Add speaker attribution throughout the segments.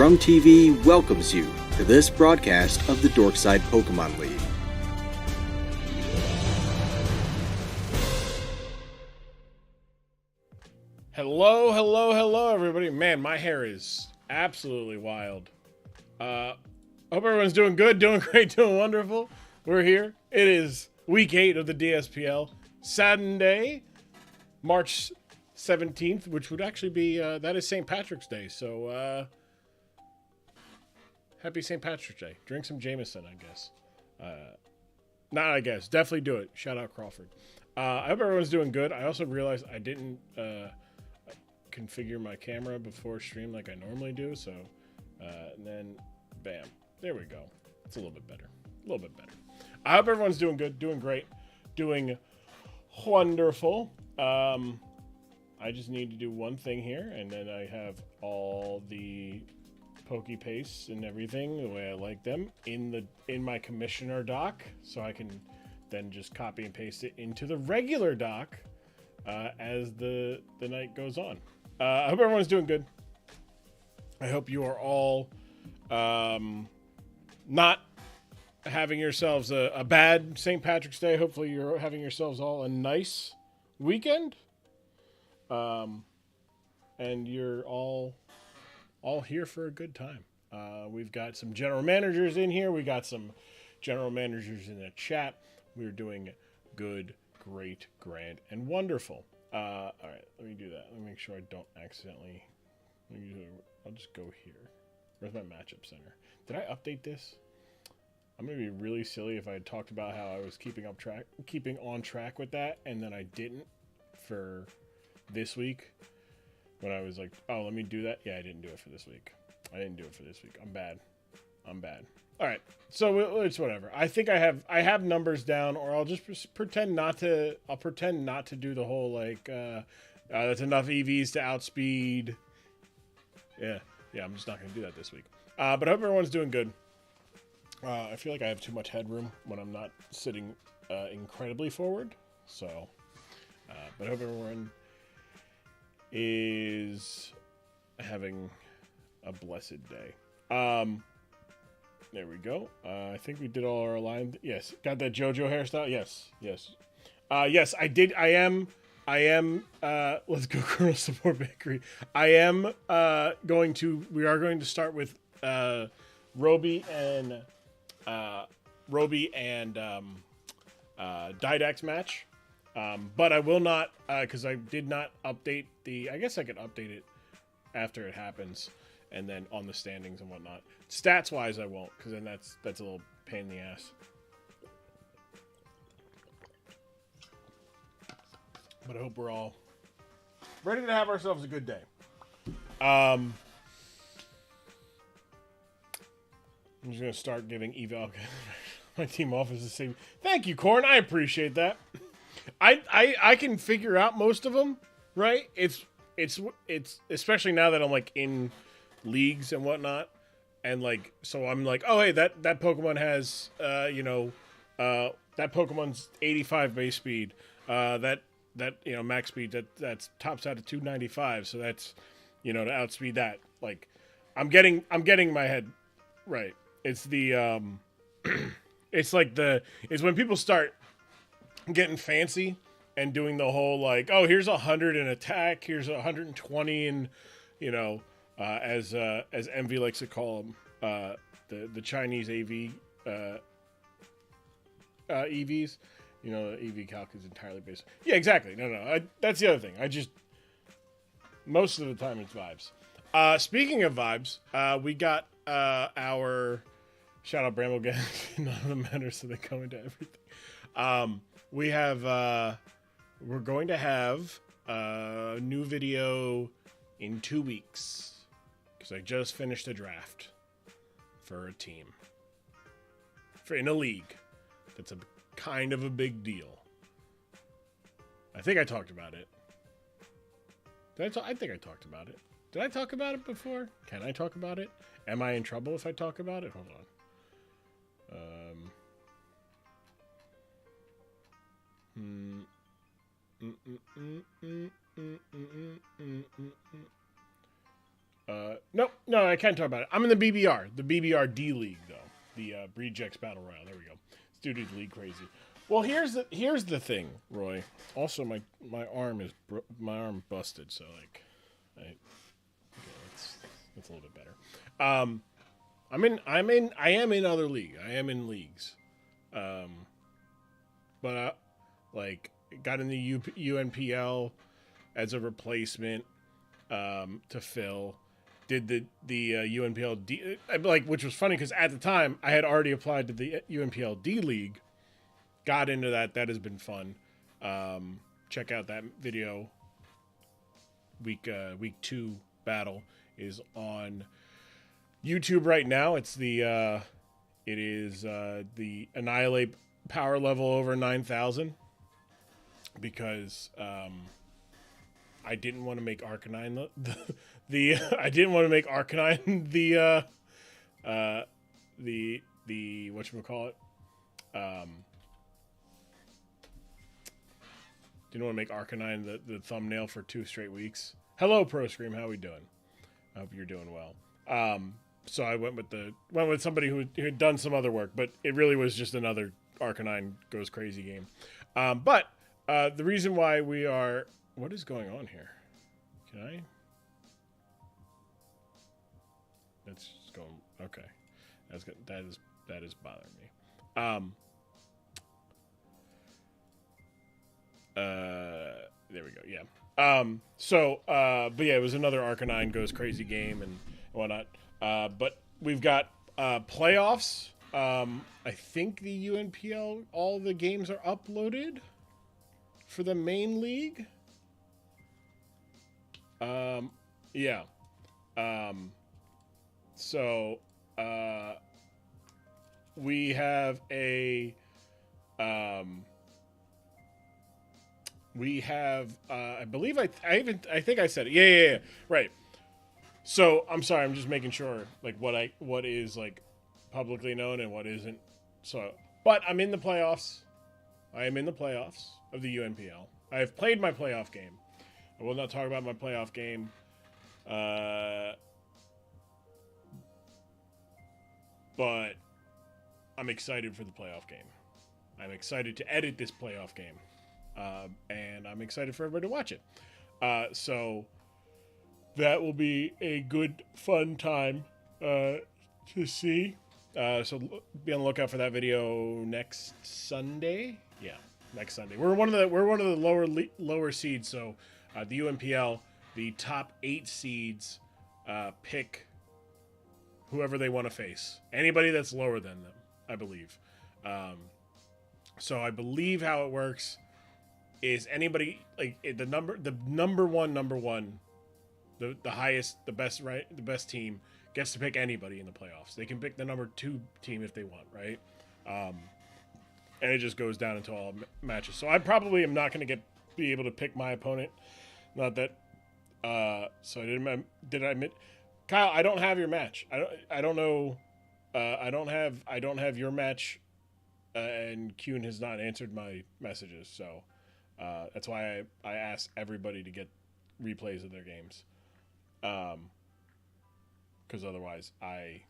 Speaker 1: from TV welcomes you to this broadcast of the Dorkside Pokemon League.
Speaker 2: Hello, everybody. Man, my hair is absolutely wild. Hope everyone's doing good, doing great, doing wonderful. We're here. It is week 8 of the DSPL. Saturday, March 17th, which would actually be, that is St. Patrick's Day. So, happy St. Patrick's Day. Drink some Jameson, I guess. Not I guess. Definitely do it. Shout out Crawford. I hope everyone's doing good. I also realized I didn't, configure my camera before stream like I normally do, so and then bam, there we go. It's a little bit better. I hope everyone's doing good, doing great, doing wonderful. I just need to do one thing here, and then I have all the Poke Pastes and everything the way I like them in my commissioner doc, so I can then just copy and paste it into the regular doc as the night goes on. I hope everyone's doing good. I hope you are all not having yourselves a bad St. Patrick's Day. Hopefully you're having yourselves all a nice weekend. And you're all here for a good time. We've got some general managers in here. We got some general managers in the chat. We're doing good, great, grand, and wonderful. All right, let me do that. Let me make sure I don't accidentally. I'll just go here. Where's my matchup center? Did I update this? I'm gonna be really silly if I had talked about how I was keeping on track with that, and then I didn't for this week. When I was like, oh, let me do that. Yeah, I didn't do it for this week. I'm bad. All right, so it's whatever. I think I have numbers down, or I'll just pretend not to. I'll pretend not to do the whole like that's enough EVs to outspeed. Yeah. I'm just not gonna do that this week. But I hope everyone's doing good. I feel like I have too much headroom when I'm not sitting incredibly forward. So, but I hope everyone is having a blessed day. There we go. I think we did all our line. Yes. Got that JoJo hairstyle? Yes. Yes, I did. I am, let's go Colonel Support Bakery. I am, we are going to start with, Roby and Didax match. But I will not, cause I did not update I guess I could update it after it happens. And then on the standings and whatnot. Stats wise, I won't, because then that's a little pain in the ass. But I hope we're all ready to have ourselves a good day. I'm just gonna start giving eval. My team office is saying, "Thank you, Corn. I appreciate that." I can figure out most of them, right? It's especially now that I'm like in leagues and whatnot, and like so I'm like, oh hey, that Pokemon has that Pokemon's 85 base speed, that max speed that's tops out at 295, so that's to outspeed that. Like I'm getting my head right. It's the it's when people start getting fancy and doing the whole like, oh, here's 100 in attack, here's 120 in as MV likes to call them, the Chinese AV EVs. EV calc is entirely based. Yeah, exactly. No. That's the other thing. Most of the time it's vibes. Speaking of vibes, we got our shout out Bramble Gang. None of them matter, so they come into everything. We have we're going to have a new video in 2 weeks. Because I just finished a draft for a team. In a league. That's a kind of a big deal. I think I talked about it. I think I talked about it. Did I talk about it before? Can I talk about it? Am I in trouble if I talk about it? Hold on. No, I can't talk about it. I'm in the BBR D League though, the Rejects Battle Royale. There we go. This dude is league crazy. Well, here's the thing, Roy. Also, my arm is busted, so like, that's a little bit better. I am in other league. I am in leagues, but like got in the UNPL as a replacement to Phil. Did the UNPL D like, which was funny because at the time I had already applied to the UNPL D League. Got into that. That has been fun. Check out that video. Week 2 battle is on YouTube right now. It's the Annihilate power level over 9,000 because I didn't want to make Arcanine I didn't want to make Arcanine the whatchamacallit. Didn't want to make Arcanine the thumbnail for 2 straight weeks. Hello, Pro Scream. How we doing? I hope you're doing well. So I went with somebody who had done some other work, but it really was just another Arcanine Goes Crazy game. But the reason why we are... What is going on here? Can I... That's just going... Okay. That's good. That is bothering me. There we go. Yeah. But yeah, it was another Arcanine Goes Crazy game and whatnot. But we've got playoffs. I think the UNPL, all the games are uploaded for the main league. Yeah. We have a, I believe I think I said it. Yeah. Right. So I'm sorry. I'm just making sure like what is like publicly known and what isn't. So, but I'm in the playoffs. I am in the playoffs of the UNPL. I have played my playoff game. I will not talk about my playoff game. But I'm excited for the playoff game. I'm excited to edit this playoff game. And I'm excited for everybody to watch it. So that will be a good, fun time to see. So be on the lookout for that video next Sunday. Yeah, next Sunday. We're one of the lower seeds. So the UNPL, the top 8 seeds, pick whoever they want to face. Anybody that's lower than them, I believe. So I believe how it works is anybody like the number one, the highest, the best team gets to pick anybody in the playoffs. They can pick the number 2 team if they want, right? And it just goes down into all matches. So I probably am not going to be able to pick my opponent. Not that. So I didn't. Did I admit, Kyle? I don't have your match. I don't know. I don't have your match. And Kuhn has not answered my messages. So that's why I asked everybody to get replays of their games. Because otherwise I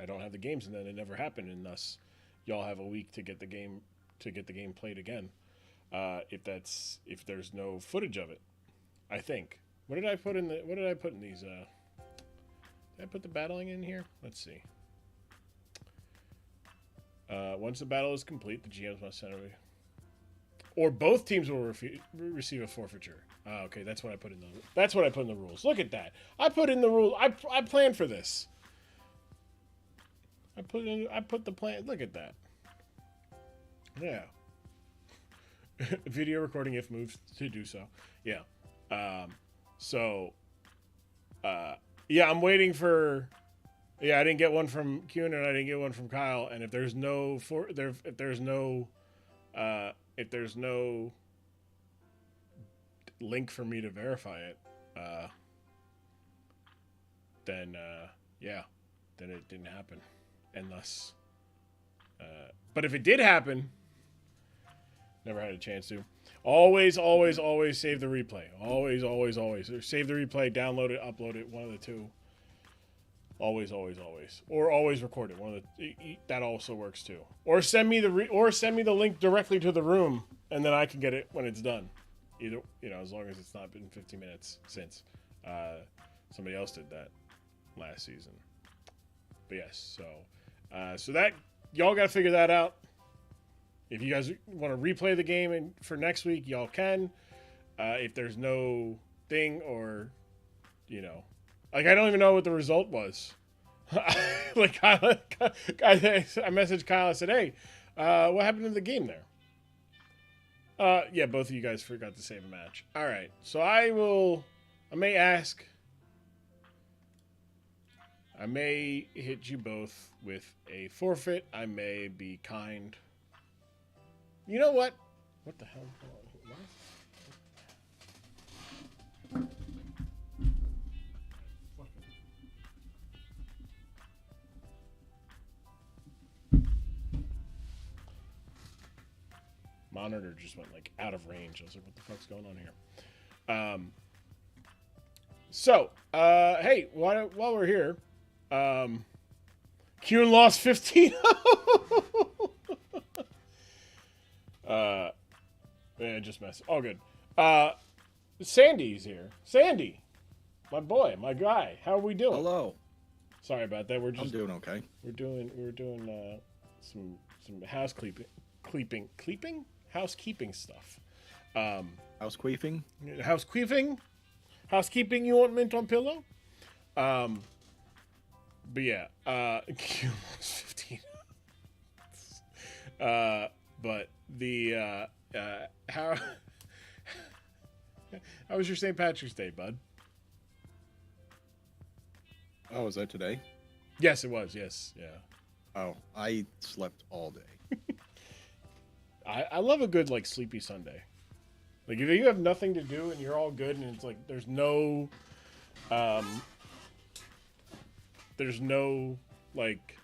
Speaker 2: don't have the games, and then it never happened, and thus y'all have a week to get the game played again. If there's no footage of it, I think. What did I put in these? Did I put the battling in here? Let's see. Once the battle is complete, the GMs must send away, or both teams will receive a forfeiture. Okay, that's what I put in the rules. Look at that. I put in the rules. I planned for this. I put the plan. Look at that. Yeah. Video recording if moved to do so. Yeah. Yeah, I'm waiting for. Yeah, I didn't get one from Kuhn and I didn't get one from Kyle. And if there's no link for me to verify it, then it didn't happen. And thus, but if it did happen, Never had a chance to. Always save the replay. Always. Or save the replay, download it, upload it, one of the two. Always. Or always record it. One of the that also works too. Or send me the link directly to the room, and then I can get it when it's done. Either, as long as it's not been 15 minutes since somebody else did that last season. But yes, so that y'all got to figure that out. If you guys want to replay the game for next week, y'all can. If there's no thing or, I don't even know what the result was. Like, I messaged Kyle. I said, hey, what happened to the game there? Yeah, both of you guys forgot to save a match. All right, so I may ask. I may hit you both with a forfeit. I may be kind. You know what? What the hell? Monitor just went like out of range. I was like, what the fuck's going on here? Hey, while we're here, Kuhn lost 15. Yeah, just mess. All good. Sandy's here. Sandy, my boy, my guy. How are we doing?
Speaker 3: Hello.
Speaker 2: Sorry about that.
Speaker 3: I'm doing okay.
Speaker 2: We're doing some housekeeping stuff.
Speaker 3: Housekeeping.
Speaker 2: Housekeeping. You want mint on pillow? But yeah, 15. But the how was your St. Patrick's Day, bud?
Speaker 3: Oh, was that today?
Speaker 2: Yes, it was. Yes, yeah.
Speaker 3: Oh, I slept all day.
Speaker 2: I love a good like sleepy Sunday. Like if you have nothing to do and you're all good and it's like there's no like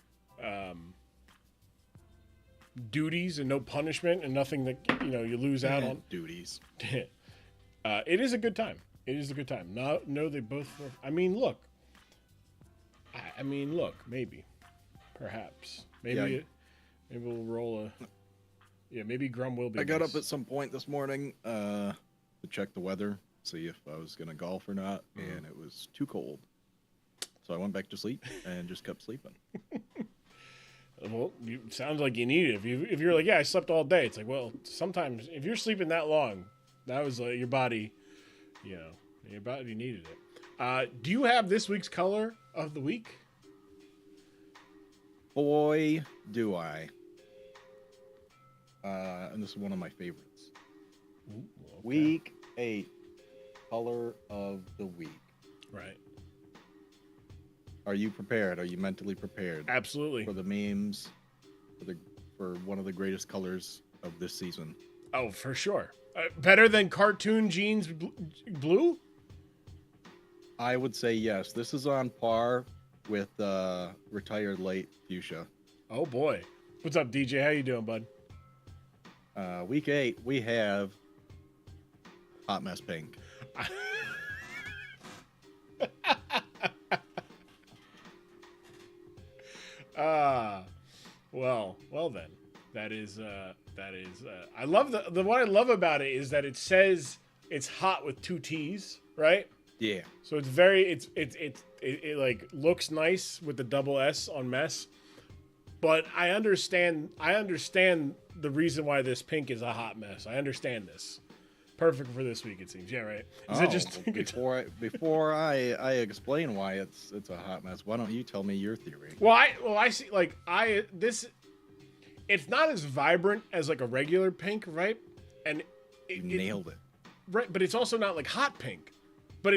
Speaker 2: duties and no punishment and nothing that you lose out on.
Speaker 3: Duties.
Speaker 2: It is a good time. It is a good time. No, they both. I mean, look. Maybe, perhaps, maybe we'll roll a. Yeah, maybe Grum will be.
Speaker 3: I got up at some point this morning to check the weather, see if I was gonna golf or not, and it was too cold. So I went back to sleep and just kept sleeping.
Speaker 2: Well, it sounds like you need it. If you're like, yeah, I slept all day. It's like, well, sometimes if you're sleeping that long, that was like your body, your body needed it. Do you have this week's color of the week?
Speaker 3: Boy, do I. And this is one of my favorites.
Speaker 2: Ooh, okay.
Speaker 3: Week 8, color of the week.
Speaker 2: Right.
Speaker 3: Are you prepared? Are you mentally prepared?
Speaker 2: Absolutely.
Speaker 3: For the memes, for one of the greatest colors of this season.
Speaker 2: Oh, for sure. Better than cartoon jeans blue?
Speaker 3: I would say yes. This is on par with retired late fuchsia.
Speaker 2: Oh boy. What's up, DJ? How you doing, bud?
Speaker 3: Week 8, we have hot mess pink.
Speaker 2: Well then. That is I love the what I love about it is that it says it's hot with 2 T's, right?
Speaker 3: Yeah.
Speaker 2: So it's very it like looks nice with the double S on mess. But I understand the reason why this pink is a hot mess. I understand this. Perfect for this week, it seems. Yeah, right.
Speaker 3: Before I explain why it's a hot mess, why don't you tell me your theory?
Speaker 2: Well, I see it's not as vibrant as like a regular pink, right? And
Speaker 3: you nailed it.
Speaker 2: Right, but it's also not like hot pink. But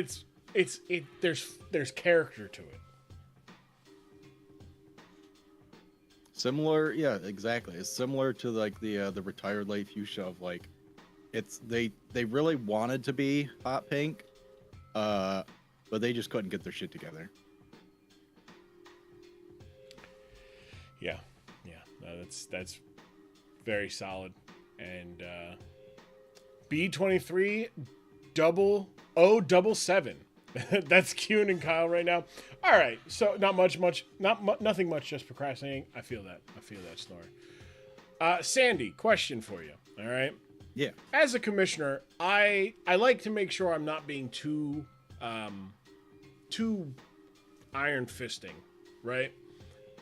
Speaker 2: there's character to it.
Speaker 3: Similar, yeah, exactly. It's similar to like the retired late fuchsia of like, they really wanted to be hot pink, but they just couldn't get their shit together.
Speaker 2: Yeah, no, that's very solid. And B23 0077. That's Kuhn and Kyle right now. All right, so nothing much, just procrastinating. I feel that snore. Sandy, question for you. All right.
Speaker 3: Yeah.
Speaker 2: As a commissioner, I like to make sure I'm not being too iron fisting, right?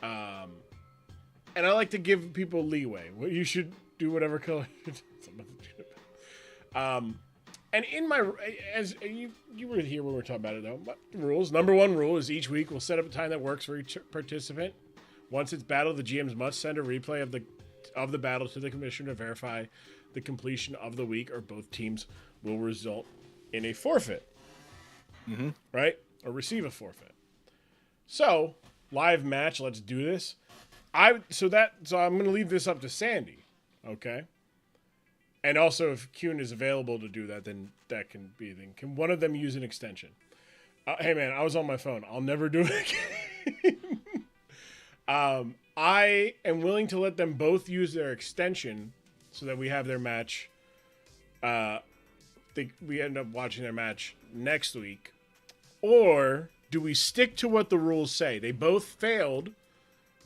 Speaker 2: And I like to give people leeway. Well, you should do whatever color. And in my, as you were here when we were talking about it though, but rules. Number one rule is each week we'll set up a time that works for each participant. Once it's battled, the GMs must send a replay of the battle to the commissioner to verify the completion of the week, or both teams will result in a forfeit.
Speaker 3: Mm-hmm.
Speaker 2: Right? Or receive a forfeit. So, live match, let's do this. So I'm going to leave this up to Sandy, okay? And also, if Kuhn is available to do that, then that can be a thing. Can one of them use an extension? Hey, man, I was on my phone. I'll never do it again. I am willing to let them both use their extension so that we have their match. We end up watching their match next week. Or do we stick to what the rules say? They both failed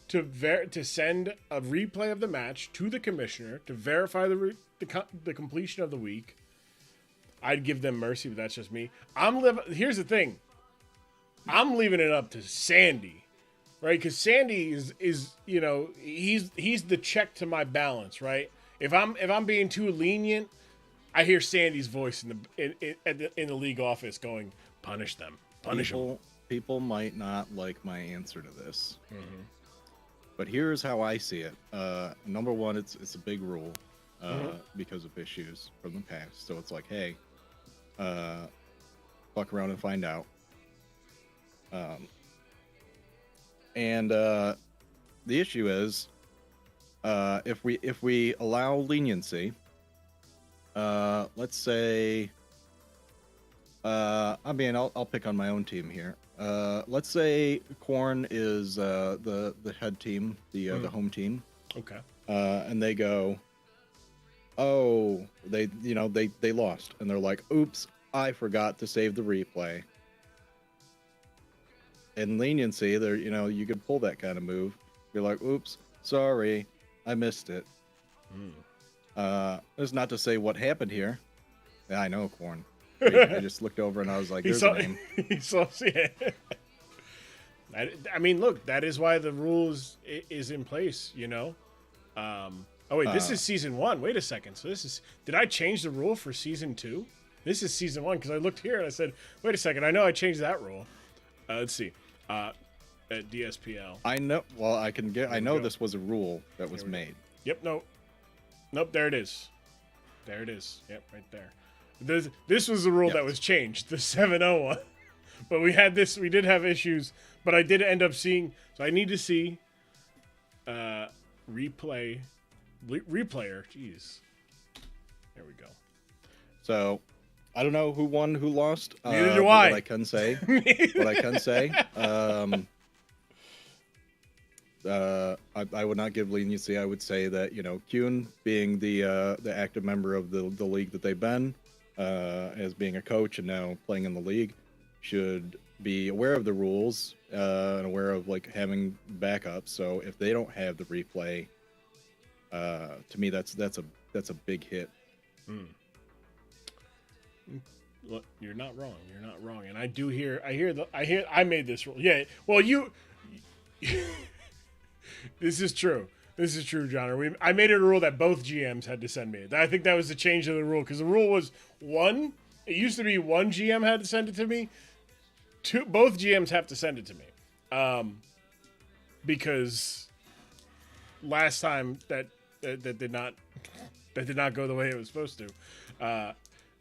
Speaker 2: to send a replay of the match to the commissioner to verify the completion of the week. I'd give them mercy, but that's just me. Here's the thing. I'm leaving it up to Sandy, right? Because Sandy is he's the check to my balance, right? If I'm being too lenient, I hear Sandy's voice in the league office going, "Punish them, punish them."
Speaker 3: People might not like my answer to this,
Speaker 2: Mm-hmm.
Speaker 3: but here's how I see it. Number one, it's a big rule because of issues from the past. So it's like, hey, fuck around and find out. And the issue is, if we allow leniency, let's say, I'll pick on my own team here. Let's say Korn is the head team, the home team.
Speaker 2: Okay.
Speaker 3: And they go, oh, they lost, and they're like, oops, I forgot to save the replay. In leniency, there, you could pull that kind of move. You're like, oops, sorry, I missed it. That's not to say what happened here. Yeah, I know, Korn. I just looked over and I was like, there's a name.
Speaker 2: I mean, look, that is why the rules is in place, Oh, wait, this is season 1. Wait a second. So did I change the rule for season 2? This is season 1, because I looked here and I said, wait a second, I know I changed that rule. Let's see. At DSPL.
Speaker 3: I know. Well, I know this was a rule that was made.
Speaker 2: Yep. Nope. There it is. There it is. Yep. Right there. This was the rule that was changed. The 7-0 one. But we did have issues, but I did end up seeing, so I need to see, replayer. Jeez. There we go.
Speaker 3: So, I don't know who won, who lost.
Speaker 2: Neither do I.
Speaker 3: What I can say, I would not give leniency. I would say that, Kuhn, being the active member of the league that they've been, as being a coach and now playing in the league, should be aware of the rules and aware of having backups. So if they don't have the replay, to me that's a big hit.
Speaker 2: Look, you're not wrong. You're not wrong. And I made this rule. Yeah. Well, this is true. This is true, John. I made it a rule that both GMs had to send me. I think that was the change of the rule, because the rule was one. It used to be one GM had to send it to me. Both GMs have to send it to me, because last time that did not go the way it was supposed to,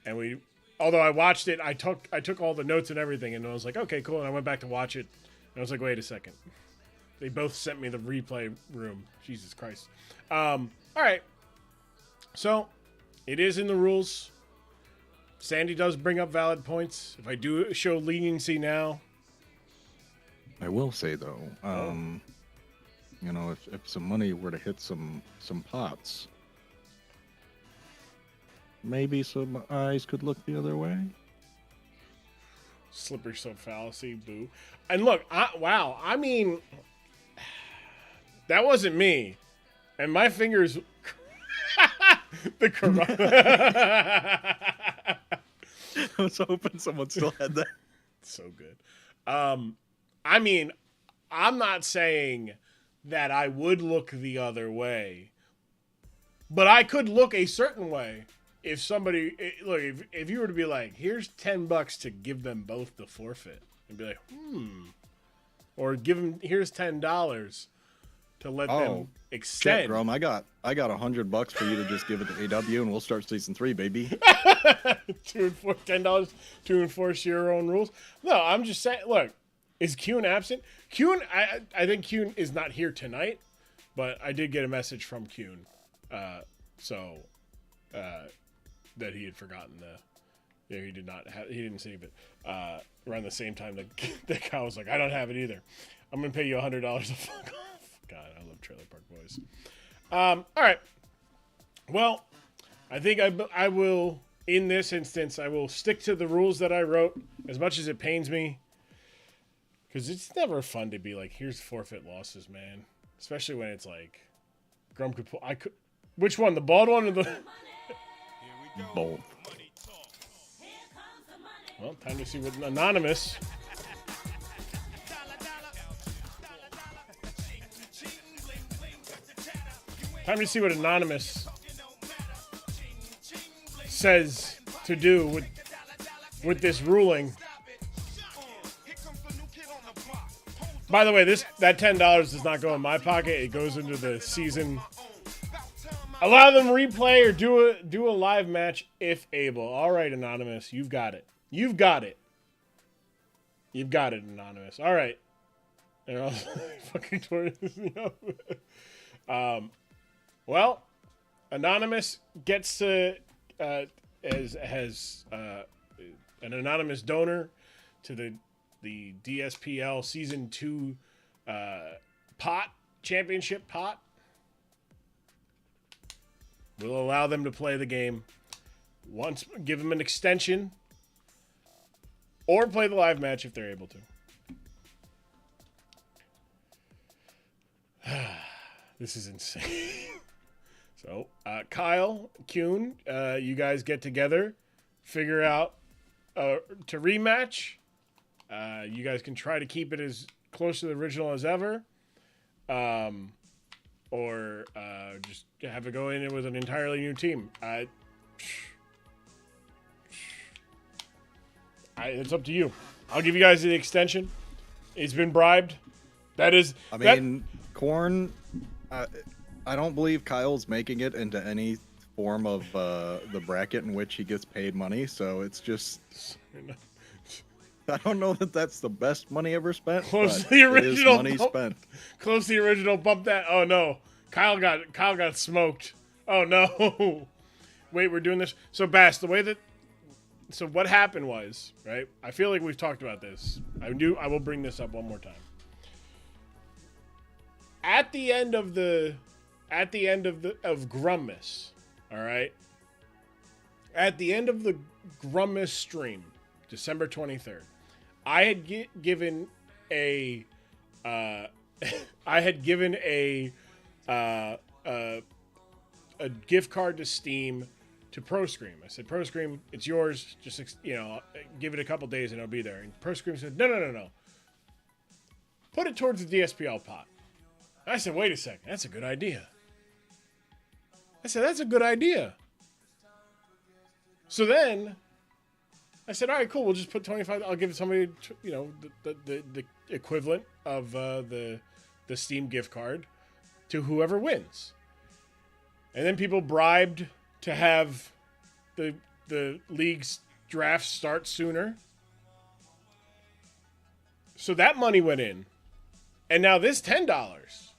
Speaker 2: and although I watched it, I took all the notes and everything, and I was like, okay, cool. And I went back to watch it, and I was like, wait a second. They both sent me the replay room. Jesus Christ. All right. So, it is in the rules. Sandy does bring up valid points. If I do show leniency now.
Speaker 3: I will say, though, if some money were to hit some pots, maybe some eyes could look the other way.
Speaker 2: Slippery slope fallacy, boo. And look, wow, I mean, that wasn't me. And my fingers, the corona.
Speaker 3: I was hoping someone still had that.
Speaker 2: So good. I mean, I'm not saying that I would look the other way, but I could look a certain way. If somebody, look, if you were to be like, here's $10 to give them both the forfeit, and be like, or give them, here's $10 to let them extend.
Speaker 3: Shit, Grum, I got $100 for you to just give it to AW, and we'll start season 3, baby.
Speaker 2: $10 to enforce your own rules. No, I'm just saying. Look, is Kuhn absent? Kuhn, I think Kuhn is not here tonight, but I did get a message from Kuhn, that he had forgotten he did not have, he didn't save it. Around the same time that guy was like, I don't have it either. I'm gonna pay you $100 to fuck off. God, I love Trailer Park Boys. All right. Well, I think I will, in this instance, I will stick to the rules that I wrote, as much as it pains me, because it's never fun to be like, here's forfeit losses, man. Especially when it's like, Grum could pull. Which one? The bald one or the?
Speaker 3: Both.
Speaker 2: Well, time to see what Anonymous. Time to see what Anonymous says to do with this ruling. By the way, that $10 does not go in my pocket. It goes into the season. Allow them to replay or do a live match if able. All right, Anonymous, you've got it. You've got it. You've got it, Anonymous. All right. And I was fucking tortoise. Well, Anonymous gets to has an anonymous donor to the DSPL Season 2 championship pot. We'll allow them to play the game once, give them an extension, or play the live match if they're able to. This is insane. So, Kyle, Kuhn, you guys get together, figure out to rematch. You guys can try to keep it as close to the original as ever. Or just have it go in with an entirely new team. It's up to you. I'll give you guys the extension. It's been bribed.
Speaker 3: Korn, I don't believe Kyle's making it into any form of the bracket in which he gets paid money, so it's just... I don't know that that's the best money ever spent.
Speaker 2: Close to the original
Speaker 3: money spent.
Speaker 2: Close to the original bump that. Oh no, Kyle got smoked. Oh no. Wait, we're doing this. So Bass, so what happened was, right? I feel like we've talked about this. I will bring this up one more time. At the end of Grummas, all right. At the end of the Grummas stream, December 23rd, I had given a gift card to Steam to ProScream. I said, ProScream, it's yours. Just give it a couple days and it'll be there. And ProScream said, no. Put it towards the DSPL pot. I said, wait a second, that's a good idea. So then I said, all right, cool. We'll just put 25. I'll give somebody, the equivalent of the Steam gift card to whoever wins. And then people bribed to have the league's draft start sooner. So that money went in. And now this $10,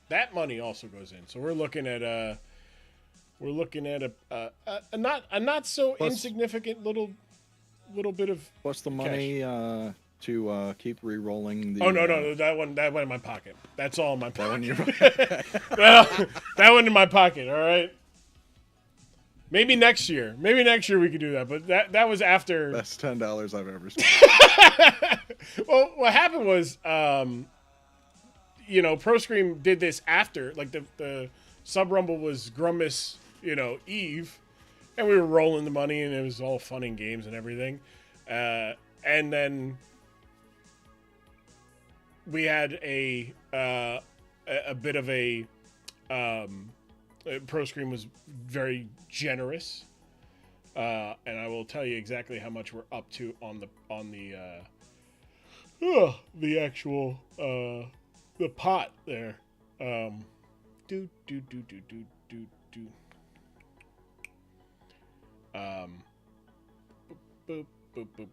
Speaker 2: that money also goes in. So we're looking at a not so insignificant little bit of
Speaker 3: plus the money to keep re-rolling the...
Speaker 2: Oh no, that went in my pocket. That's all in my pocket.
Speaker 3: That one in your
Speaker 2: that went in my pocket, all right? Maybe next year. Maybe next year we could do that. But that was after.
Speaker 3: Best $10 I've ever spent.
Speaker 2: Well, what happened was, Pro Scream did this after, like the Sub Rumble was Grumbus, Eve, and we were rolling the money, and it was all fun and games and everything. And then we had a bit of a Pro Scream was very generous, and I will tell you exactly how much we're up to on the actual the pot there. Boop, boop, boop.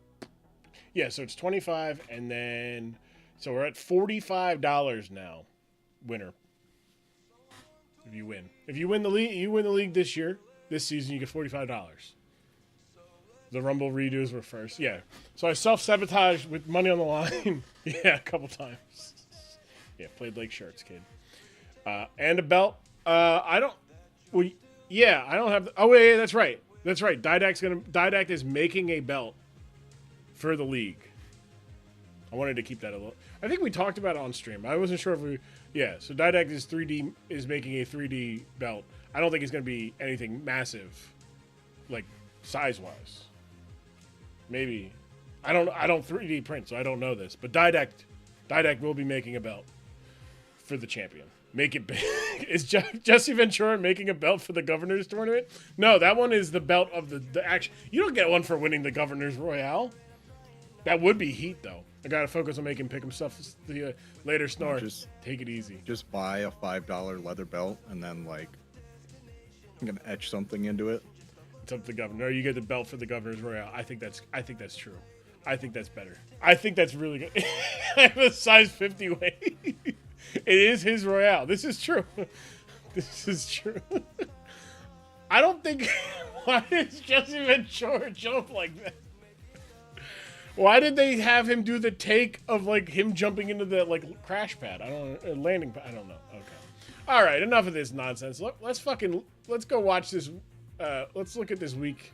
Speaker 2: Yeah, so it's 25, and then so we're at $45 now. Winner. If you win the league this season, you get $45. The Rumble redos were first. Yeah. So I self-sabotaged with money on the line. Yeah, a couple times. Yeah, played like shirts, kid. And a belt. I don't have. Oh wait, that's right. Didact is making a belt for the league. I wanted to keep that a little. I think we talked about it on stream. I wasn't sure if we. Yeah, so Didact is making a 3D belt. I don't think it's going to be anything massive, like size-wise. Maybe. I don't 3D print, so I don't know this. But Didact will be making a belt for the champion. Make it big. Is Jesse Ventura making a belt for the Governor's Tournament? No, that one is the belt of the action. You don't get one for winning the Governor's Royale. That would be heat, though. I gotta focus on making pick him stuff. The later snore. Take it easy.
Speaker 3: Just buy a $5 leather belt and then I'm gonna etch something into it.
Speaker 2: It's up to the governor. You get the belt for the Governor's Royale. I think that's true. I think that's better. I think that's really good. I have a size 50 weight. It is his Royale. This is true. This is true. I don't think. Why is Jesse Ventura jump like that? Why did they have him do the take of him jumping into the crash pad? I don't know. Landing pad. I don't know. Okay. All right. Enough of this nonsense. Let's go watch this. Let's look at this week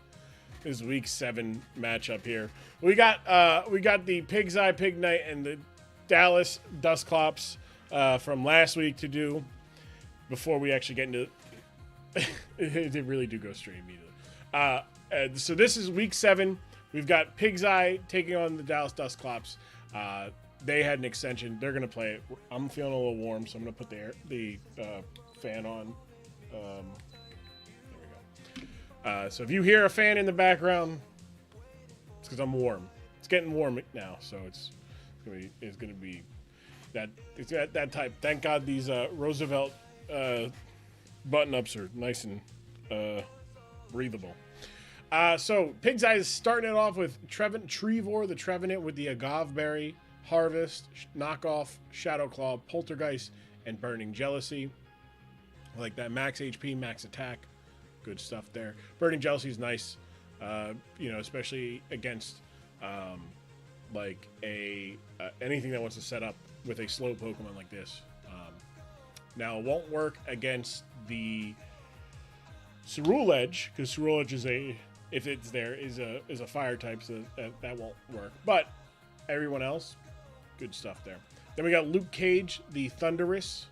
Speaker 2: 7 matchup here. We got the Pig's Eye Pig Night and the Dallas Dustclops from last week to do before we actually get into. They really do go straight immediately. So this is week 7. We've got Pig's Eye taking on the Dallas Dustclops. They had an extension. They're going to play it. I'm feeling a little warm, so I'm going to put the fan on. There we go. So if you hear a fan in the background, it's because I'm warm. It's getting warm now, so it's going to be that type. Thank God these Roosevelt button-ups are nice and breathable. So Pig's Eye is starting it off with Trevor the Trevenant with the Agaveberry, Harvest, Knockoff, Shadowclaw, Poltergeist, and Burning Jealousy. I like that. Max HP, max attack. Good stuff there. Burning Jealousy is nice, especially against anything that wants to set up with a slow Pokemon like this. Now, it won't work against the Cerule Edge, because Cerule Edge is if it's there, is a fire type, so that won't work. But everyone else, good stuff there. Then we got Luke Cage, the Thunderous,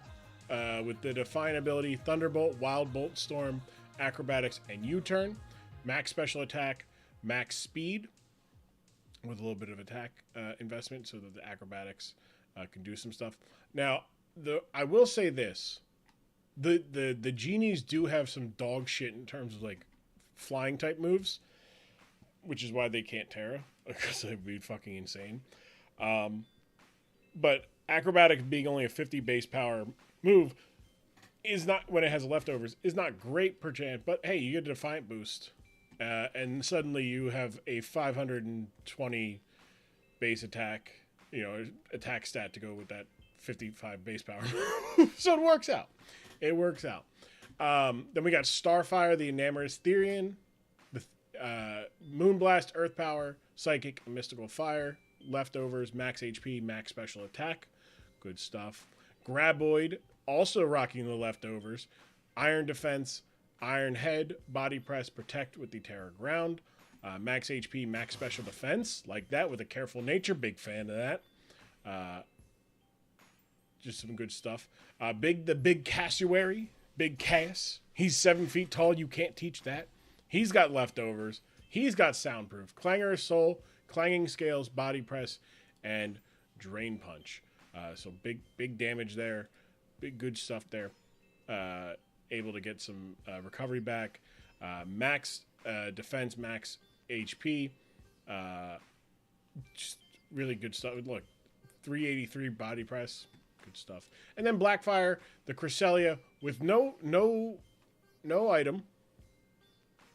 Speaker 2: with the Define ability, Thunderbolt, Wild Bolt, Storm, Acrobatics, and U-Turn. Max Special Attack, Max Speed, with a little bit of attack investment, so that the Acrobatics can do some stuff. Now, I will say this. The Genies do have some dog shit in terms of flying type moves, which is why they can't Terra, because it'd be fucking insane. But Acrobatics being only a 50 base power move is not, when it has leftovers, is not great per chance, but hey, you get a Defiant boost, and suddenly you have a 520 base attack, attack stat to go with that 55 base power. So it works out. It works out. Then we got Starfire, the Enamorous Therian, the Moonblast, Earth Power, Psychic, and Mystical Fire. Leftovers, max HP, max special attack. Good stuff. Graboid, also rocking the leftovers. Iron Defense, Iron Head, Body Press, Protect with the Terra Ground. Max HP, Max Special Defense. Like that with a Careful Nature. Big fan of that. Just some good stuff. The big Cassowary. Big Cass. He's 7 feet tall. You can't teach that. He's got leftovers. He's got Soundproof. Clangor Soul, Clanging Scales, Body Press, and Drain Punch. So big damage there. Big good stuff there. Able to get some recovery back. Max defense, max HP. Just really good stuff. Look, 383 Body Press. Good stuff. And then Blackfire, the Cresselia with no item.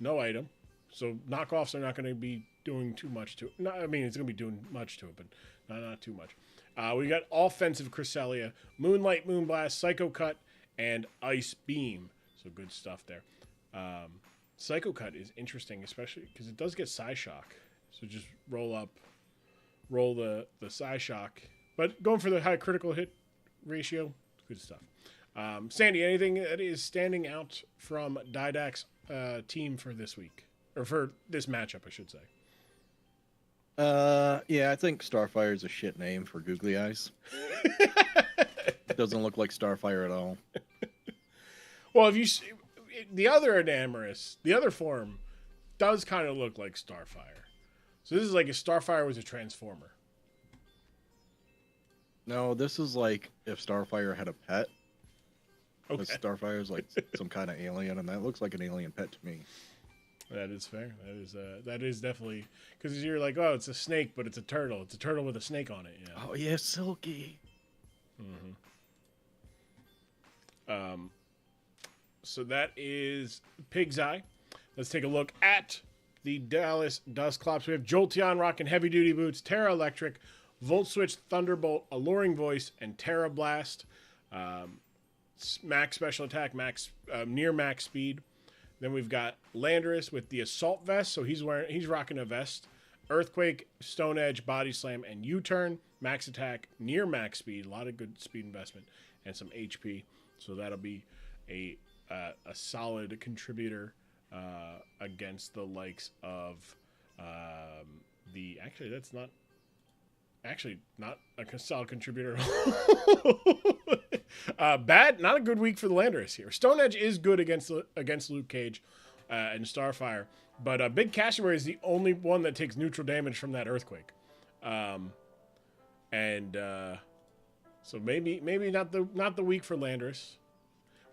Speaker 2: No item. So knockoffs are not going to be doing too much to it. No, I mean, it's going to be doing much to it, but not too much. We got offensive Cresselia, Moonlight, Moonblast, Psycho Cut, and Ice Beam. So good stuff there. Psycho Cut is interesting, especially because it does get Psyshock. So just roll the Psyshock. But going for the high critical hit ratio, good stuff. Sandy, anything that is standing out from Didac's team for this week? Or for this matchup, I should say.
Speaker 3: Yeah, I think Starfire is a shit name for Googly Eyes. It doesn't look like Starfire at all.
Speaker 2: Well, if you see, the other Enamorous, the other form, does kind of look like Starfire. So this is like if Starfire was a Transformer.
Speaker 3: No, this is like if Starfire had a pet.
Speaker 2: Okay.
Speaker 3: Starfire is like some kind of alien, and that looks like an alien pet to me.
Speaker 2: That is fair. That is definitely, because you're like, oh, it's a snake, but it's a turtle. It's a turtle with a snake on it. Yeah.
Speaker 3: Oh yeah, silky.
Speaker 2: Mm-hmm. So that is Pig's Eye. Let's take a look at the Dallas Dusclops. We have Jolteon rocking heavy duty boots, Terra Electric, Volt Switch, Thunderbolt, Alluring Voice, and Terra Blast. Max special attack, near max speed. Then we've got Landorus with the Assault Vest, so he's rocking a vest. Earthquake, Stone Edge, Body Slam, and U-Turn. Max attack, near max speed, a lot of good speed investment, and some HP. So that'll be a solid contributor against the likes of that's not a solid contributor. Not a good week for the Landorus here. Stone Edge is good against Luke Cage and Starfire, but Big Cassowary is the only one that takes neutral damage from that Earthquake. So maybe not the week for Landorus.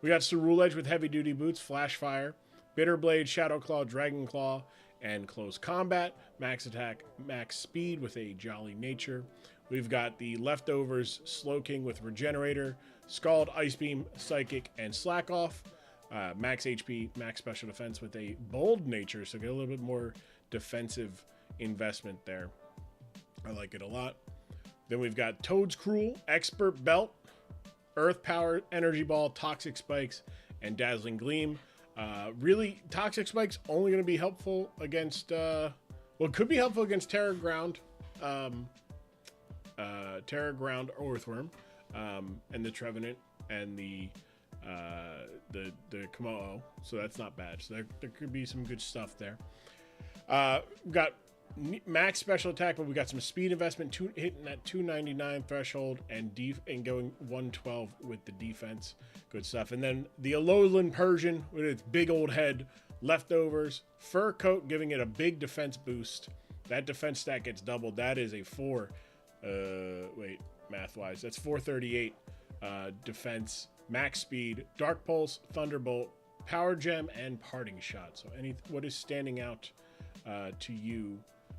Speaker 2: We got Cerule Edge with heavy duty boots, Flash Fire, Bitter Blade, Shadow Claw, Dragon Claw, and Close Combat. Max attack, max speed with a Jolly Nature. We've got the leftovers Slowking with Regenerator, Scald, Ice Beam, Psychic, and Slack Off. Max HP, max special defense with a Bold Nature, so get a little bit more defensive investment there. I like it a lot. Then we've got Toad's Cruel, Expert Belt, Earth Power, Energy Ball, Toxic Spikes, and Dazzling Gleam. Really, Toxic Spikes only going to be helpful against, it could be helpful against Terra Ground Earthworm, and the Trevenant, and the Komodo. So that's not bad. So there could be some good stuff there. We've got max special attack, but we got some speed investment, hitting that 299 threshold, and going 112 with the defense. Good stuff. And then the Alolan Persian with its big old head, leftovers, fur coat, giving it a big defense boost. That defense stat gets doubled. That is a 4. Math-wise, that's 438 defense, max speed, Dark Pulse, Thunderbolt, Power Gem, and Parting Shot. So what is standing out to you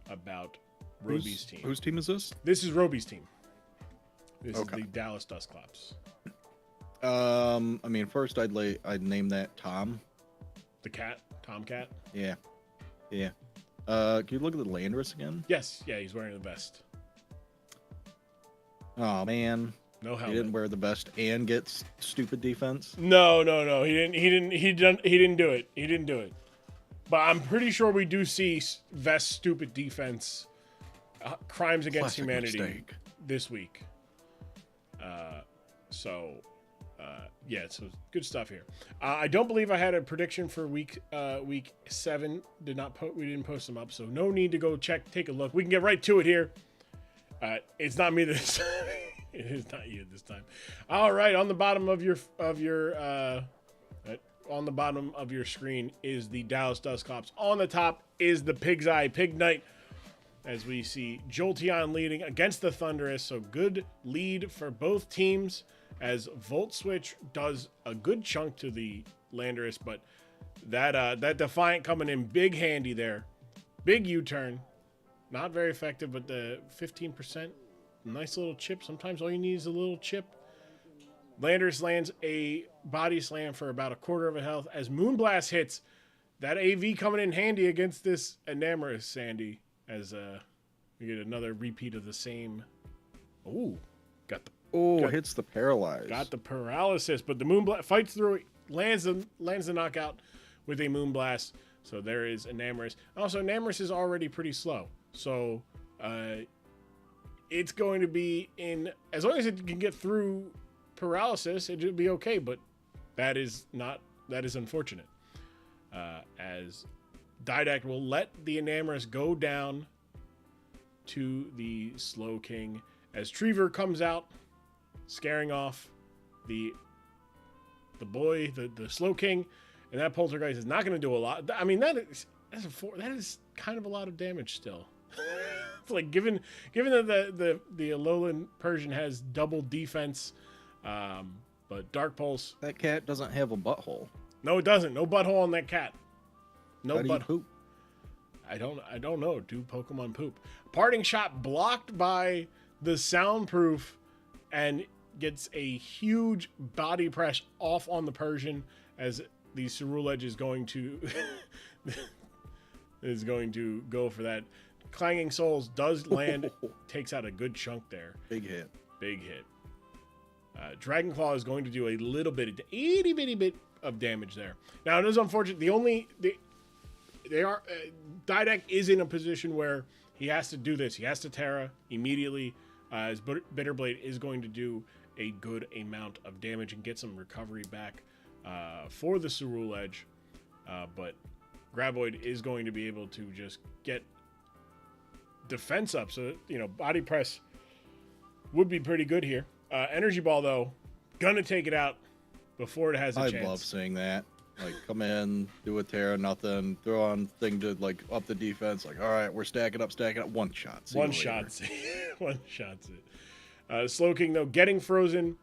Speaker 2: about Roby's team?
Speaker 3: Whose team is this?
Speaker 2: This is Roby's team. This is the Dallas Dusclops.
Speaker 3: First I'd name that Tom.
Speaker 2: The cat? Tomcat?
Speaker 3: Yeah. Can you look at the Landorus again?
Speaker 2: Yes. Yeah, he's wearing the vest.
Speaker 3: Oh man.
Speaker 2: No helmet.
Speaker 3: He didn't wear the vest and get stupid defense?
Speaker 2: No. He didn't do it. But I'm pretty sure we do see vest stupid defense crimes against
Speaker 3: Classic
Speaker 2: humanity
Speaker 3: mistake.
Speaker 2: this week. So yeah, so good stuff here. I don't believe I had a prediction for week 7. We didn't post them up, so no need to go take a look. We can get right to it here. It's not me this time. It is not you this time. All right, on the bottom of your on the bottom of your screen is the Dallas Dustclops. On the top is the Pig's Eye Pig Knight. As we see Jolteon leading against the Thunderous, so good lead for both teams. As Volt Switch does a good chunk to the Landorus, but that Defiant coming in big handy there. Big U-turn. Not very effective, but the 15%. Nice little chip. Sometimes all you need is a little chip. Landorus lands a body slam for about a quarter of a health. As Moonblast hits, that AV coming in handy against this Enamorous Sandy. As we get another repeat of the same. Ooh,
Speaker 3: hits the paralyze.
Speaker 2: Got the paralysis, but the Moonblast fights through it, lands the knockout with a Moonblast. So there is Enamorous. Also, Enamorous is already pretty slow. So it's going to be as long as it can get through paralysis, it should be okay. But that is unfortunate. As Didact will let the Enamorous go down to the Slow King as Treever comes out, scaring off the Slow King, and that Poltergeist is not going to do a lot. I mean, that is kind of a lot of damage still. It's like given that the Alolan Persian has double defense, but Dark Pulse.
Speaker 3: That cat doesn't have a butthole.
Speaker 2: No, it doesn't. No butthole on that cat. No
Speaker 3: How do you poop?
Speaker 2: I don't know. Do Pokemon poop? Parting Shot blocked by the Soundproof and gets a huge body press off on the Persian as the Ceruledge is going to go for that. Clanging Souls does land, takes out a good chunk there.
Speaker 3: Big hit.
Speaker 2: Dragon Claw is going to do a little bit, itty bitty bit of damage there. Now it is unfortunate. Didact is in a position where he has to do this. He has to Terra immediately. As Bitterblade is going to do a good amount of damage and get some recovery back for the Ceruledge. But Graboid is going to be able to just get defense up. So, Body Press would be pretty good here. Energy Ball, though, gonna take it out before it has a chance.
Speaker 3: I love seeing that. Like, come in, do a Terra, nothing, throw on thing to, like, up the defense. Like, all right, we're stacking up. One shot.
Speaker 2: One shot's it. Slow King, though, getting frozen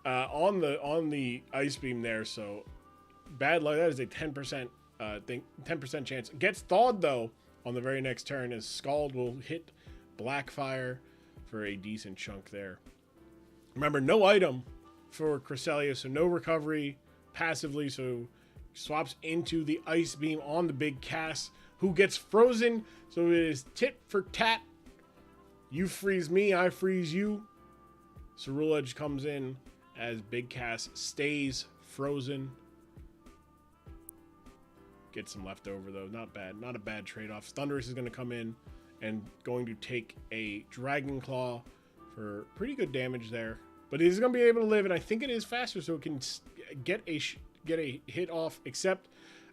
Speaker 2: on the Ice Beam there. So, bad luck. That is a 10% 10% chance. Gets thawed, though, on the very next turn, as Scald will hit Blackfire for a decent chunk there. Remember, no item for Cresselia, so no recovery passively, so swaps into the Ice Beam on the Big Cass, who gets frozen, so it is tit for tat. You freeze me, I freeze you. Ceruledge comes in as Big Cass stays frozen. Get some leftover, though. Not bad. Not a bad trade-off. Thunderous is going to come in and going to take a Dragon Claw for pretty good damage there. But he's going to be able to live, and I think it is faster, so it can get a hit off, except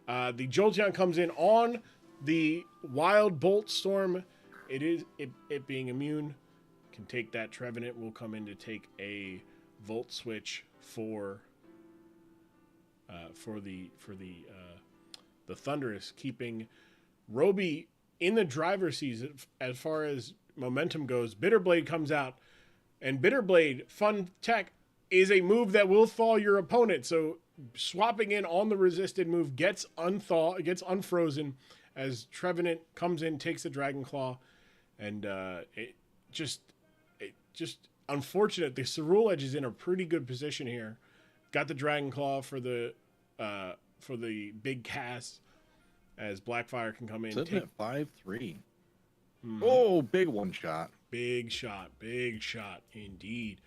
Speaker 2: the Jolteon comes in on the Wild Bolt Storm. It being immune can take that. Trevenant will come in to take a Volt Switch for the Thunderous, keeping Roby in the driver's seat as far as momentum goes. Bitterblade comes out, and Bitterblade, fun tech, is a move that will thaw your opponent. So swapping in on the resisted move gets unfrozen as Trevenant comes in, takes the Dragon Claw, and it just unfortunate. The Ceruledge is in a pretty good position here. Got the Dragon Claw for the Big Cass, as Blackfire can come in.
Speaker 3: Sitting at 5-3. Mm-hmm. Oh, big one shot.
Speaker 2: Big shot indeed.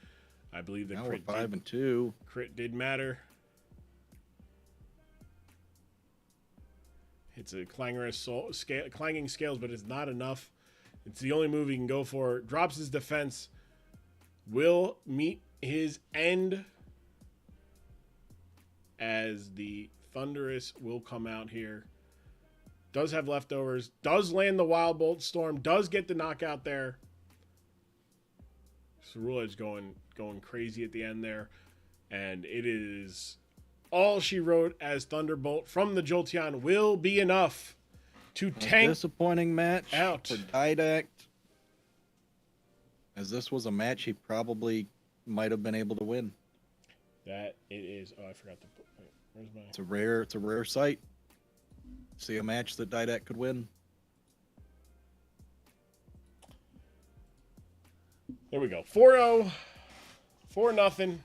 Speaker 2: I believe the
Speaker 3: now
Speaker 2: crit
Speaker 3: we're 5-2.
Speaker 2: Crit did matter. It's a clanging scales, but it's not enough. It's the only move he can go for. Drops his defense. Will meet his end. as the Thunderous will come out here. Does have leftovers. Does land the Wild Bolt Storm. Does get the knockout there. Cerule Edge going crazy at the end there. And it is all she wrote as Thunderbolt from the Jolteon will be enough to tank.
Speaker 3: Disappointing match
Speaker 2: out
Speaker 3: for Didact. As this was a match he probably might have been able to win.
Speaker 2: That it is. Oh, I forgot to put. Wait, where's my?
Speaker 3: It's a rare sight. See a match that Didact could win.
Speaker 2: There we go. 4-0. 4-0.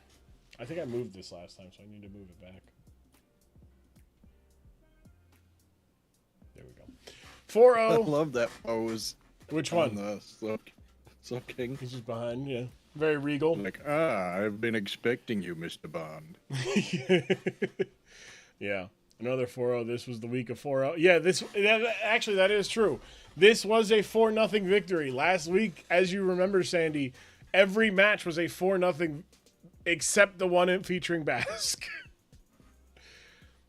Speaker 2: I think I moved this last time, so I need to move it back. There we go. 4-0.
Speaker 3: I love that pose.
Speaker 2: Which one?
Speaker 3: The Slip King.
Speaker 2: He's just behind, yeah. Very regal.
Speaker 3: Like, I've been expecting you, Mr. Bond.
Speaker 2: Yeah. Another 4-0. This was the week of 4-0. Yeah, actually, that is true. This was a 4-0 victory. Last week, as you remember, Sandy, every match was a 4-0 except the one featuring Basque.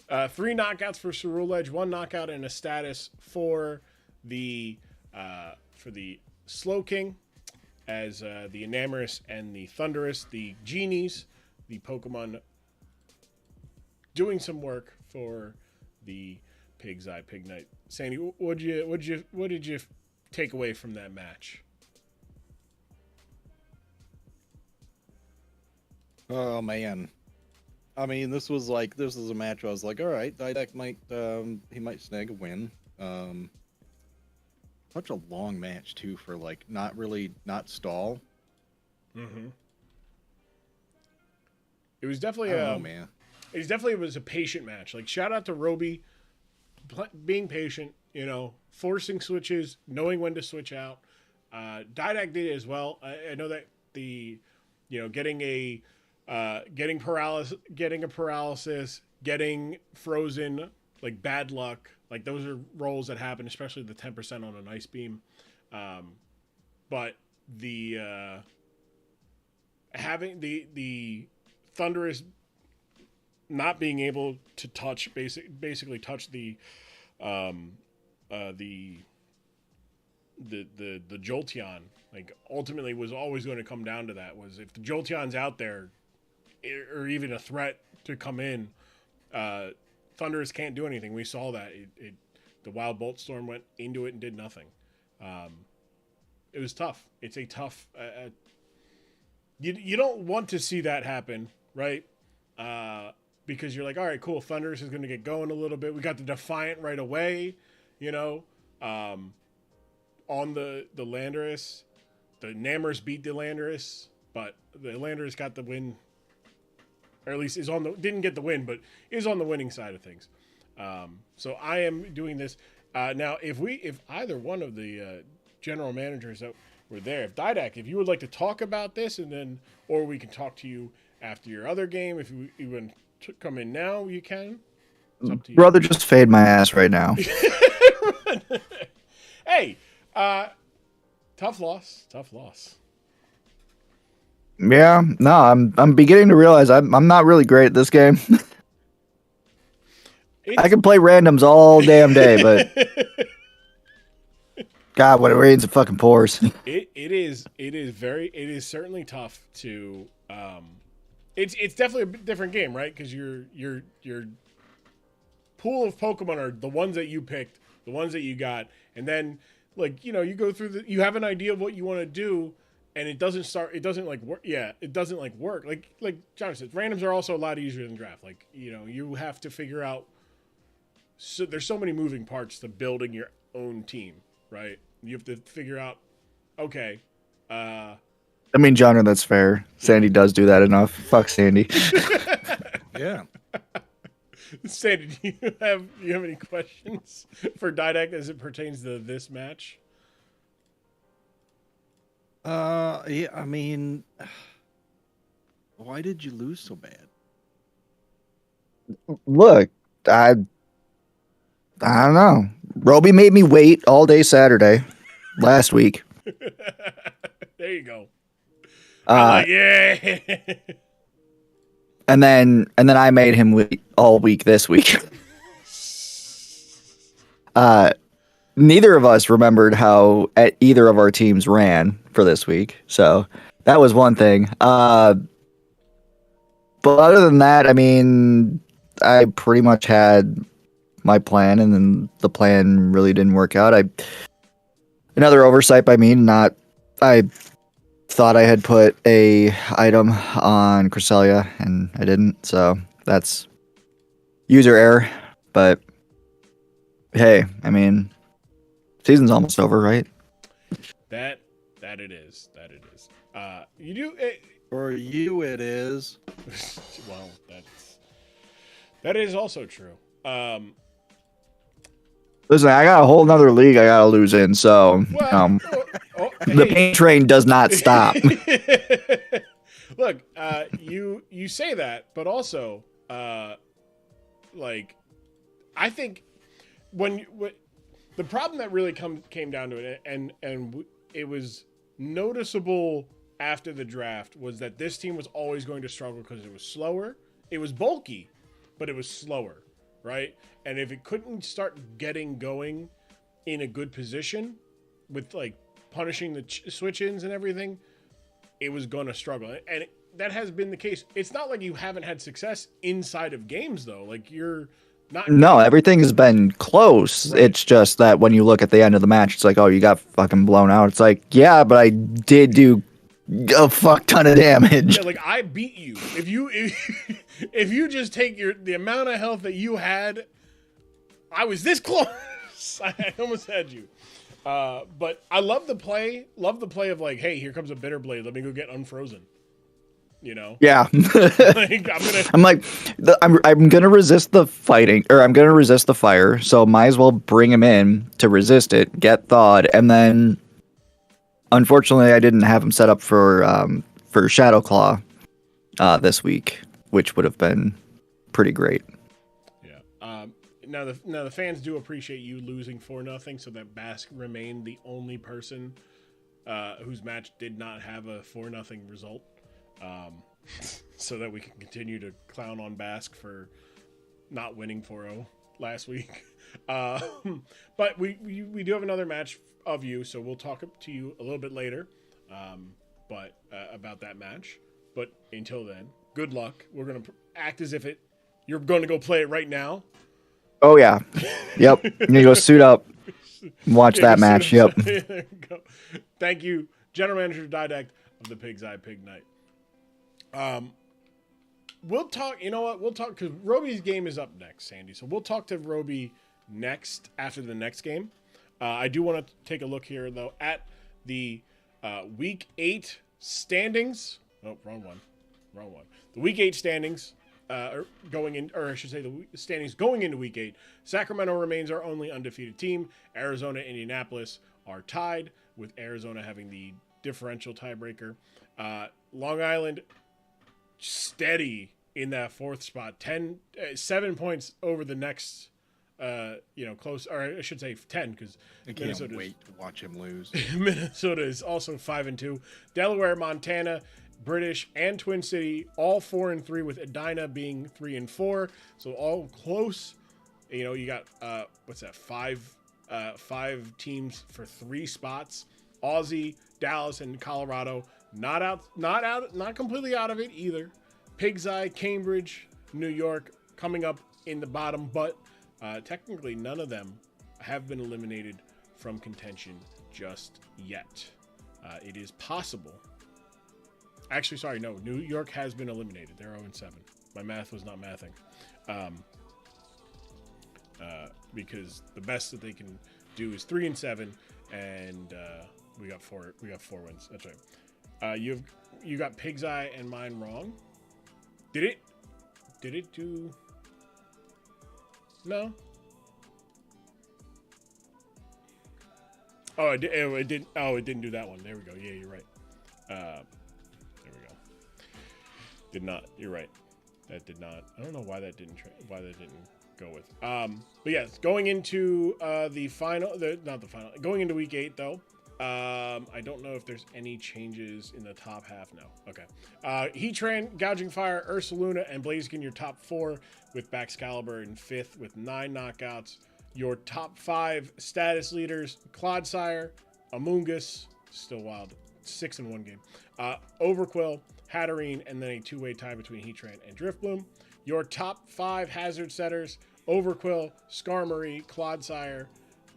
Speaker 2: 3 knockouts for Cerule Edge, 1 knockout and a status for the Slow King, as the Enamorous and the Thunderous, the genies, the Pokemon doing some work for the Pig's Eye Pig Knight. Sandy, what did you take away from that match?
Speaker 3: Oh man, I mean, this was a match where I was like, all right, Didact might snag a win. Such a long match too for not stall.
Speaker 2: Mm-hmm. It was definitely
Speaker 3: man.
Speaker 2: It was a patient match. Like, shout out to Roby being patient, forcing switches, knowing when to switch out. Didact did it as well. I know that getting paralysis, getting frozen, like bad luck, like those are rolls that happen, especially the 10% on an ice beam. But the having the Thunderous not being able to basically touch the Jolteon, like, ultimately was always going to come down to that. Was if the Jolteon's out there or even a threat to come in, Thunderous can't do anything. We saw that the Wild Bolt Storm went into it and did nothing. It was tough. It's a tough. You don't want to see that happen, right? Because you're like, all right, cool. Thunderous is going to get going a little bit. We got the Defiant right away, on the Landorus. The Namorous beat the Landorus, but the Landorus got the win, or at least didn't get the win, but is on the winning side of things. So I am doing this now. If either one of the general managers that were there, if Didact, if you would like to talk about this, or we can talk to you after your other game. If you want to come in now, you can. It's up to you.
Speaker 4: Brother, just fade my ass right now.
Speaker 2: Hey, tough loss.
Speaker 4: Yeah, no, I'm beginning to realize I'm not really great at this game. I can play randoms all damn day, but God, what it rains and fucking pours.
Speaker 2: It is certainly tough to. It's definitely a different game, right? Because your pool of Pokemon are the ones that you picked, the ones that you got, and then you go through you have an idea of what you want to do, and it doesn't work. Yeah, it doesn't work. Like John said, randoms are also a lot easier than draft. You have to figure out. So there's so many moving parts to building your own team, right? You have to figure out, okay.
Speaker 4: I mean, John, that's fair. Sandy does do that enough. Fuck Sandy.
Speaker 3: Yeah.
Speaker 2: Sandy, do you have any questions for Didact as it pertains to this match?
Speaker 3: Yeah, I mean, why did you lose so bad?
Speaker 4: Look, I don't know. Roby made me wait all day Saturday last week.
Speaker 2: There you go.
Speaker 4: Yeah. And then I made him wait all week this week. Neither of us remembered how either of our teams ran for this week, so that was one thing. But other than that, I mean, I pretty much had my plan, and then the plan really didn't work out. Another oversight by me. I thought I had put a item on Cresselia, and I didn't. So that's user error. But hey, I mean, season's almost over, right?
Speaker 2: That it is. You do.
Speaker 3: For you, it is.
Speaker 2: Well, that is also true.
Speaker 4: Listen, I got a whole nother league I gotta lose in, so the pain train does not stop.
Speaker 2: Look, you say that, but also, like, I think when the problem that really came down to it, and it was noticeable after the draft, was that this team was always going to struggle because it was slower. It was bulky, but it was slower, right? And if it couldn't start getting going in a good position with like punishing the switch-ins and everything, it was going to struggle. And that has been the case. It's not like you haven't had success inside of games, though. Like, you're not...
Speaker 4: No, everything has been close. Right. It's just that when you look at the end of the match, it's like, oh, you got fucking blown out. It's like, yeah, but I did do a fuck ton of damage.
Speaker 2: Yeah, like, I beat you. If you just take the amount of health that you had, I was this close. I almost had you. But I love the play of like, hey, here comes a bitter blade. Let me go get unfrozen. You know?
Speaker 4: Yeah.
Speaker 2: Like,
Speaker 4: I'm gonna resist the fighting, or I'm gonna resist the fire. So might as well bring him in to resist it, get thawed, and then, unfortunately, I didn't have him set up for Shadow Claw this week, which would have been pretty great.
Speaker 2: Yeah. Now the fans do appreciate you losing 4-0, so that Bask remained the only person whose match did not have a 4-0 result. So that we can continue to clown on Bask for not winning 4-0 last week. But we do have another match of you, so we'll talk to you a little bit later about that match. But until then, good luck. We're going to act as if you're going to go play it right now.
Speaker 4: Oh, yeah. Yep. I'm going to go suit up and watch that match. Yep.
Speaker 2: There you go. Thank you, General Manager Didact of the Pig's Eye Pig Night. We'll talk, you know what? We'll talk, because Roby's game is up next, Sandy. So we'll talk to Roby next, after the next game. I do want to take a look here, though, at the Week 8 standings. Oh, wrong one. The Week 8 standings the standings going into Week 8. Sacramento remains our only undefeated team. Arizona, Indianapolis are tied, with Arizona having the differential tiebreaker. Long Island steady in that fourth spot, 7 points over the next close, or I should say 10, because
Speaker 3: I can't wait to watch him lose.
Speaker 2: Minnesota is also 5-2. Delaware, Montana, British, and Twin City all 4-3, with Edina being 3-4, so all close. You got five teams for 3 spots. Aussie, Dallas, and Colorado not completely out of it either. Pig's Eye, Cambridge, New York coming up in the bottom, but technically none of them have been eliminated from contention just yet. It is possible. Actually, sorry, no. New York has been eliminated. They're 0-7. My math was not mathing. Because the best that they can do is 3-7, and we got 4 wins. That's right. You got Pig's Eye and mine wrong. Did it do? No. Oh, it didn't. Oh, it didn't do that one. There we go. Yeah, you're right. There we go. Did not. You're right. That did not. I don't know why that didn't go with. But yes, going into going into Week 8 though, I don't know if there's any changes in the top half. No. Okay. Heatran, Gouging Fire, Ursaluna, and Blaziken, your top 4, with Baxcalibur in 5th with 9 knockouts. Your top 5 status leaders: Clodsire, Amoonguss, still wild, 6 in 1 game. Overquill, Hatterene, and then a 2-way tie between Heatran and Driftbloom. Your top 5 hazard setters: Overquill, Skarmory, Clodsire,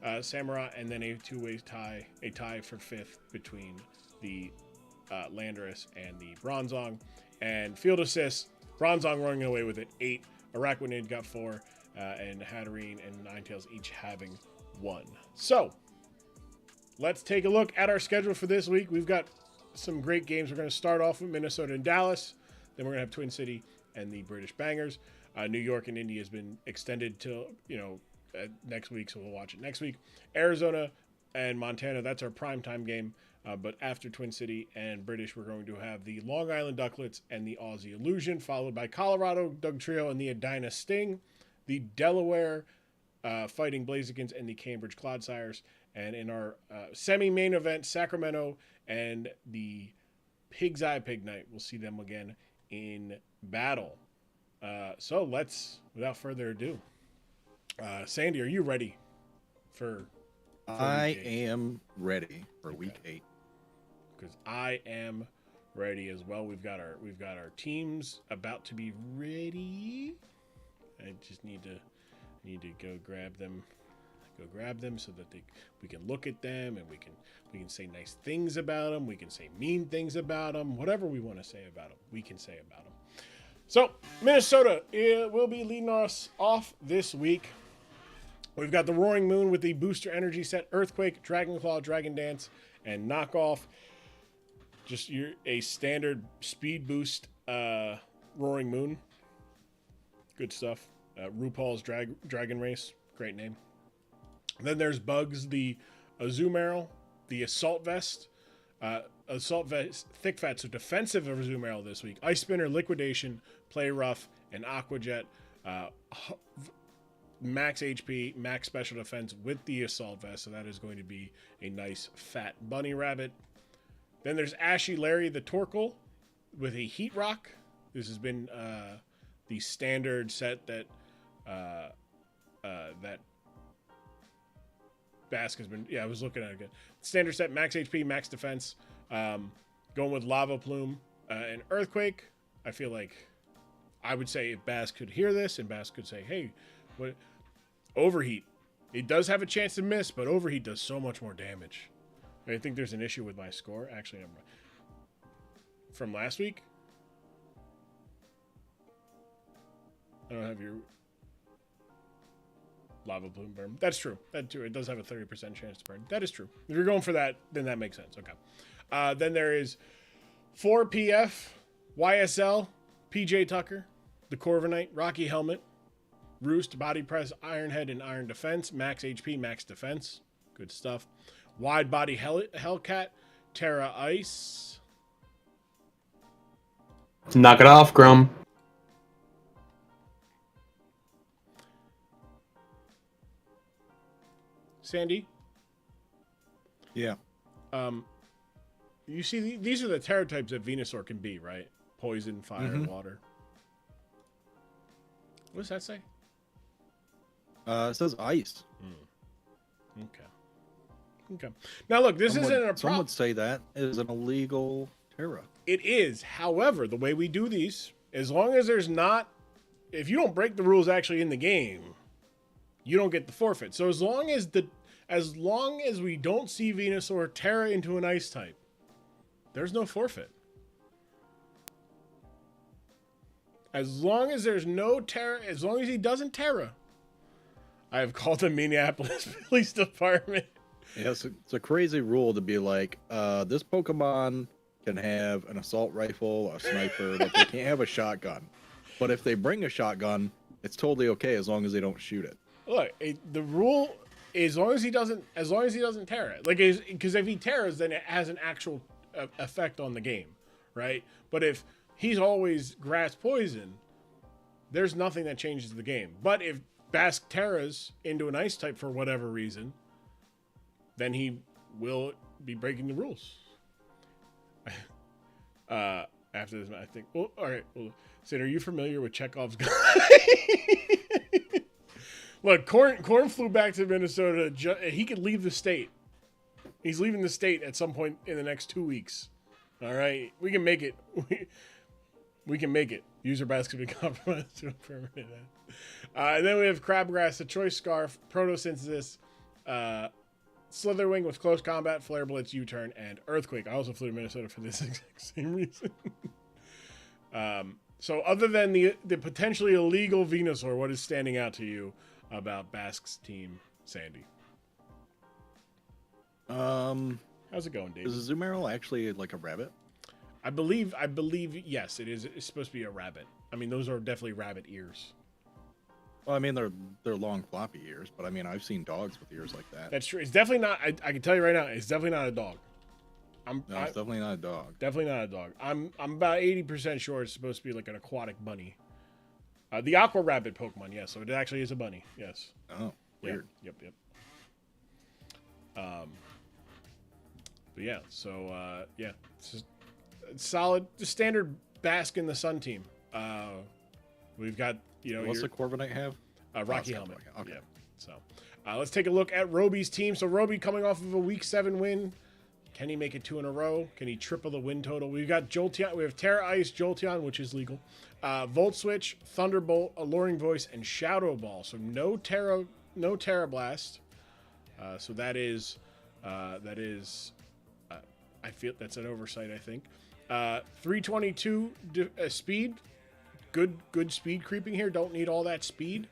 Speaker 2: Samurott, and then a 2-way tie, a tie for 5th between the Landorus and the Bronzong. And field assist, Bronzong running away with it, 8. Araquanid got 4, and Hatterene and Ninetales each having 1. So, let's take a look at our schedule for this week. We've got some great games. We're going to start off with Minnesota and Dallas. Then we're going to have Twin City and the British Bangers. New York and Indy has been extended till, next week, so we'll watch it next week. Arizona and Montana, that's our primetime game. But after Twin City and British, we're going to have the Long Island Ducklets and the Aussie Illusion, followed by Colorado Dugtrio and the Edina Sting, the Delaware Fighting Blazikens and the Cambridge Clodsires. And in our semi-main event, Sacramento and the Pig's Eye Pig Night, we'll see them again in battle. So let's, without further ado, Sandy, are you ready for
Speaker 3: I am ready for week 8.
Speaker 2: Because I am ready as well. We've got our teams about to be ready. I just need to go grab them so that we can look at them, and we can say nice things about them. We can say mean things about them. Whatever we want to say about them, we can say about them. So Minnesota will be leading us off this week. We've got the Roaring Moon with the booster energy set: Earthquake, Dragonclaw, Dragon Dance, and Knockoff. Just a standard speed boost Roaring Moon. Good stuff. RuPaul's Dragon Race. Great name. Then there's Bugs, the Azumarill, the Assault Vest. Assault Vest, Thick Fat, so defensive Azumarill this week. Ice Spinner, Liquidation, Play Rough, and Aqua Jet. Max HP, max special defense with the Assault Vest, so that is going to be a nice fat bunny rabbit. Then there's Ashy Larry the Torkoal with a Heat Rock. This has been the standard set that Bask has been. Yeah, I was looking at it again. Standard set, max HP, max defense. Going with Lava Plume and Earthquake. I feel like I would say if Bask could hear this and Bask could say, "Hey, what Overheat?" It does have a chance to miss, but Overheat does so much more damage. I think there's an issue with my score. Actually, I'm from last week. I don't have your Lava Plume burn. That's true. That's true. It does have a 30% chance to burn. That is true. If you're going for that, then that makes sense. Okay. Then there is 4PF, YSL, PJ Tucker, the Corviknight, Rocky Helmet, Roost, Body Press, Iron Head, and Iron Defense. Max HP, max defense. Good stuff. Wide Body Hellcat, Terra Ice.
Speaker 5: Knock it off, Grum.
Speaker 2: Sandy?
Speaker 3: Yeah.
Speaker 2: You see, these are the Terra types that Venusaur can be, right? Poison, fire, water. What does that say?
Speaker 3: It says ice.
Speaker 2: Okay. Now, look, this isn't a problem.
Speaker 3: Some would say that is an illegal Terra.
Speaker 2: It is. However, the way we do these, as long as there's not, if you don't break the rules actually in the game, you don't get the forfeit. So as long as we don't see Venusaur Terra into an ice type, there's no forfeit. As long as there's no Terra, as long as he doesn't Terra, I have called the Minneapolis Police Department.
Speaker 3: Yeah, it's a crazy rule to be like, this Pokemon can have an assault rifle, a sniper, but they can't have a shotgun. But if they bring a shotgun, it's totally okay as long as they don't shoot it.
Speaker 2: Look, the rule is as long as he doesn't Terra. Like, because if he Terras, then it has an actual effect on the game, right? But if he's always grass poison, there's nothing that changes the game. But if Bask Terras into an ice type for whatever reason, then he will be breaking the rules. After this, I think. Well, all right. Well, Sid, are you familiar with Chekhov's gun? Look, Corn flew back to Minnesota. He could leave the state. He's leaving the state at some point in the next 2 weeks. All right, we can make it. We can make it. User basket can be compromised to a permanent end. And then we have Crabgrass, the Choice Scarf, Protosynthesis, Slitherwing with Close Combat, Flare Blitz, U-Turn, and Earthquake. I also flew to Minnesota for this exact same reason. So other than the potentially illegal Venusaur, what is standing out to you about Basque's team, Sandy? How's it going, Dave?
Speaker 3: Is a Zoomerl actually like a rabbit?
Speaker 2: I believe yes, it is. It's supposed to be a rabbit. I mean, those are definitely rabbit ears.
Speaker 3: Well, I mean they're long floppy ears, but I mean I've seen dogs with ears like that.
Speaker 2: That's true. It's definitely not. I can tell you right now, it's definitely not a dog.
Speaker 3: No, it's definitely not a dog.
Speaker 2: Definitely not a dog. I'm about 80% sure it's supposed to be like an aquatic bunny. The aqua rabbit Pokemon, yes. So it actually is a bunny. Yes.
Speaker 3: Oh, weird.
Speaker 2: Yep. But yeah, so yeah, it's solid, just standard Basque in the Sun team. We've got
Speaker 3: What's the Corviknight have?
Speaker 2: Rocky Helmet.
Speaker 3: Okay.
Speaker 2: Yeah. So let's take a look at Roby's team. So Roby coming off of a Week 7 win. Can he make it 2 in a row? Can he triple the win total? We've got Jolteon. We have Terra Ice, Jolteon, which is legal. Volt Switch, Thunderbolt, Alluring Voice, and Shadow Ball. So no Terra Blast. So that is I feel that's an oversight, I think. 322 speed. Good speed creeping here. Don't need all that speed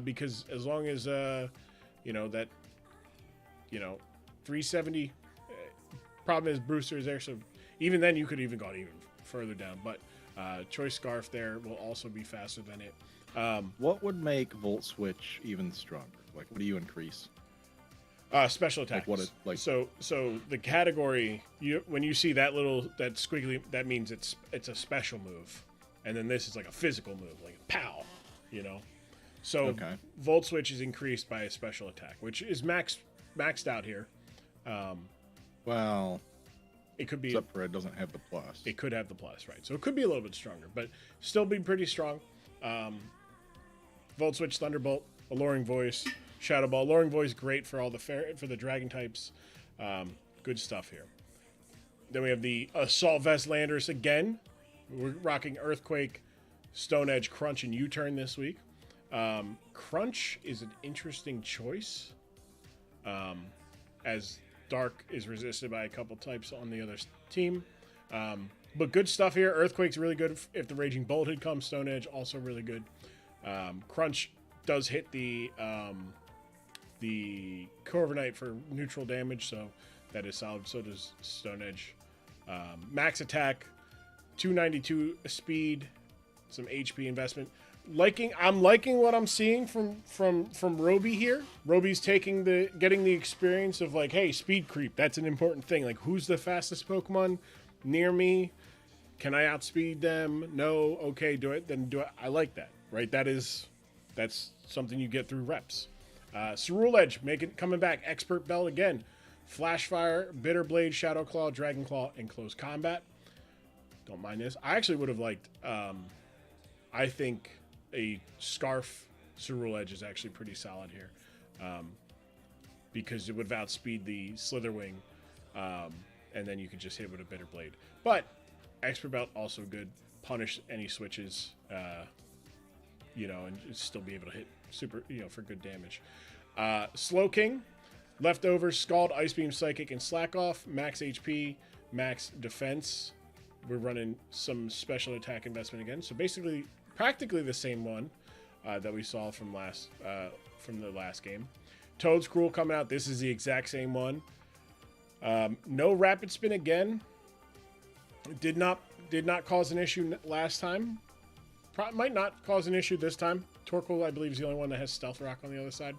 Speaker 2: because as long as 370. Problem is Brewster is there, so even then you could even gone even further down. But Choice Scarf there will also be faster than it.
Speaker 3: What would make Volt Switch even stronger? Like, what do you increase?
Speaker 2: Special attacks.
Speaker 3: Like what it like?
Speaker 2: So the category when you see that squiggly, that means it's a special move, and then this is like a physical move, like pow, So
Speaker 3: okay.
Speaker 2: Volt Switch is increased by a special attack, which is maxed out here.
Speaker 3: Well,
Speaker 2: it could be.
Speaker 3: Except for it doesn't have the plus.
Speaker 2: It could have the plus, right? So it could be a little bit stronger, but still be pretty strong. Volt Switch, Thunderbolt, Alluring Voice, Shadow Ball. Alluring Voice, great for all the dragon types. Good stuff here. Then we have the Assault Vest Landers again. We're rocking Earthquake, Stone Edge, Crunch, and U-Turn this week. Crunch is an interesting choice, as Dark is resisted by a couple types on the other team. But good stuff here. Earthquake's really good if the Raging Bolt had come. Stone Edge also really good. Crunch does hit the Corviknight for neutral damage, so that is solid. So does Stone Edge. Max attack, 292 speed, some HP investment. I'm liking what I'm seeing from Roby here. Roby's getting the experience of like, hey, speed creep. That's an important thing. Like, who's the fastest Pokemon near me? Can I outspeed them? No. Okay, do it. Then do it. I like that. Right. That's something you get through reps. Cerule Edge coming back. Expert Belt again. Flash Fire, Bitter Blade, Shadow Claw, Dragon Claw, and Close Combat. Don't mind this. I actually would have liked. I think a Scarf Cerule Edge is actually pretty solid here, because it would have outspeed the Slitherwing, and then you could just hit it with a Bitter Blade. But Expert Belt also good. Punish any switches, and still be able to hit super, for good damage. Slowking, Leftovers, Scald, Ice Beam, Psychic, and Slack Off. Max HP, max defense. We're running some special attack investment again. So basically, practically the same one that we saw from the last game. Toad's Cruel coming out. This is the exact same one. No Rapid Spin again. Did not cause an issue last time. Might not cause an issue this time. Torkoal, I believe, is the only one that has Stealth Rock on the other side.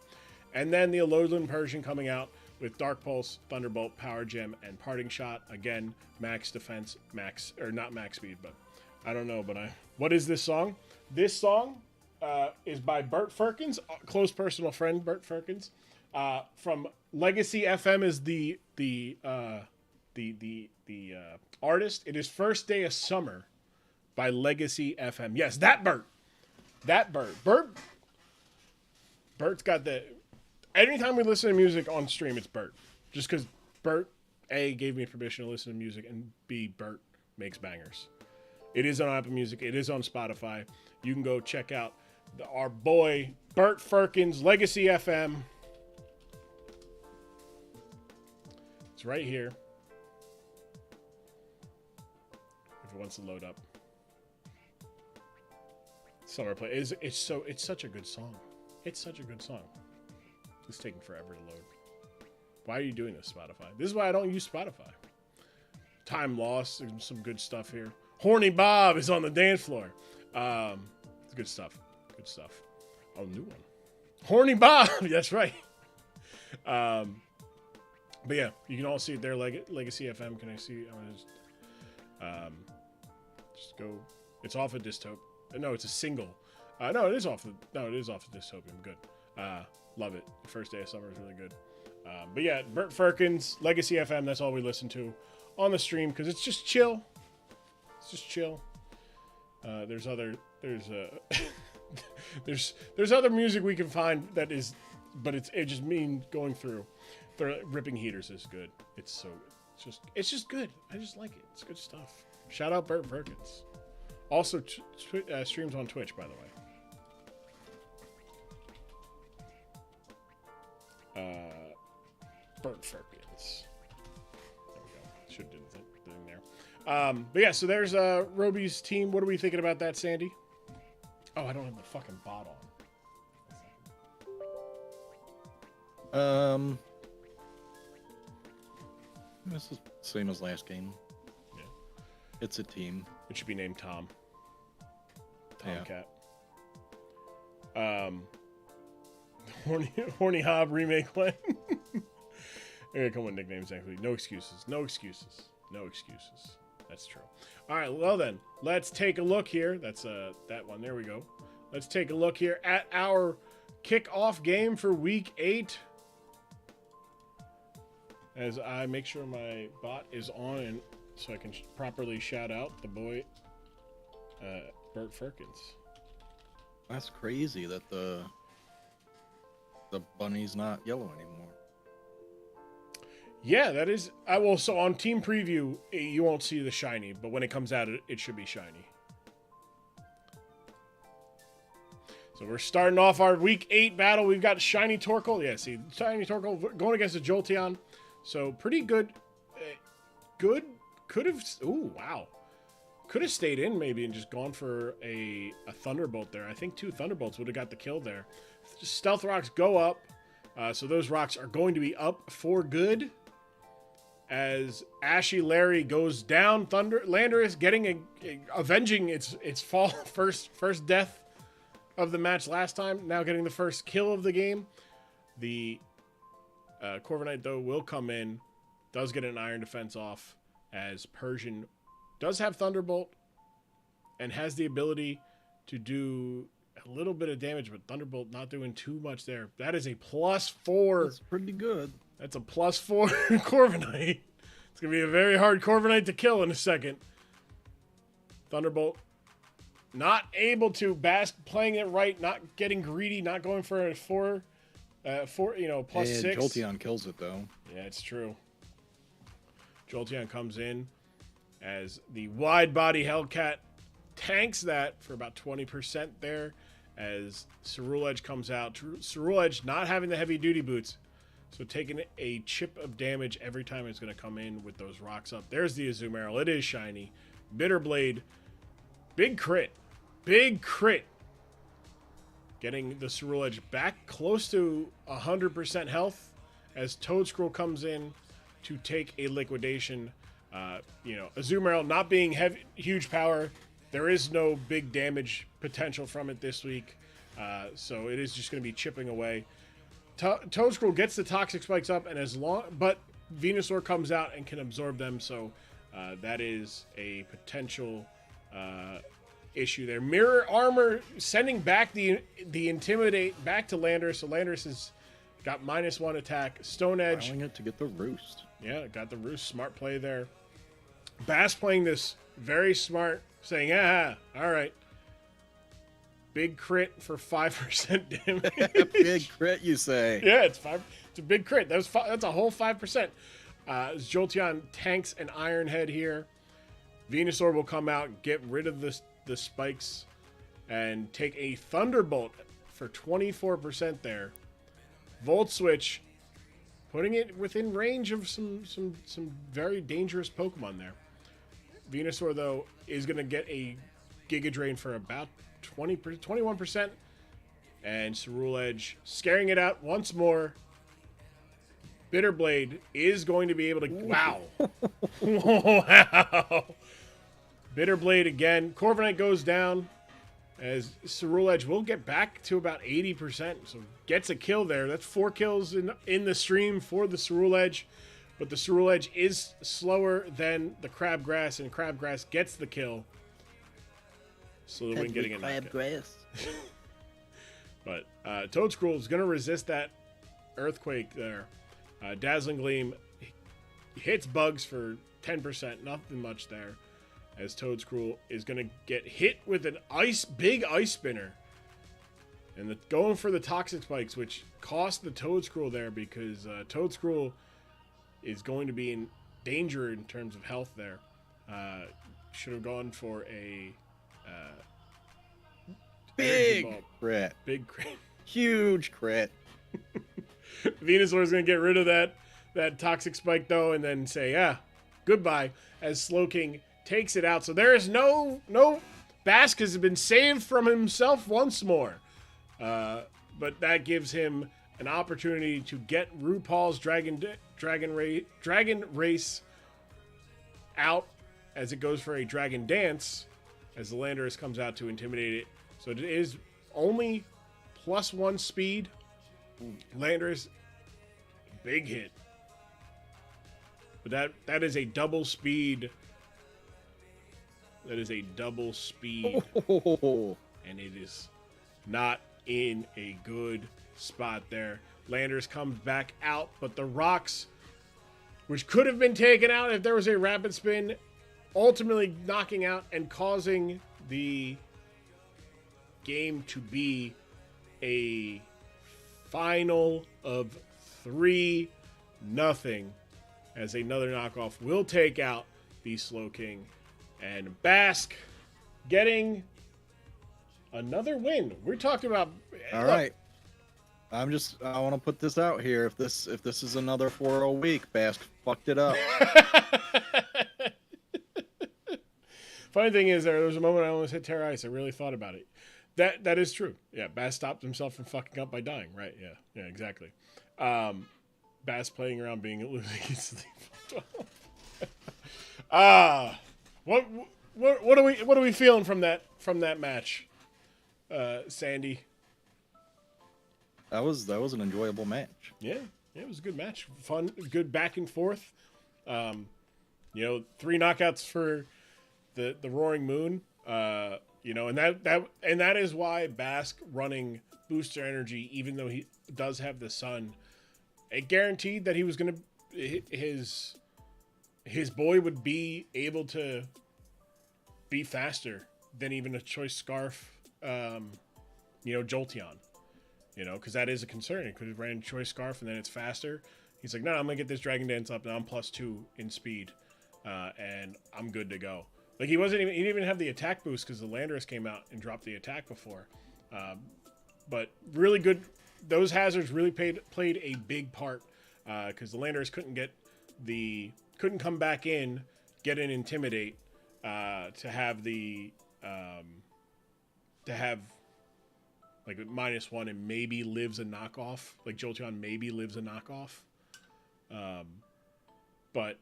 Speaker 2: And then the Alolan Persian coming out with Dark Pulse, Thunderbolt, Power Gem, and Parting Shot. Again, max defense, not max speed, but I don't know. But what is this song? This song is by Bert Firkins, close personal friend Bert Firkins. From Legacy FM is the artist. It is First Day of Summer by Legacy FM. Yes, that Bert. Bert's got the. Anytime we listen to music on stream, it's Bert. Just because Bert, A, gave me permission to listen to music, and B, Bert makes bangers. It is on Apple Music. It is on Spotify. You can go check out our boy, Bert Firkins, Legacy FM. It's right here. If it wants to load up. Summer Play. It's such a good song. It's such a good song. It's taking forever to load. Why are you doing this, Spotify? This is why I don't use Spotify. Time lost. There's some good stuff here. Horny Bob is on the dance floor. It's good stuff. Good stuff. Oh, new one. Horny Bob. That's right. But yeah, you can all see it there. Legacy FM. Can I see? I'm gonna just go. It's off of Dystopia. No, it's a single. No, it is off the Dystopian. Good. Love it. The First Day of Summer is really good. But yeah, Bert Firkins, Legacy FM. That's all we listen to on the stream because it's just chill. It's just chill. There's other music we can find that is, but it just mean going through. Ripping Heaters is good. It's just good. I just like it. It's good stuff. Shout out Bert Firkins. Also streams on Twitch, by the way. Bert Firkins. There we go. Should have done the thing there. But yeah, so there's Roby's team. What are we thinking about that, Sandy? Oh, I don't have the fucking bot on.
Speaker 3: This is the same as last game.
Speaker 2: Yeah.
Speaker 3: It's a team.
Speaker 2: It should be named Tom. Tomcat.
Speaker 3: Yeah.
Speaker 2: Horny Hob remake plan. They're gonna come with nicknames next week. No excuses. No excuses. No excuses. That's true. All right. Well then, let's take a look here. That's that one. There we go. Let's take a look here at our kickoff game for Week 8. As I make sure my bot is on, and so I can properly shout out the boy, Bert Firkins.
Speaker 3: That's crazy that the bunny's not yellow anymore.
Speaker 2: Yeah, that is. So on Team Preview, you won't see the shiny, but when it comes out, it should be shiny. So we're starting off our Week 8 battle. We've got Shiny Torkoal. Yeah, see, Shiny Torkoal going against a Jolteon. So pretty good. Good. Could have. Ooh, wow. Could have stayed in maybe and just gone for a Thunderbolt there. I think 2 Thunderbolts would have got the kill there. Stealth Rocks go up. So those rocks are going to be up for good. As Ashy Larry goes down, Landorus getting avenging its fall first death of the match last time. Now getting the first kill of the game. The Corviknight though will come in, does get an Iron Defense off as Persian does have Thunderbolt and has the ability to do a little bit of damage, but Thunderbolt not doing too much there. That is a +4.
Speaker 3: That's pretty good.
Speaker 2: That's a +4 Corviknight. It's going to be a very hard Corviknight to kill in a second. Thunderbolt not able to playing it right, not getting greedy, not going for a 4, +6.
Speaker 3: Jolteon kills it though.
Speaker 2: Yeah, it's true. Jolteon comes in as the wide body Hellcat tanks that for about 20% there as Cerule Edge comes out. Cerule Edge not having the heavy duty boots, so taking a chip of damage every time it's going to come in with those rocks up. There's the Azumarill. It is shiny. Bitterblade. Big crit. Getting the Cerule Edge back close to 100% health as Toadscruel comes in to take a liquidation. Azumarill not being huge power. There is no big damage potential from it this week. So it is just going to be chipping away. Toadscruel gets the Toxic Spikes up, but Venusaur comes out and can absorb them. So that is a potential issue there. Mirror Armor sending back the Intimidate back to Landorus. So Landorus is got -1 attack. Stone Edge.
Speaker 3: Allowing it to get the roost.
Speaker 2: Yeah, got the roost. Smart play there. Bass playing this very smart, saying, all right. Big crit for 5% damage.
Speaker 3: Big crit, you say?
Speaker 2: Yeah, it's a big crit. That's a whole 5%. As Jolteon tanks an Iron Head here. Venusaur will come out, get rid of the spikes, and take a Thunderbolt for 24% there. Volt Switch, putting it within range of some very dangerous Pokemon there. Venusaur, though, is going to get a Giga Drain for about 21%. And Cerule Edge scaring it out once more. Bitterblade is going to be able to... Wow. Wow. Bitterblade again. Corviknight goes down as Cerule Edge will get back to about 80%. So gets a kill there. That's 4 kills in the stream for the Cerule Edge. But the Cerule Edge is slower than the Crabgrass, and Crabgrass gets the kill. Slitherwing getting a knockout. But Toedscruel is going to resist that Earthquake there. Dazzling Gleam hits Bugs for 10%. Nothing much there. As Toedscruel is going to get hit with an big ice spinner. And going for the Toxic Spikes, which cost the Toedscruel there because Toedscruel is going to be in danger in terms of health there. Should have gone for a
Speaker 3: big crit.
Speaker 2: Big crit.
Speaker 3: Huge crit.
Speaker 2: Venusaur is going to get rid of that Toxic Spike, though, and then say, goodbye, as Slowking takes it out. So there is no Bask has been saved from himself once more. But that gives him an opportunity to get RuPaul's Dragon Race out as it goes for a Dragon Dance as the Landorus comes out to intimidate it. So it is only +1 speed. Landorus, big hit. But that is a double speed. That is a double speed.
Speaker 3: Oh.
Speaker 2: And it is not in a good spot there. Landorus comes back out, but the rocks, which could have been taken out if there was a rapid spin, ultimately knocking out and causing the game to be a final of 3-0 as another knockoff will take out the Slowking. And Bask getting another win. We're talking about...
Speaker 3: All right. I want to put this out here. If this is another 4-0 week, Bask fucked it up.
Speaker 2: Funny thing is, there was a moment I almost hit Terra Ice. I really thought about it. That is true. Yeah, Bass stopped himself from fucking up by dying. Right? Yeah, exactly. Bass playing around being losing his What are we feeling from that match, Sandy?
Speaker 3: That was an enjoyable match.
Speaker 2: Yeah, it was a good match. Fun, good back and forth. 3 knockouts for the Roaring Moon. And that is why Bask running Booster Energy, even though he does have the Sun, it guaranteed that he was gonna his boy would be able to be faster than even a Choice Scarf, Jolteon. Because that is a concern. It could have ran Choice Scarf and then it's faster. He's like, no, I'm gonna get this Dragon Dance up and I'm +2 in speed, and I'm good to go. Like he didn't even have the attack boost because the Landorus came out and dropped the attack before. But really good. Those hazards really played a big part because the Landorus couldn't come back in, get an Intimidate to have like -1 and maybe lives a knockoff. Like Jolteon maybe lives a knockoff. But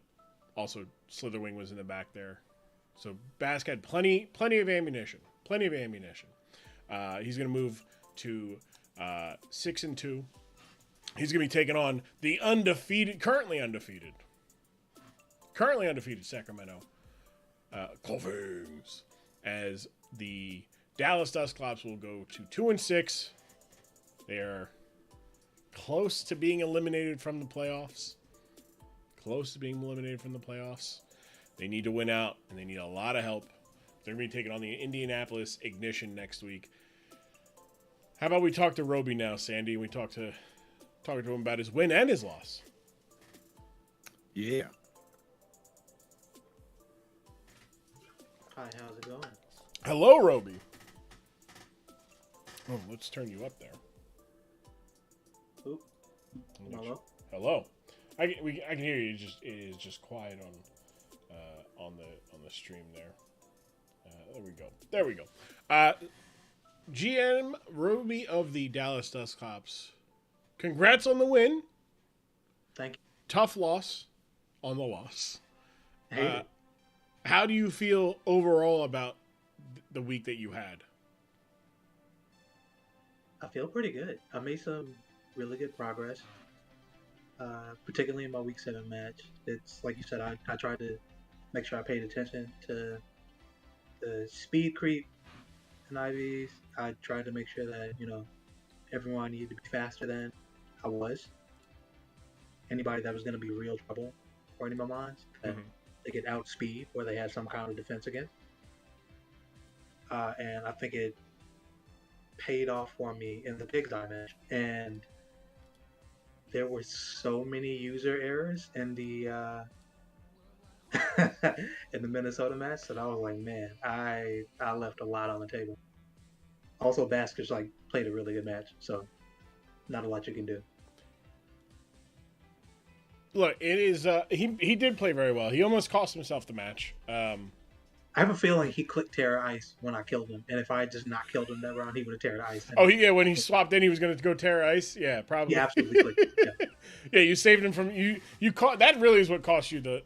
Speaker 2: also Slitherwing was in the back there. So Bask had plenty of ammunition. He's going to move to 6-2. He's going to be taking on the currently undefeated Sacramento Colvings, as the Dallas Dusclops will go to 2-6. They are close to being eliminated from the playoffs. Close to being eliminated from the playoffs. They need to win out, and they need a lot of help. They're going to be taking on the Indianapolis Ignition next week. How about we talk to Roby now, Sandy? We talk to him about his win and his loss.
Speaker 3: Yeah.
Speaker 6: Hi, how's it going?
Speaker 2: Hello, Roby. Oh, let's turn you up there.
Speaker 6: Oop. Hello?
Speaker 2: Hello. I can hear you. It is just quiet on the stream there. There we go. GM Roby of the Dallas Dusk Cops. Congrats on the win.
Speaker 6: Thank you.
Speaker 2: Tough loss on the loss.
Speaker 6: Hey,
Speaker 2: How do you feel overall about the week that you had?
Speaker 6: I feel pretty good. I made some really good progress, particularly in my week 7 match. It's like you said, I tried to make sure I paid attention to the speed creep in IVs. I tried to make sure that, everyone needed to be faster than I was. Anybody that was going to be real trouble for any of my mines, that they could outspeed or they had some kind of defense against. And I think it paid off for me in the Big Eye match. And there were so many user errors in the in the Minnesota match that I was like, man, I left a lot on the table. Also, Baskers played a really good match, so not a lot you can do.
Speaker 2: Look, it is. He did play very well. He almost cost himself the match.
Speaker 6: I have a feeling he clicked Terra Ice when I killed him, and if I had just not killed him that round, he would have Terra Ice.
Speaker 2: When he swapped in, he was going to go Terra Ice. Yeah, probably.
Speaker 6: He absolutely clicked it. Yeah.
Speaker 2: Yeah, you saved him from you. You caught that. Really is what cost you the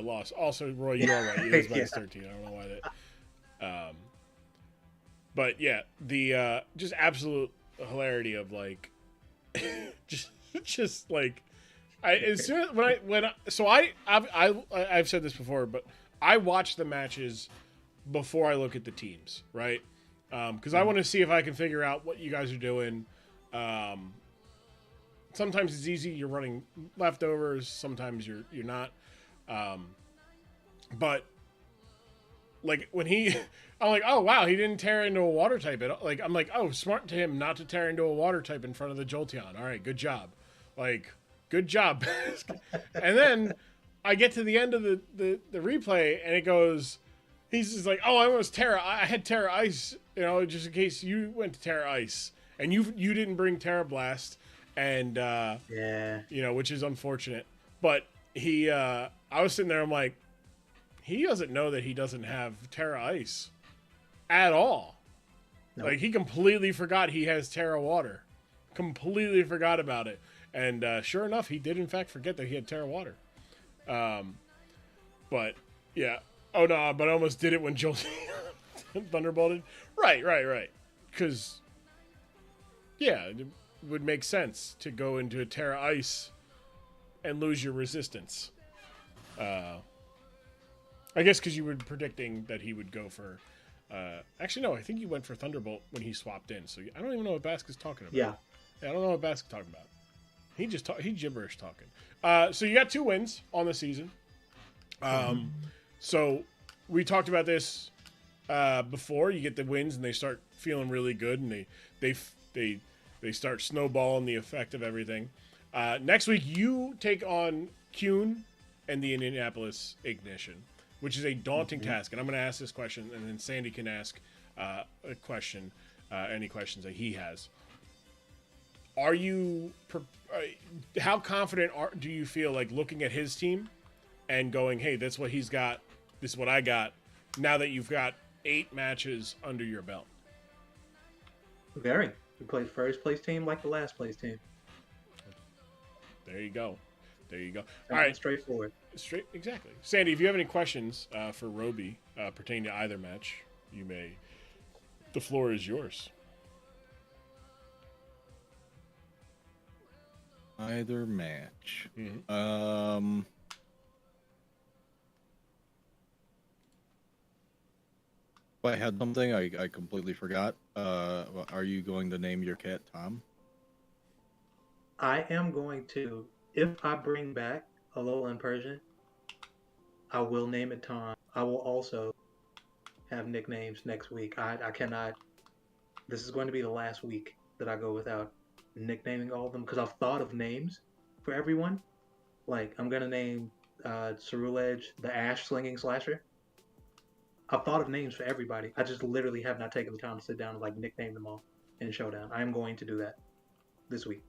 Speaker 2: loss. Also, Roy, you are right. It was minus 13. I don't know why that. But yeah, the just absolute hilarity of just like. I've said this before, but I watch the matches before I look at the teams, right? Because I want to see if I can figure out what you guys are doing. Sometimes it's easy; you're running leftovers. Sometimes you're not. But like when I'm like, oh wow, he didn't tear into a water type. I'm like, oh, smart to him not to tear into a water type in front of the Jolteon. All right, good job. Good job. And then I get to the end of the replay and it goes, he's just like, oh, I had Terra Ice, just in case you went to Terra Ice and you didn't bring Terra Blast, and which is unfortunate. But I was sitting there, I'm like, he doesn't know that he doesn't have Terra Ice at all. Nope. He completely forgot he has Terra Water. Completely forgot about it. And sure enough, he did in fact forget that he had Terra Water. But yeah. Oh no, but I almost did it when Joel Thunderbolted. Right. Because it would make sense to go into a Terra Ice and lose your resistance. I guess because you were predicting that he would go for. Actually, no. I think he went for Thunderbolt when he swapped in. So I don't even know what Bask is talking about.
Speaker 6: Yeah,
Speaker 2: I don't know what Bask is talking about. He gibberish talking. So you got 2 wins on the season. So we talked about this before. You get the wins and they start feeling really good, and they start snowballing the effect of everything. Next week you take on Kuhn and the Indianapolis Ignition, which is a daunting task. And I'm going to ask this question, and then Sandy can ask a question, any questions that he has. Are you? How confident do you feel looking at his team and going, "Hey, that's what he's got. This is what I got." Now that you've got 8 matches under your belt.
Speaker 6: Very. We played first place team like the last place team.
Speaker 2: There you go. All right,
Speaker 6: straightforward.
Speaker 2: Exactly. Sandy, if you have any questions for Roby pertaining to either match, you may. The floor is yours.
Speaker 3: Either match.
Speaker 2: Mm-hmm.
Speaker 3: I had something I completely forgot. Are you going to name your cat Tom?
Speaker 6: I am going to, if I bring back Alolan Persian, I will name it Tom. I will also have nicknames next week. I cannot. This is going to be the last week that I go without nicknaming all of them because I've thought of names for everyone. Like I'm gonna name Ceruledge the Ash Slinging Slasher. I've thought of names for everybody. I just literally have not taken the time to sit down and like nickname them all in Showdown. I am going to do that this week.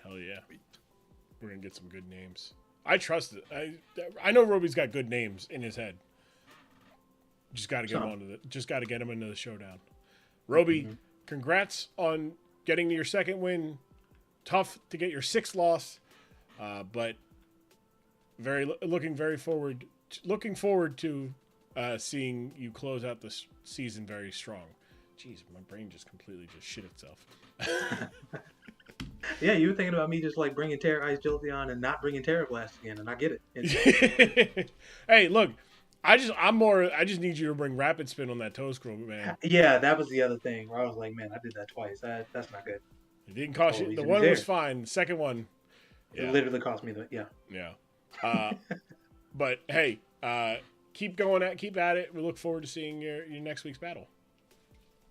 Speaker 2: Hell yeah. We're gonna get some good names. I trust it. I know Roby's got good names in his head. Just got to get him get him into the Showdown. Roby, congrats on getting to your second win. Tough to get your sixth loss, but looking forward to seeing you close out this season very strong. Jeez, my brain just completely shit itself.
Speaker 6: Yeah, you were thinking about me just like bringing Terra Ice Jolteon and not bringing Terra Blast again, and I get it.
Speaker 2: Hey, look, I just need you to bring Rapid Spin on that toe scroll, man.
Speaker 6: Yeah, that was the other thing where I was like, man, I did that twice. That's not good.
Speaker 2: It didn't cost you. The one was fine. The second one,
Speaker 6: it literally cost me
Speaker 2: Yeah. But hey, keep at it. We look forward to seeing your next week's battle.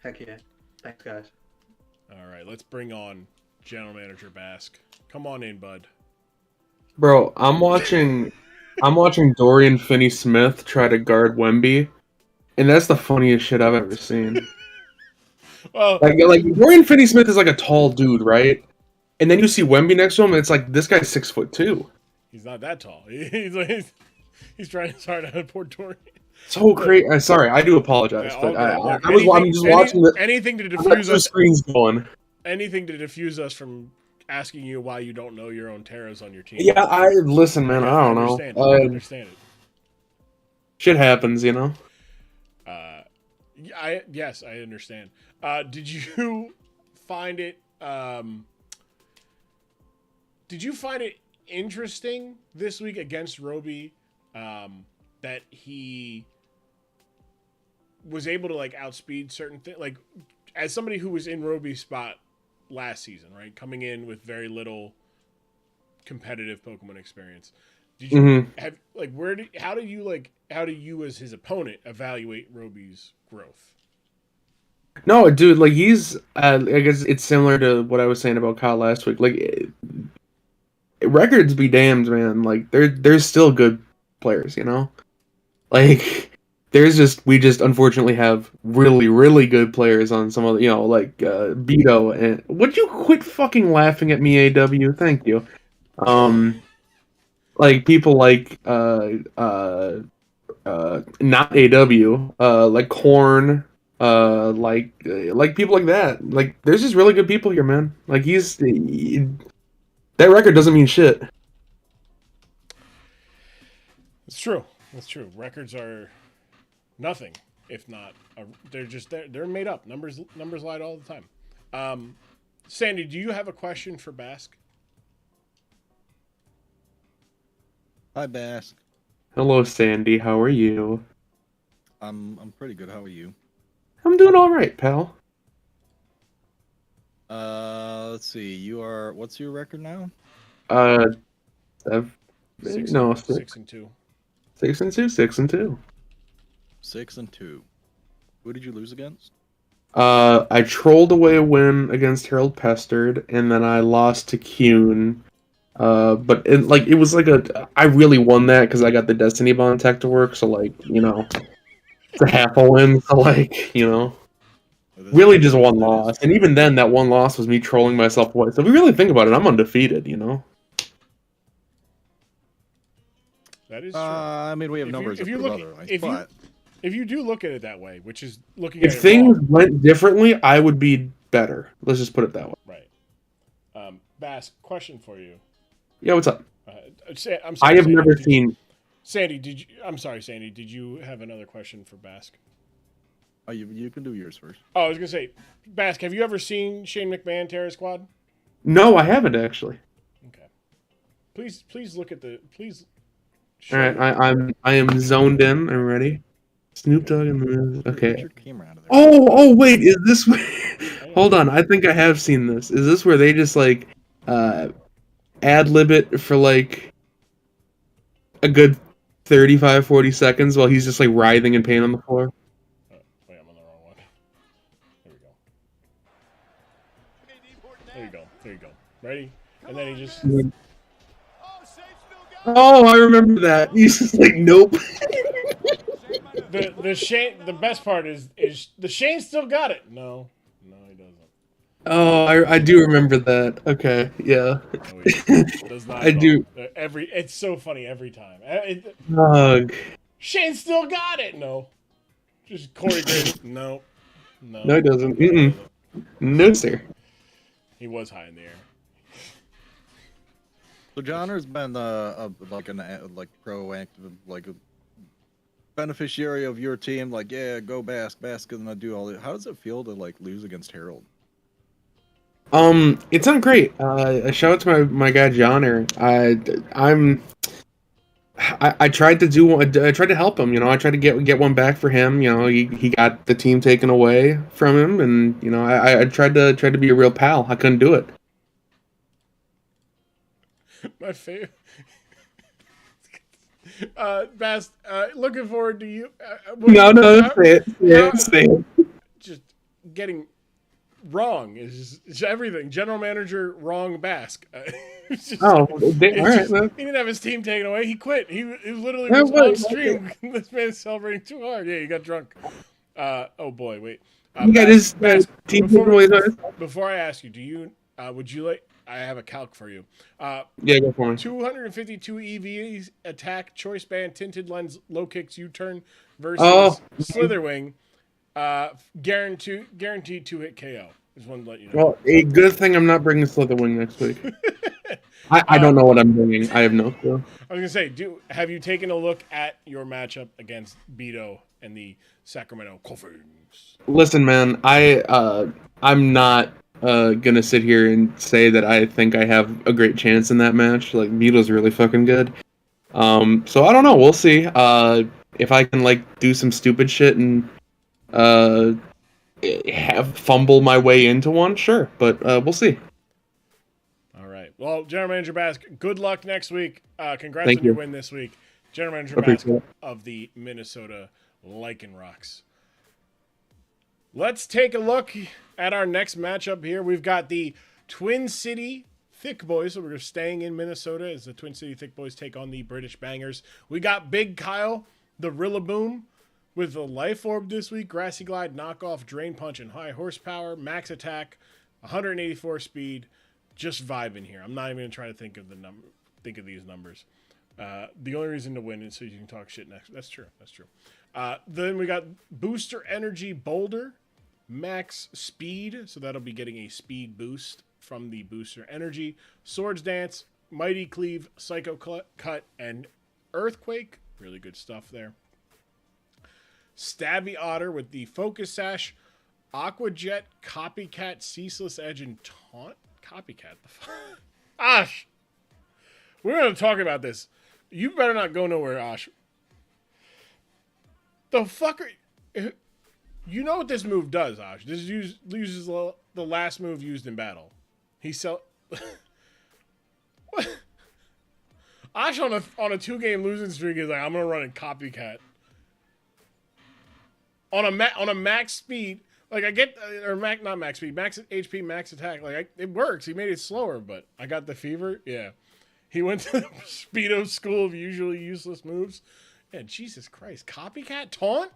Speaker 6: Heck yeah. Thanks, guys.
Speaker 2: All right, let's bring on General Manager Bask. Come on in, bud.
Speaker 5: Bro, I'm watching Dorian Finney-Smith try to guard Wemby, and that's the funniest shit I've ever seen.
Speaker 2: Well,
Speaker 5: like Dorian Finney-Smith is like a tall dude, right? And then you see Wemby next to him, and it's like this guy's 6'2".
Speaker 2: He's not that tall. He's trying to start on poor Dorian.
Speaker 5: So crazy. Sorry, I do apologize, but I'm just watching the
Speaker 2: anything to diffuse us.
Speaker 5: Screens going.
Speaker 2: Anything to diffuse us from asking you why you don't know your own Terras on your team.
Speaker 5: Yeah, listen, man. I don't know.
Speaker 2: I understand it.
Speaker 5: Shit happens, you know.
Speaker 2: Yes, I understand. Did you find it? Did you find it interesting this week against Roby that he was able to like outspeed certain things? Like, as somebody who was in Roby's spot last season, right, coming in with very little competitive Pokemon experience, did you have like how do you as his opponent evaluate Roby's growth?
Speaker 5: No, dude, like he's I guess it's similar to what I was saying about Kyle last week. Like records be damned, man. Like there's still good players, you know? Like we just unfortunately have really, really good players on some of the, you know, like Beto, and would you quit fucking laughing at me, AW? Thank you. Like people like not AW, like Korn, like people like that. Like there's just really good people here, man. Like that record doesn't mean shit.
Speaker 2: It's true. That's true. Records are nothing if not they're made up. Numbers lie all the time. Sandy, do you have a question for Bask?
Speaker 3: Hi, Bask.
Speaker 5: Hello, Sandy. How are you?
Speaker 3: I'm pretty good. How are you?
Speaker 5: I'm doing all right, pal.
Speaker 3: Let's see. What's your record now?
Speaker 2: 6 and 2.
Speaker 5: 6 and 2. 6 and 2.
Speaker 3: 6 and 2. Who did you lose against?
Speaker 5: I trolled away a win against Harold Pestered, and then I lost to Kuhn. But it was like I really won that because I got the Destiny Bond tech to work. So like, you know, it's a half a win. So like, you know, really just one loss, and even then, that one loss was me trolling myself away. So if we really think about it, I'm undefeated. You know.
Speaker 2: That is true.
Speaker 3: I mean, we have numbers
Speaker 2: if you do look at it that way, which is looking
Speaker 5: if
Speaker 2: at it
Speaker 5: things
Speaker 2: wrong,
Speaker 5: went differently, I would be better. Let's just put it that way.
Speaker 2: Right. Bass, question for you.
Speaker 5: Yeah, what's up?
Speaker 2: I'm sorry,
Speaker 5: I have
Speaker 2: Sandy,
Speaker 5: never seen.
Speaker 2: Sandy, I'm sorry, Sandy. Did you have another question for Bask?
Speaker 3: Oh, you can do yours first.
Speaker 2: Oh, I was gonna say, Bask, have you ever seen Shane McMahon Terra Squad?
Speaker 5: No, I haven't actually.
Speaker 2: Okay. Please look at the
Speaker 5: All right, I am zoned in. I'm ready. Snoop Dogg and the okay.
Speaker 3: Get your camera out of there.
Speaker 5: Oh wait, is this? Hold on, I think I have seen this. Is this where they just like ad-lib it for like a good 35, 40 seconds while he's just like writhing in pain on the floor?
Speaker 2: Oh, wait, I'm on the wrong one. There we go. There you go. There you go. Ready? And then he just.
Speaker 5: Oh, I remember that. He's just like, nope.
Speaker 2: The best part is the Shane still got it. No, he doesn't.
Speaker 5: Oh, I do remember that. Okay, yeah.
Speaker 2: No, he does not.
Speaker 5: I do.
Speaker 2: It's so funny every time.
Speaker 5: Ugh.
Speaker 2: Shane still got it. No, just Corey Graves. No,
Speaker 5: No, he doesn't. Mm-mm. No, sir.
Speaker 2: He was high in the air.
Speaker 3: So Johnner's been like proactive, like a beneficiary of your team. Like, yeah, go Bask is gonna do all that. How does it feel to like lose against Harold?
Speaker 5: It's not great. Shout out to my guy Johnner. I tried to do. I tried to help him. You know, I tried to get one back for him. You know, he got the team taken away from him, and you know, I tried to be a real pal. I couldn't do it.
Speaker 2: My favorite. Bast, looking forward to you.
Speaker 5: No, say it.
Speaker 2: Just getting wrong is everything. General manager wrong Bask.
Speaker 5: All right.
Speaker 2: He didn't have his team taken away. He quit. He literally was on stream. This man is celebrating too hard. Yeah, he got drunk. Oh boy, wait.
Speaker 5: He got his team taken away.
Speaker 2: Before I ask you, would you like? I have a calc for you.
Speaker 5: Yeah, go for it.
Speaker 2: 252 EVs attack, choice band, tinted lens, low kicks, U-turn versus Slitherwing. Guaranteed 2-hit KO. Just wanted to let you know.
Speaker 5: Well, a good thing I'm not bringing Slitherwing next week. I don't know what I'm bringing. I have no clue.
Speaker 2: I was gonna say, have you taken a look at your matchup against Beto and the Sacramento Coffins?
Speaker 5: Listen, man, I'm not gonna sit here and say that I think I have a great chance in that match. Like, Beto's really fucking good. So I don't know. We'll see. If I can like do some stupid shit and fumble my way into one, sure. But we'll see.
Speaker 2: All right. Well, General Manager Bask, good luck next week. Congrats
Speaker 5: Thank
Speaker 2: on your
Speaker 5: you.
Speaker 2: win this week. General Manager Bask of the Minnesota Lycan Rocks. Let's take a look at our next matchup here. We've got the Twin City Thick Boys. So we're staying in Minnesota as the Twin City Thick Boys take on the British Bangers. We got Big Kyle, the Rillaboom, with the Life Orb this week. Grassy Glide, Knockoff, Drain Punch, and High Horsepower. Max Attack, 184 Speed. Just vibing here. I'm not even going to try to think of these numbers. The only reason to win is so you can talk shit next. That's true. Then we got Booster Energy Boulder, Max Speed, so that'll be getting a speed boost from the Booster Energy. Swords Dance, Mighty Cleave, Psycho Cut, and Earthquake. Really good stuff there. Stabby Otter with the Focus Sash, Aqua Jet, Copycat, Ceaseless Edge, and Taunt. Copycat, the fuck? Ash! We're going to talk about this. You better not go nowhere, Ash. The fuck are... You know what this move does, Ash. This uses the last move used in battle. What? Ash on a 2-game losing streak is like, I'm gonna run a Copycat. On a max speed, like I get not max speed, max HP, max attack. Like it works. He made it slower, but I got the fever. Yeah, he went to the Speedo school of usually useless moves. Yeah, Jesus Christ, Copycat Taunt.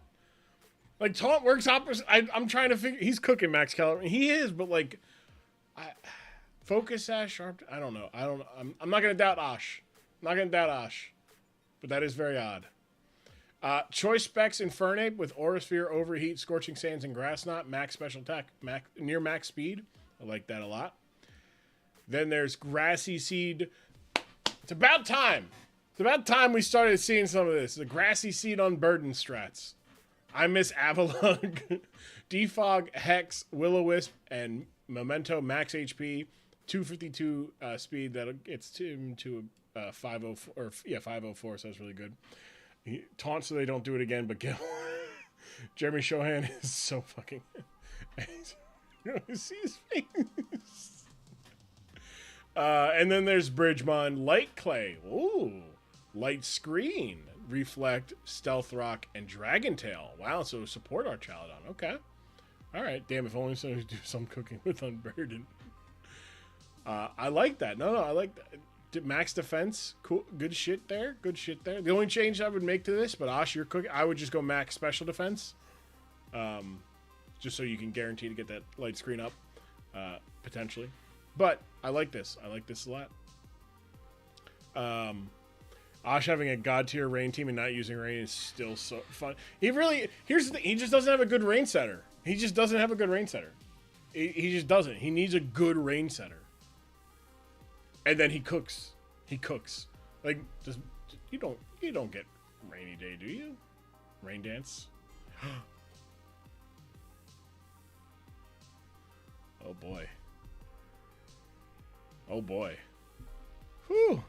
Speaker 2: Like, Taunt works opposite. I'm trying to figure... He's cooking Max Caliber. He is, but, like... Focus Sash, Sharp... I don't know. I'm not going to doubt Ash. But that is very odd. Choice Specs Infernape with Aura Sphere, Overheat, Scorching Sands, and Grass Knot. Max Special Attack. Near max speed. I like that a lot. Then there's Grassy Seed. It's about time. It's about time we started seeing some of this. The Grassy Seed on Burden strats. I miss Avalon, Defog, Hex, Will-O-Wisp, and Memento max HP, 252 speed. That gets him to 504, 504. So that's really good. He taunts so they don't do it again. But Jeremy Shohan is so fucking. See his face. And then there's Bridgemon, Light Clay. Ooh. Light Screen, Reflect, Stealth Rock, and Dragon Tail. Wow, so support our Showdown. Okay. All right. Damn, if only someone could do some cooking with Unburdened. I like that. No, I like that. Max defense, cool, good shit there. Good shit there. The only change I would make to this, but Ash, you're cooking. I would just go max special defense, just so you can guarantee to get that light screen up, potentially. But I like this. I like this a lot. Ash having a god tier rain team and not using rain is still so fun. Here's the thing. He just doesn't have a good rain setter. He just doesn't have a good rain setter. He just doesn't. He needs a good rain setter. And then he cooks. Like, you don't get rainy day, do you? Rain dance. Oh boy. Oh boy. Whew.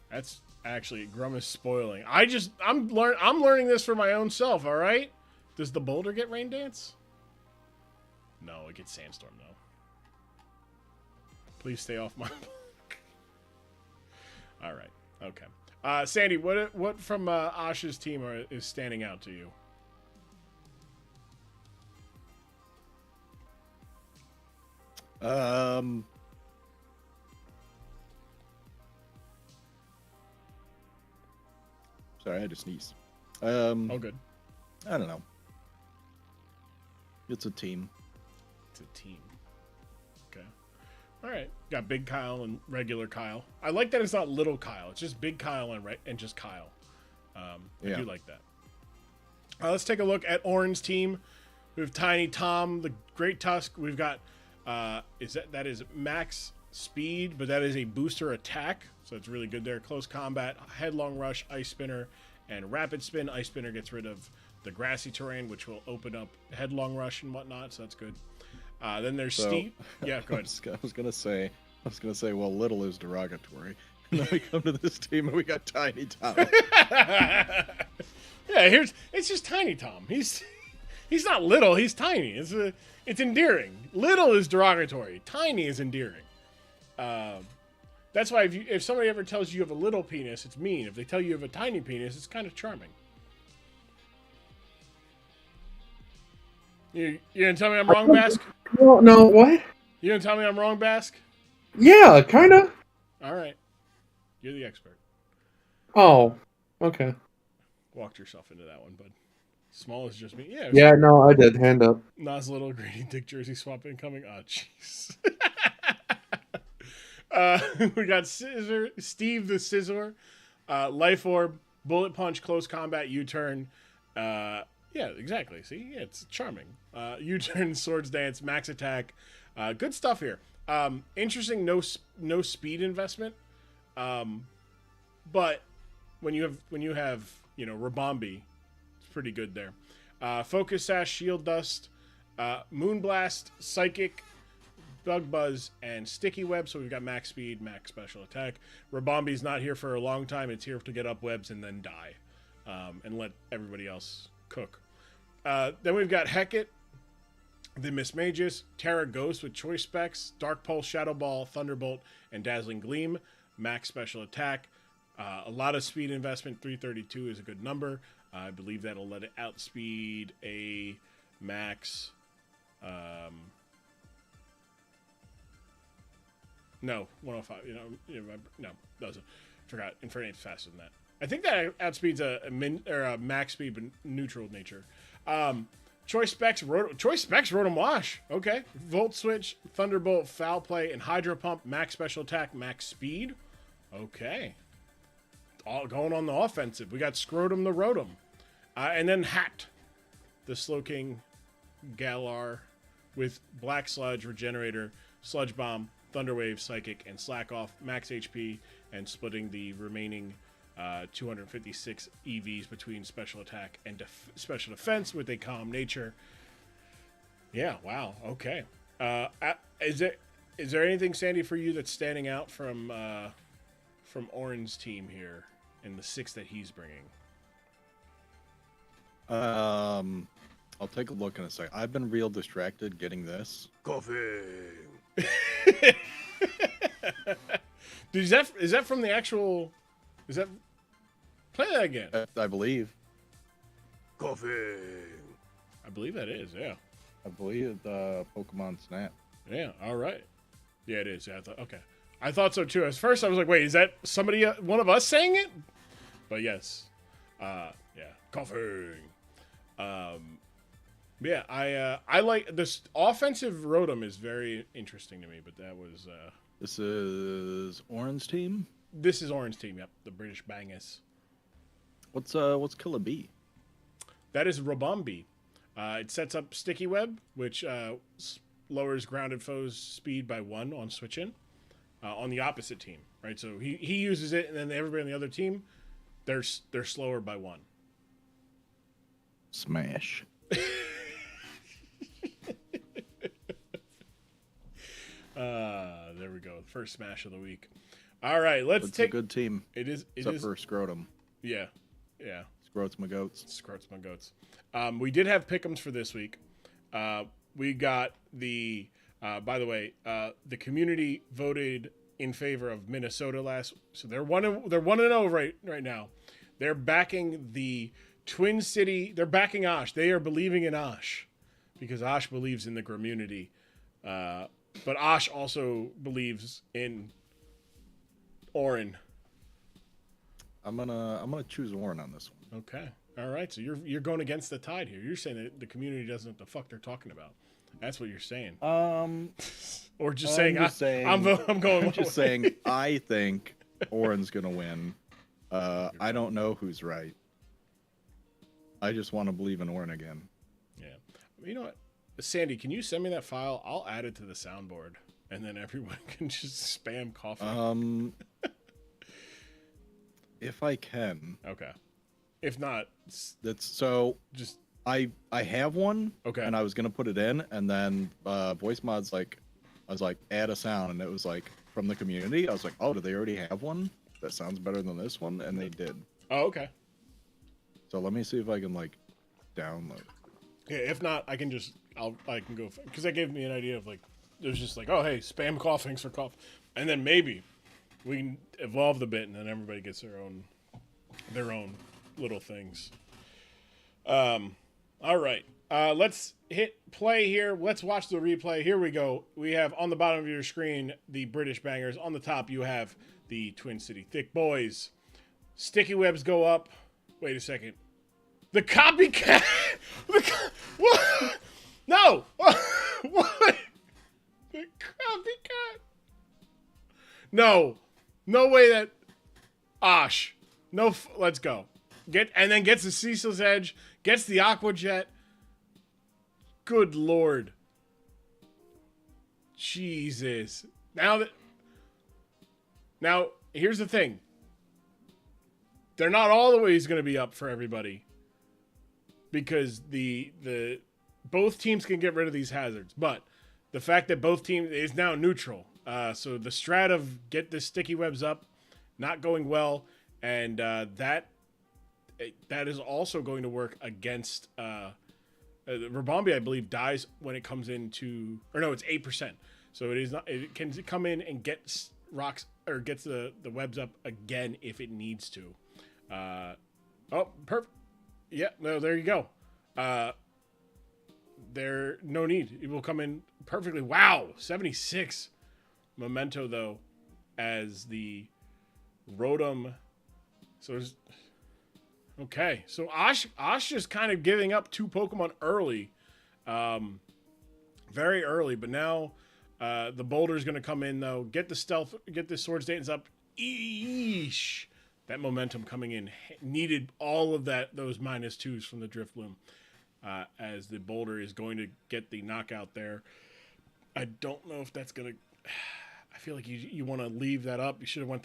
Speaker 2: That's actually Grum is spoiling. I'm learning this for my own self. All right. Does the boulder get rain dance? No, it gets sandstorm though. Please stay off my. All right. Okay. Sandy, what from Ash's team is standing out to you?
Speaker 3: Sorry, I had to sneeze.
Speaker 2: Oh, good.
Speaker 3: I don't know. It's a team.
Speaker 2: It's a team. Okay. All right. Got Big Kyle and regular Kyle. I like that it's not little Kyle. It's just Big Kyle and just Kyle. I do like that. Let's take a look at Orange team. We have Tiny Tom, the Great Tusk. We've got that is max speed, but that is a booster attack, so it's really good there. Close combat, headlong rush, ice spinner, and rapid spin. Ice spinner gets rid of the grassy terrain, which will open up headlong rush and whatnot, so that's good. Then there's Steve. Yeah, go ahead.
Speaker 3: I was gonna say, well, little is derogatory. And then we come to this team and we got Tiny Tom.
Speaker 2: Yeah, it's just Tiny Tom. He's not little. He's tiny. It's endearing. Little is derogatory. Tiny is endearing. That's why if somebody ever tells you have a little penis, it's mean. If they tell you have a tiny penis, it's kind of charming. You gonna tell me I'm wrong, Bask?
Speaker 5: No, what?
Speaker 2: You gonna tell me I'm wrong, Bask?
Speaker 5: Yeah, kind of.
Speaker 2: All right. You're the expert.
Speaker 5: Oh, okay.
Speaker 2: Walked yourself into that one, bud. Small is just me. Yeah.
Speaker 5: Yeah, no, I did. Hand up.
Speaker 2: Nas Little, Grady Dick jersey swap incoming. Oh, jeez. We got Steve the Scissor, Life Orb, Bullet Punch, Close Combat, U-Turn. Yeah, exactly. See? Yeah, it's charming. U-Turn, Swords Dance, Max Attack. Good stuff here. Interesting, no speed investment. But when you have Rabombi, it's pretty good there. Focus Sash, Shield Dust, Moonblast, Psychic, Bug Buzz, and Sticky Web. So we've got max speed, max special attack. Rabombi's not here for a long time. It's here to get up webs and then die, and let everybody else cook. Then we've got Hecate, the Miss Magus, Terra Ghost with choice specs, Dark Pulse, Shadow Ball, Thunderbolt, and Dazzling Gleam. Max special attack. A lot of speed investment. 332 is a good number. I believe that'll let it outspeed a max. No, 105. No, doesn't. Forgot. Infernate's faster than that. I think that outspeeds a max speed, but neutral nature. Choice specs, Rotom Wash. Okay. Volt Switch, Thunderbolt, Foul Play, and Hydro Pump. Max special attack, max speed. Okay. All going on the offensive. We got Scrotum the Rotom. And then Hat, the Slowking Galar with Black Sludge, Regenerator, Sludge Bomb, Thunderwave, Psychic, and Slack Off. Max HP and splitting the remaining 256 EVs between special attack and special defense with a calm nature. Yeah, wow. Okay. Is there anything, Sandy, for you that's standing out from Oren's team here in the 6 that he's bringing?
Speaker 3: I'll take a look in a second. I've been real distracted getting this.
Speaker 2: Dude, is that from the actual? Is that? Play that again.
Speaker 3: I believe.
Speaker 2: I believe that is. Yeah.
Speaker 3: I believe the Pokemon Snap.
Speaker 2: Yeah. All right. Yeah, it is. Yeah. I thought so too. At first, I was like, "Wait, is that somebody? One of us saying it?" But yes. Yeah. Coughing. Yeah. I like this offensive Rotom is very interesting to me. But that was.
Speaker 3: This is Orange Team.
Speaker 2: This is Orange Team. Yep. The British Bangers.
Speaker 3: What's Killer Bee?
Speaker 2: That is Robombi. It sets up Sticky Web, which lowers grounded foes' speed by 1 on switch in on the opposite team, right? So he uses it, and then everybody on the other team, they're slower by 1.
Speaker 3: Smash.
Speaker 2: There we go. First smash of the week. All right, let's take
Speaker 3: a good team.
Speaker 2: It is.
Speaker 3: Except for Scrotum.
Speaker 2: Yeah.
Speaker 3: Scrotum's my goats.
Speaker 2: Scrotum's my goats. We did have pick'ems for this week. We got the. By the way, the community voted in favor of Minnesota so they're 1-0 right now. They're backing the Twin City. They're backing Osh. They are believing in Osh because Osh believes in the community. But Osh also believes in Orin.
Speaker 3: I'm gonna choose Orin on this one.
Speaker 2: Okay. All right. So you're going against the tide here. You're saying that the community doesn't know what the fuck they're talking about. That's what you're saying. Or just saying I'm going.
Speaker 3: I'm just saying I think Orin's gonna win. I don't know who's right. I just want to believe in Orin again.
Speaker 2: Yeah. You know what? Sandy, can you send me that file? I'll add it to the soundboard, and then everyone can just spam coughing.
Speaker 3: If I can.
Speaker 2: Okay. If not,
Speaker 3: that's so.
Speaker 2: Just
Speaker 3: I have one.
Speaker 2: Okay.
Speaker 3: And I was gonna put it in, and then voice mods I was like add a sound, and it was like from the community. I was like, oh, do they already have one that sounds better than this one? And they did.
Speaker 2: Oh, okay.
Speaker 3: So let me see if I can download.
Speaker 2: Yeah. If not, I can go because that gave me an idea of it was just oh hey, spam coughings for cough, and then maybe we can evolve the bit, and then everybody gets their own little things. All right. Let's hit play here. Let's watch the replay. Here we go. We have on the bottom of your screen the British Bangers. On the top, you have the Twin City Thick Boys. Sticky webs go up. Wait a second. The copycat. What? No. What? The copycat. No. No way that. Osh. No. Let's go. And then gets the Cecil's Edge. Gets the Aqua Jet. Good Lord. Jesus. Now, here's the thing. They're not all the ways going to be up for everybody. Because the both teams can get rid of these hazards. But the fact that both teams is now neutral. So the strat of get the sticky webs up, not going well. And that is also going to work against Rabombi, I believe, dies when it comes into, or no, it's 8%. So it is not. It can come in and get rocks or gets the webs up again if it needs to. Oh, perfect. Yeah, no, there you go. There no need. It will come in perfectly. Wow, 76 memento though, as the Rotom. So there's. Okay, so Osh just kind of giving up 2 Pokemon early, very early. But now the Boulder's going to come in though. Get the stealth, get the Swords Dance up. Eesh, that momentum coming in needed all of those -2s from the Drifloom, as the Boulder is going to get the knockout there. I don't know if that's going to. I feel like you want to leave that up. You should have let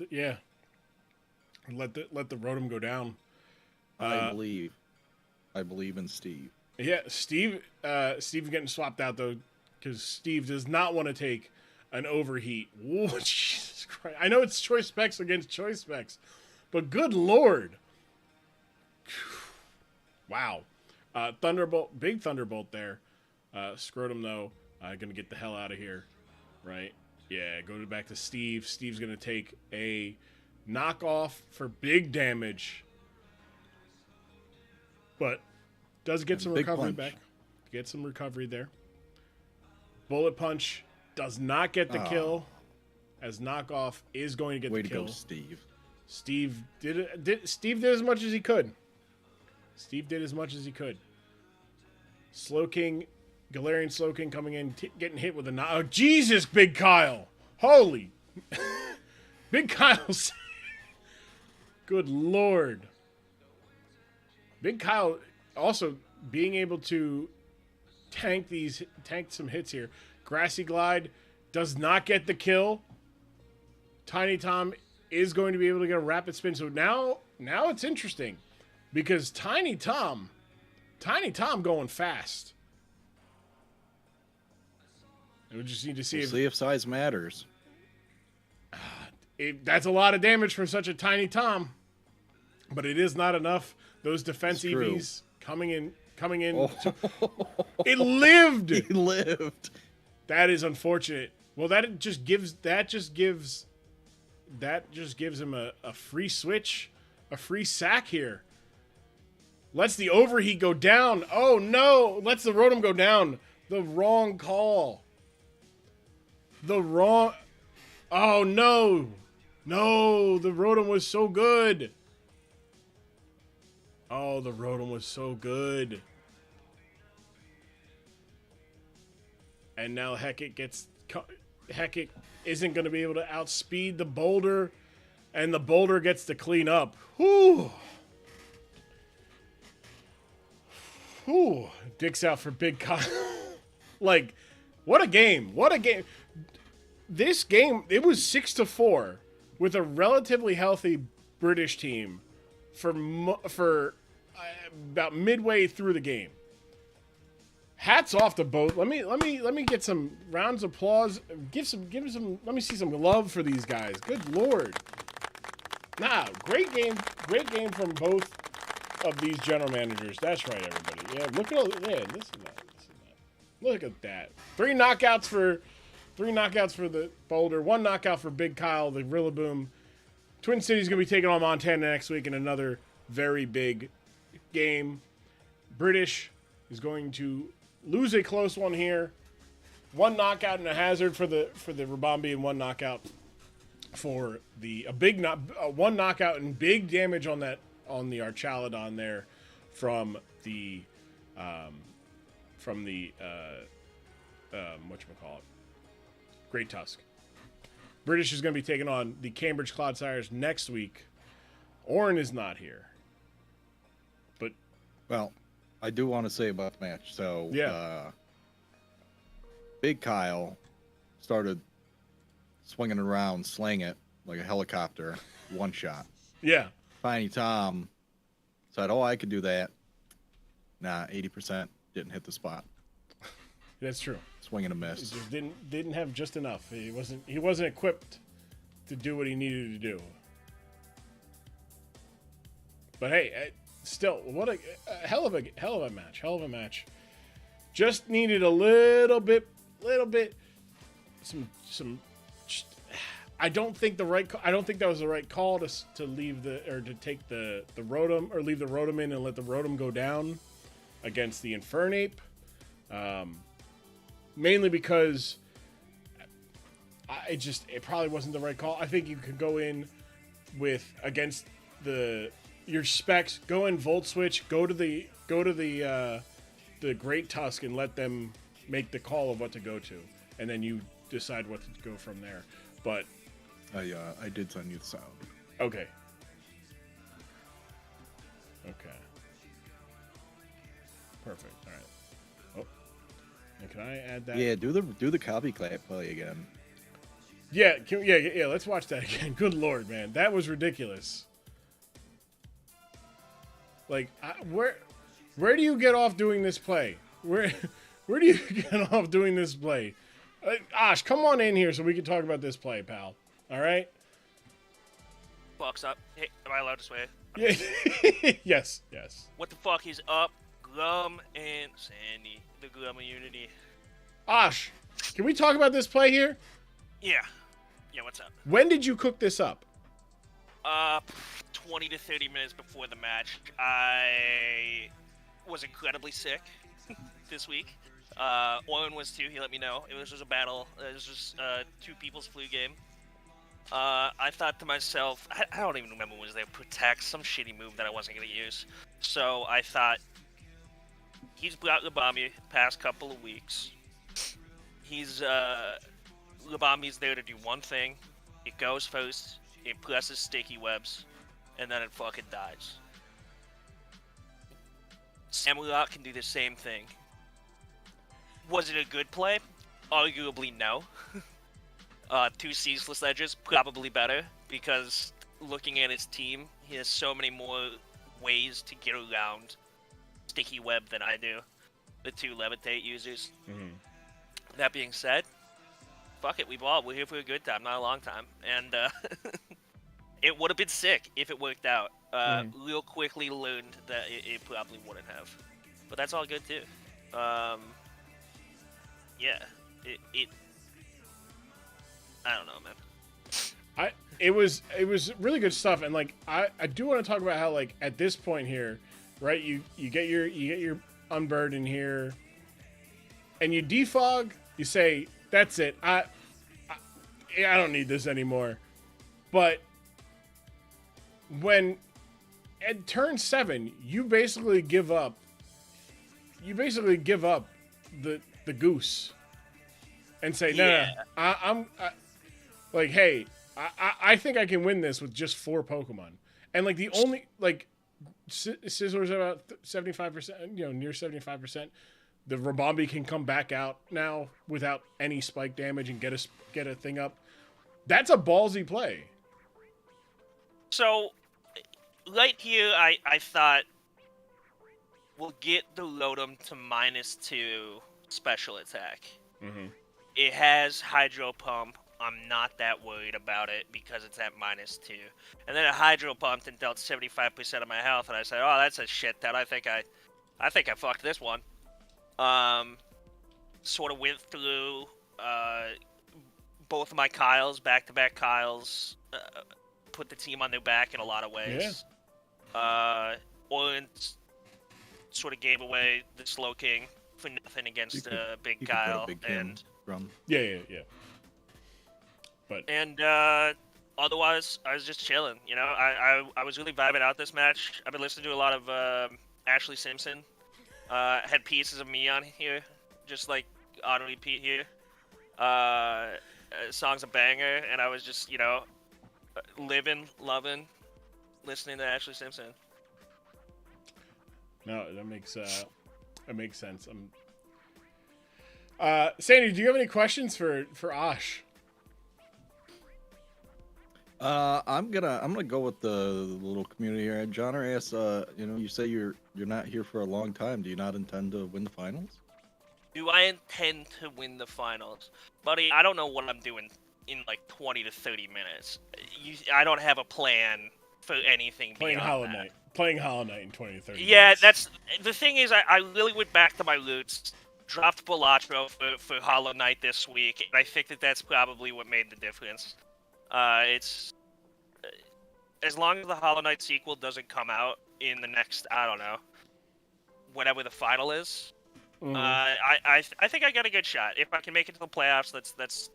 Speaker 2: the Rotom go down.
Speaker 3: I believe in Steve.
Speaker 2: Yeah, Steve getting swapped out though, because Steve does not want to take an overheat. Whoa, Jesus Christ! I know it's choice specs against choice specs, but good Lord! Wow. Thunderbolt, big Thunderbolt there. Scrotum, though, going to get the hell out of here, right? Yeah, go back to Steve. Steve's going to take a knockoff for big damage. But does get some recovery back. Get some recovery there. Bullet Punch does not get the kill, as knockoff is going to get the kill.
Speaker 3: Way to go, Steve.
Speaker 2: Steve did as much as he could. Slowking, Galarian Slowking coming in, getting hit with a knock. Oh, Jesus, Big Kyle. Holy. Big Kyle's. Good Lord. Big Kyle also being able to tank some hits here. Grassy Glide does not get the kill. Tiny Tom is going to be able to get a rapid spin. So now it's interesting because Tiny Tom going fast. And we just need to see
Speaker 3: if size matters.
Speaker 2: That's a lot of damage for such a Tiny Tom, but it is not enough. Those defense EVs coming in. It lived.
Speaker 3: He lived.
Speaker 2: That is unfortunate. Well, that just gives him a free switch, a free sack here. Lets the overheat go down. Oh no! Lets the Rotom go down. The wrong call. Oh no! No, the Rotom was so good. Oh, the Rotom was so good. And now Hecate isn't going to be able to outspeed the Boulder, and the Boulder gets to clean up. Whew. Whew. Dicks out for Big Kyle. Like, what a game. What a game. This game, it was 6-4 with a relatively healthy British team for about midway through the game. Hats off to both. Let me get some rounds of applause. Give some. Let me see some love for these guys. Good Lord. Nah, great game from both of these general managers. That's right, everybody. Yeah, look at all. Yeah, listen to that. Look at that. Three knockouts for the Boulder. One knockout for Big Kyle, the Rillaboom. Twin City's gonna be taking on Montana next week in another very big game. British is going to lose a close one here. One knockout and a hazard for the Rabambi, and one knockout for one knockout and big damage on the Archaludon there from the whatchamacallit, Great Tusk. British is going to be taking on the Cambridge Clodsires next week. Orin is not here. But
Speaker 3: well, I do want to say about the match. So,
Speaker 2: yeah.
Speaker 3: Big Kyle started swinging around, slaying it like a helicopter, one shot.
Speaker 2: Yeah.
Speaker 3: Tiny Tom said, "Oh, I could do that." Nah, 80% didn't hit the spot.
Speaker 2: That's true.
Speaker 3: Swing and a miss.
Speaker 2: He just didn't have just enough. He wasn't equipped to do what he needed to do. But hey, still, what a hell of a match. Just needed a little bit. Some. I don't think that was the right call to leave to take the Rotom, or leave the Rotom in and let the Rotom go down against the Infernape. Mainly because it probably wasn't the right call. I think you could go in against your specs, go in Volt Switch, go to the Great Tusk and let them make the call of what to go to, and then you decide what to go from there. But
Speaker 3: I did send you the sound.
Speaker 2: Okay. Perfect. All right. Oh, and can I add that?
Speaker 3: Yeah, do the copy clap play again.
Speaker 2: Yeah, yeah. Let's watch that again. Good Lord, man, that was ridiculous. Like, where do you get off doing this play? Where do you get off doing this play? Ash, come on in here so we can talk about this play, pal. All right?
Speaker 7: Fuck's up. Hey, am I allowed to swear?
Speaker 2: Yeah. Yes.
Speaker 7: What the fuck is up? Glum and Sandy, the Glum immunity.
Speaker 2: Osh, can we talk about this play here?
Speaker 7: Yeah. Yeah, what's up?
Speaker 2: When did you cook this up?
Speaker 7: 20 to 30 minutes before the match. I was incredibly sick this week. Owen was too, he let me know. It was just a battle. It was just two people's flu game. I thought to myself, I don't even remember what was there, protect, some shitty move that I wasn't going to use. So I thought, he's brought Labami past couple of weeks. Labami's there to do one thing. It goes first, it presses sticky webs, and then it fucking dies. Samurott can do the same thing. Was it a good play? Arguably no. Two ceaseless edges, probably better, because looking at his team, he has so many more ways to get around sticky web than I do. The two levitate users.
Speaker 2: Mm-hmm.
Speaker 7: That being said, fuck it, we're here for a good time, not a long time. And it would have been sick if it worked out. Real quickly learned that it probably wouldn't have. But that's all good too. Yeah, it I don't know, man.
Speaker 2: It was really good stuff, and like I do want to talk about how, like, at this point here, right? You get your unbird in here, and you defog. You say that's it. I don't need this anymore. But when at turn 7, you basically give up. You basically give up the goose, and say no. I'm like, hey, I think I can win this with just 4 Pokemon, and like the only like Sizzler's about 75%, near 75%. The Rabombi can come back out now without any spike damage and get a thing up. That's a ballsy play.
Speaker 7: So, right here, I thought we'll get the Rotom to -2 special attack.
Speaker 2: Mm-hmm.
Speaker 7: It has Hydro Pump. I'm not that worried about it because it's at -2. And then it Hydro Pumped and dealt 75% of my health, and I said, oh, that's a shit ton. I think I fucked this one. Sort of went through both of my Kyles, back-to-back Kyles, put the team on their back in a lot of ways. Yeah. Owen sort of gave away the Slowking for nothing against Big Kyle.
Speaker 2: Yeah.
Speaker 7: And otherwise, I was just chilling. I was really vibing out this match. I've been listening to a lot of Ashley Simpson. Had pieces of me on here, just like on repeat here. Song's a banger, and I was just, living, loving, listening to Ashley Simpson.
Speaker 2: No, that makes sense. Sandy, do you have any questions for Osh?
Speaker 3: I'm gonna go with the little community here. John asks, you say you're not here for a long time. Do you not intend to win the finals?
Speaker 7: Do I intend to win the finals? Buddy, I don't know what I'm doing in like 20 to 30 minutes. I don't have a plan for anything
Speaker 2: Playing
Speaker 7: beyond
Speaker 2: Hollow
Speaker 7: that.
Speaker 2: Knight. Playing Hollow Knight in 20 to 30
Speaker 7: Yeah,
Speaker 2: minutes.
Speaker 7: that's the thing is I really went back to my roots, dropped Balatro for Hollow Knight this week, and I think that's probably what made the difference. It's as long as the Hollow Knight sequel doesn't come out in the next, I don't know, whatever the final is, I think I got a good shot. If I can make it to the playoffs, that's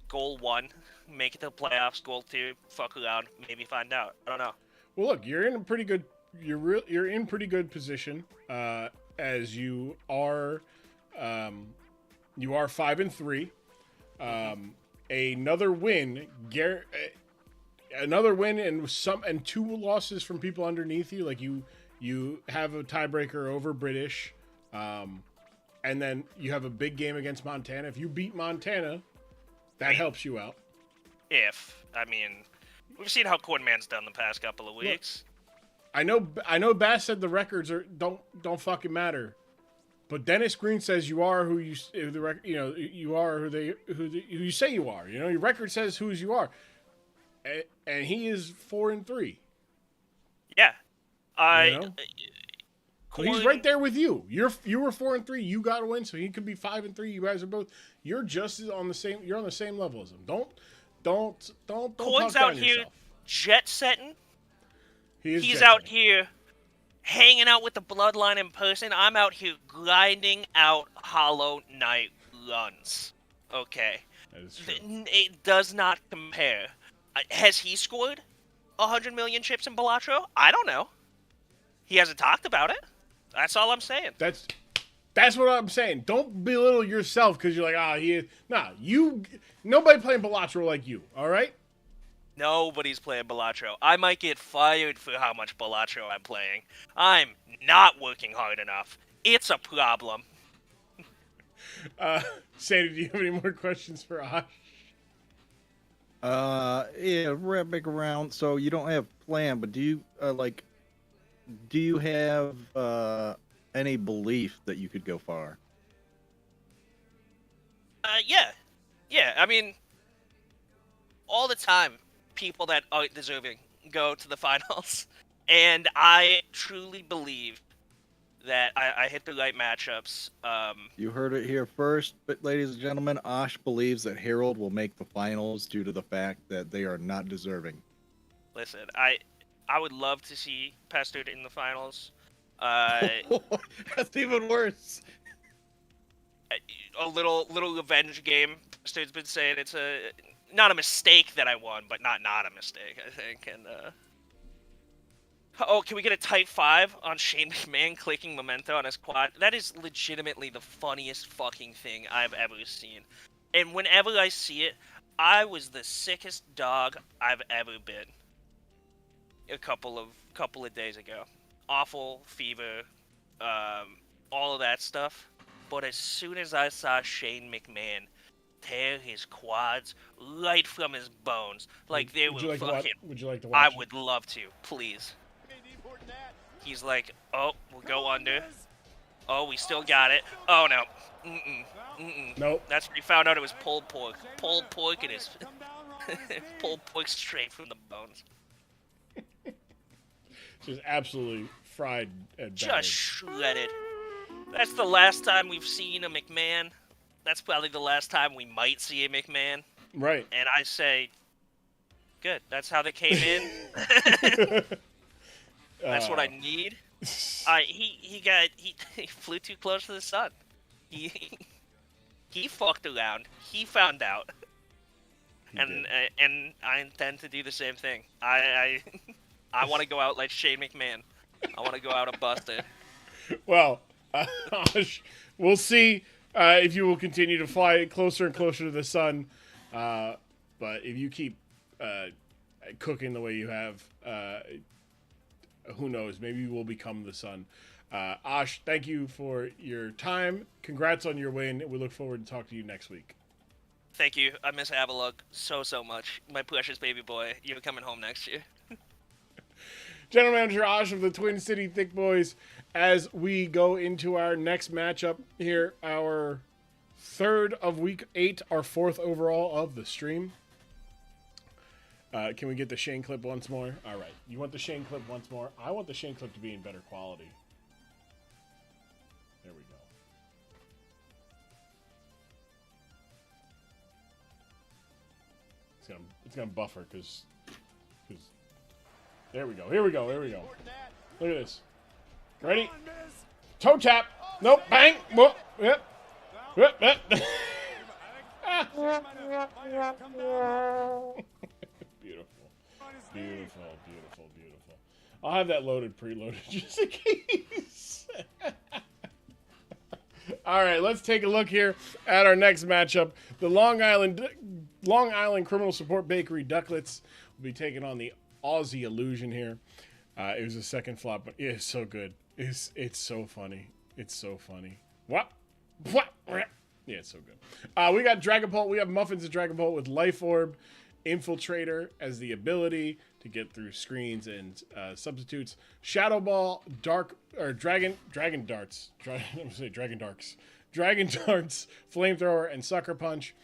Speaker 7: goal 1. Make it to the playoffs. Goal 2, fuck around, maybe find out. I don't know.
Speaker 2: Well, look, you're in a pretty good. You're in pretty good position, as you are. You are 5-3. Another win. Another win and 2 losses from people underneath you. Like you have a tiebreaker over British, and then you have a big game against Montana. If you beat Montana, that helps you out.
Speaker 7: We've seen how Cornman's done the past couple of weeks.
Speaker 2: Look, I know Bass said the records don't fucking matter, but Dennis Green says you are who you are who you say you are. Your record says whose you are, and he is 4-3.
Speaker 7: Yeah,
Speaker 2: So he's right there with you. You were 4-3. You got a win, so he could be 5-3. You guys are both. You're just on the same. You're on the same level as him. Don't
Speaker 7: Corn's
Speaker 2: talk
Speaker 7: out
Speaker 2: down
Speaker 7: here
Speaker 2: yourself.
Speaker 7: jet setting.
Speaker 2: He's
Speaker 7: He's
Speaker 2: jet
Speaker 7: out
Speaker 2: setting.
Speaker 7: here hanging out with the bloodline in person. I'm out here grinding out Hollow Knight runs. Okay.
Speaker 2: That is true.
Speaker 7: It does not compare. Has he scored 100 million chips in Balatro? I don't know. He hasn't talked about it. That's all I'm saying.
Speaker 2: That's what I'm saying. Don't belittle yourself because you're like, he is. Nah, nobody playing Balatro like you, all right?
Speaker 7: Nobody's playing Balatro. I might get fired for how much Balatro I'm playing. I'm not working hard enough. It's a problem.
Speaker 2: Sandy, do you have any more questions for Ash?
Speaker 3: Yeah, wrap back around. So you don't have plan, but do you do you have any belief that you could go far?
Speaker 7: Yeah. I mean, all the time, people that aren't deserving go to the finals, and I truly believe that I hit the right matchups.
Speaker 3: You heard it here first, but ladies and gentlemen, Osh believes that Harold will make the finals due to the fact that they are not deserving.
Speaker 7: Listen, I would love to see Pastor in the finals.
Speaker 3: That's even worse.
Speaker 7: A little revenge game. Pastor's been saying it's not a mistake that I won, but not a mistake, I think. And can we get a tight 5 on Shane McMahon clicking Memento on his quad? That is legitimately the funniest fucking thing I've ever seen. And whenever I see it, I was the sickest dog I've ever been. A couple of days ago. Awful fever, all of that stuff. But as soon as I saw Shane McMahon tear his quads right from his bones, like they were fucking...
Speaker 2: Would you like to watch
Speaker 7: I would love to, please. He's like, oh, we'll go under. Oh, we still got it. Oh, no.
Speaker 2: Nope.
Speaker 7: That's where he found out it was pulled pork. Pulled pork it is. Pulled pork straight from the bones.
Speaker 2: Just absolutely fried and
Speaker 7: Just
Speaker 2: battered.
Speaker 7: shredded. That's the last time we've seen a McMahon. That's probably the last time we might see a McMahon.
Speaker 2: Right.
Speaker 7: And I say, good. That's how they came in. That's what I need. He flew too close to the sun. He fucked around. He found out. And I intend to do the same thing. I want to go out like Shane McMahon. I want to go out a buster.
Speaker 2: Well, we'll see if you will continue to fly closer and closer to the sun. But if you keep cooking the way you have, who knows? Maybe you will become the sun. Ash, thank you for your time. Congrats on your win. We look forward to talking to you next week.
Speaker 7: Thank you. I miss Avalok so much. My precious baby boy. You're coming home next year.
Speaker 2: General Manager Ash of the Twin City Thick Boys, as we go into our next matchup here, our third of week 8, our 4th overall of the stream. Can we get the Shane clip once more? All right. You want the Shane clip once more? I want the Shane clip to be in better quality. There we go. It's gonna buffer because there we go. Here we go. Look at this. Ready? Toe tap. Nope. Bang. Whoop. Yep. Beautiful. I'll have that preloaded just in case. All right, let's take a look here at our next matchup. The Long Island Criminal Support Bakery Ducklets will be taking on the Aussie Illusion here. It was a second flop, but it's so good. It's so funny. It's so funny. What? Yeah, it's so good. We got Dragon Bolt. We have Muffins and Dragon Bolt with Life Orb, Infiltrator as the ability to get through screens and substitutes. Shadow Ball, Dragon Darts. Dragon Darts, Flamethrower, and Sucker Punch.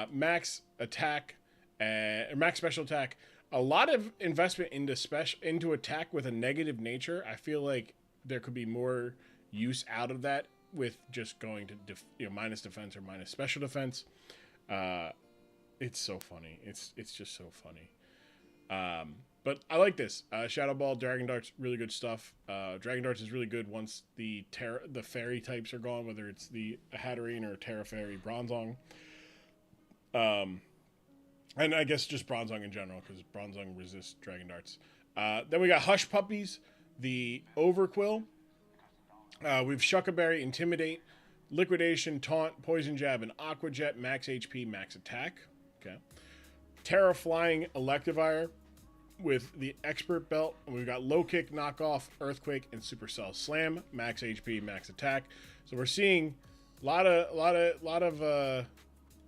Speaker 2: Max attack, max special attack. A lot of investment into attack with a negative nature. I feel like there could be more use out of that with just going to minus defense or minus special defense. It's so funny. It's just so funny. But I like this. Shadow Ball, Dragon Darts, really good stuff. Dragon Darts is really good once the fairy types are gone, whether it's the Hatterene or Terra Fairy Bronzong. And I guess just Bronzong in general, because Bronzong resists Dragon Darts. Then we got Hush Puppies, the Overquill. We've Shuckaberry, Intimidate, Liquidation, Taunt, Poison Jab, and Aqua Jet, max HP, max attack. Okay. Terra Flying Electivire with the Expert Belt. And we've got Low Kick, Knockoff, Earthquake, and Supercell Slam, max HP, max attack. So we're seeing a lot of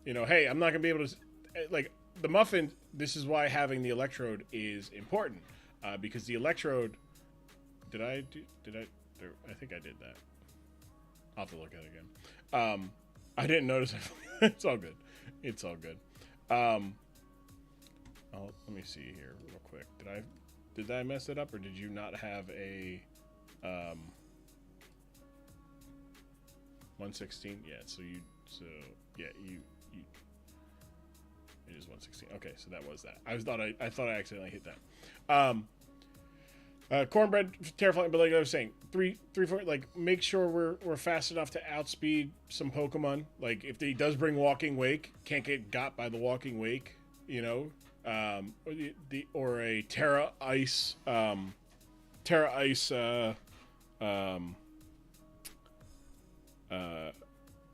Speaker 2: hey, I'm not gonna be able to like the Muffin. This is why having the Electrode is important, because the Electrode. I think I did that. I'll have to look at it again. I didn't notice. It's all good. It's all good. Let me see here real quick. Did I mess it up, or did you not have a 116? Yeah. You. It is 116. Okay, so that was that. I thought I accidentally hit that. Cornbread, Terrifying, but like I was saying, 3-4, like make sure we're fast enough to outspeed some Pokemon. Like if he does bring Walking Wake, can't get got by the Walking Wake, or a Terra Ice,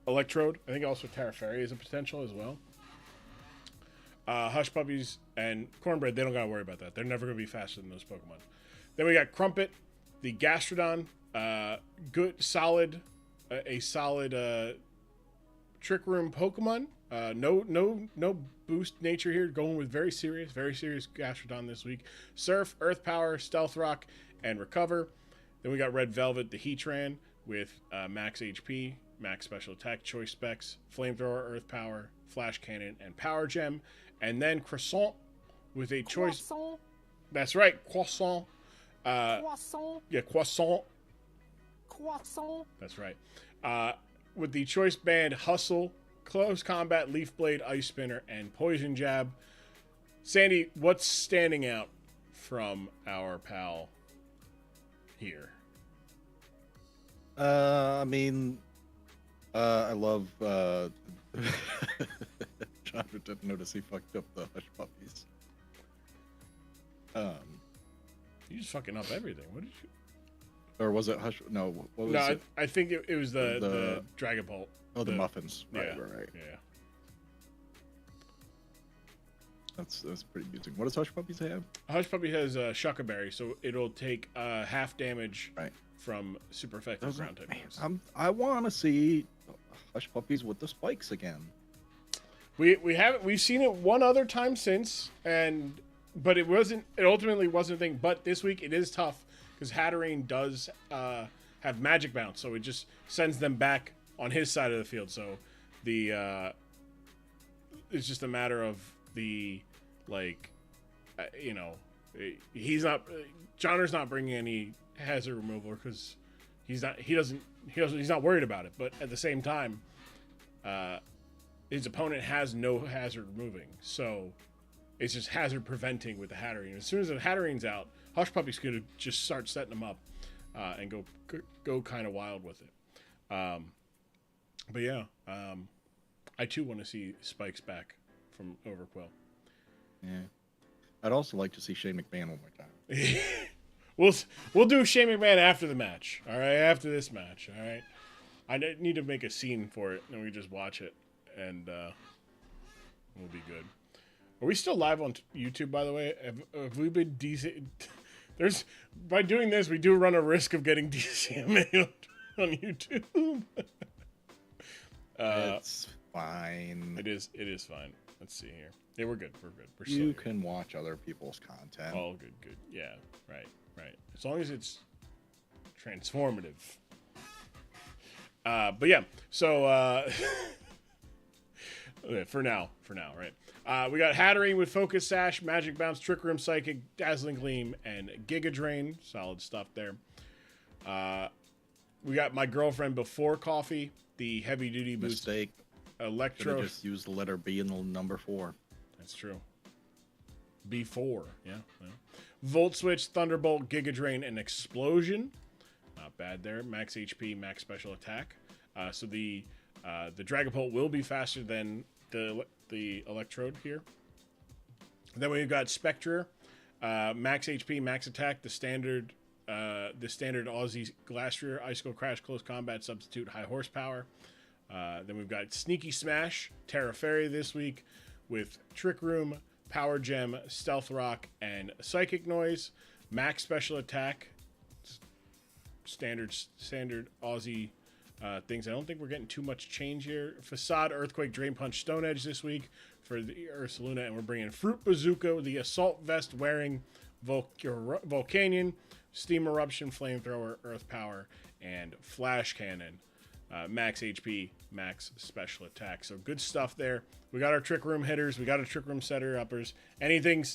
Speaker 2: Electrode. I think also Terra Fairy is a potential as well. Hush Puppies and Cornbread, they don't gotta worry about that. They're never gonna be faster than those Pokemon. Then we got Crumpet, the Gastrodon, good, solid, a solid Trick Room Pokemon. No boost nature here. Going with very serious Gastrodon this week. Surf, Earth Power, Stealth Rock, and Recover. Then we got Red Velvet, the Heatran, with max HP, max special attack, choice specs, Flamethrower, Earth Power, Flash Cannon, and Power Gem. And then Croissant with a choice. Croissant. That's right, Croissant. Croissant. Yeah, Croissant. Croissant. That's right. With the choice band Hustle, Close Combat, Leaf Blade, Ice Spinner, and Poison Jab. Sandy, what's standing out from our pal here?
Speaker 3: I love Chandra didn't notice he fucked up the Hush Puppies.
Speaker 2: You just fucking up everything. What did you?
Speaker 3: Or was it Hush? No, what was it?
Speaker 2: I think it was the Dragon Bolt.
Speaker 3: Oh, the muffins. Right.
Speaker 2: Yeah.
Speaker 3: That's pretty amusing. What does Hush Puppies have?
Speaker 2: Hush Puppy has Shuckaberry, so it'll take half damage
Speaker 3: right.
Speaker 2: from super effective ground type moves.
Speaker 3: I want to see Hush Puppies with the spikes again.
Speaker 2: We've seen it one other time since, but it ultimately wasn't a thing. But this week it is tough because Hatterene does have Magic Bounce, so it just sends them back on his side of the field. So it's just a matter of he's not bringing any hazard removal because he's not worried about it. But at the same time, his opponent has no hazard removing, so it's just hazard preventing with the Hatterene. As soon as the Hatterene's out, Hush Puppy's gonna just start setting them up and go kind of wild with it. But yeah, I too want to see Spikes back from Overquill.
Speaker 3: Yeah, I'd also like to see Shane McMahon one more time.
Speaker 2: We'll do Shane McMahon after the match. All right, after this match. All right, I need to make a scene for it, and we just watch it, and we'll be good. Are we still live on YouTube? By the way, have we been DC? By doing this, we do run a risk of getting DCMA on YouTube.
Speaker 3: It's fine.
Speaker 2: It is fine. Let's see here. Yeah, we're good. We're
Speaker 3: you can watch other people's content.
Speaker 2: Oh, good. Yeah, right. As long as it's transformative. But yeah, so okay, for now, right? We got Hatterene with Focus Sash, Magic Bounce, Trick Room, Psychic, Dazzling Gleam, and Giga Drain. Solid stuff there. We got My Girlfriend Before Coffee, the heavy duty boost
Speaker 3: Mistake.
Speaker 2: electro.
Speaker 3: Just use the letter B in the number 4.
Speaker 2: That's true. B4, yeah. Volt Switch, Thunderbolt, Giga Drain, and Explosion. Not bad there. Max HP, max special attack. So the Dragapult will be faster than the Electrode here. Then we've got Spectre, max HP, max attack, the standard Aussie Glastrier, Icicle Crash, Close Combat, Substitute, High Horsepower. Then we've got Sneaky Smash, Terra Fairy this week with Trick Room, Power Gem, Stealth Rock, and Psychic Noise. Max Special Attack, standard Aussie things. I don't think we're getting too much change here. Facade, Earthquake, Drain Punch, Stone Edge this week for the Ursaluna, and we're bringing Fruit Bazooka, the Assault Vest wearing Volcanion, Steam Eruption, Flamethrower, Earth Power, and Flash Cannon. Max HP, max special attack. So good stuff there. We got our Trick Room hitters. We got our Trick Room setter uppers. Anything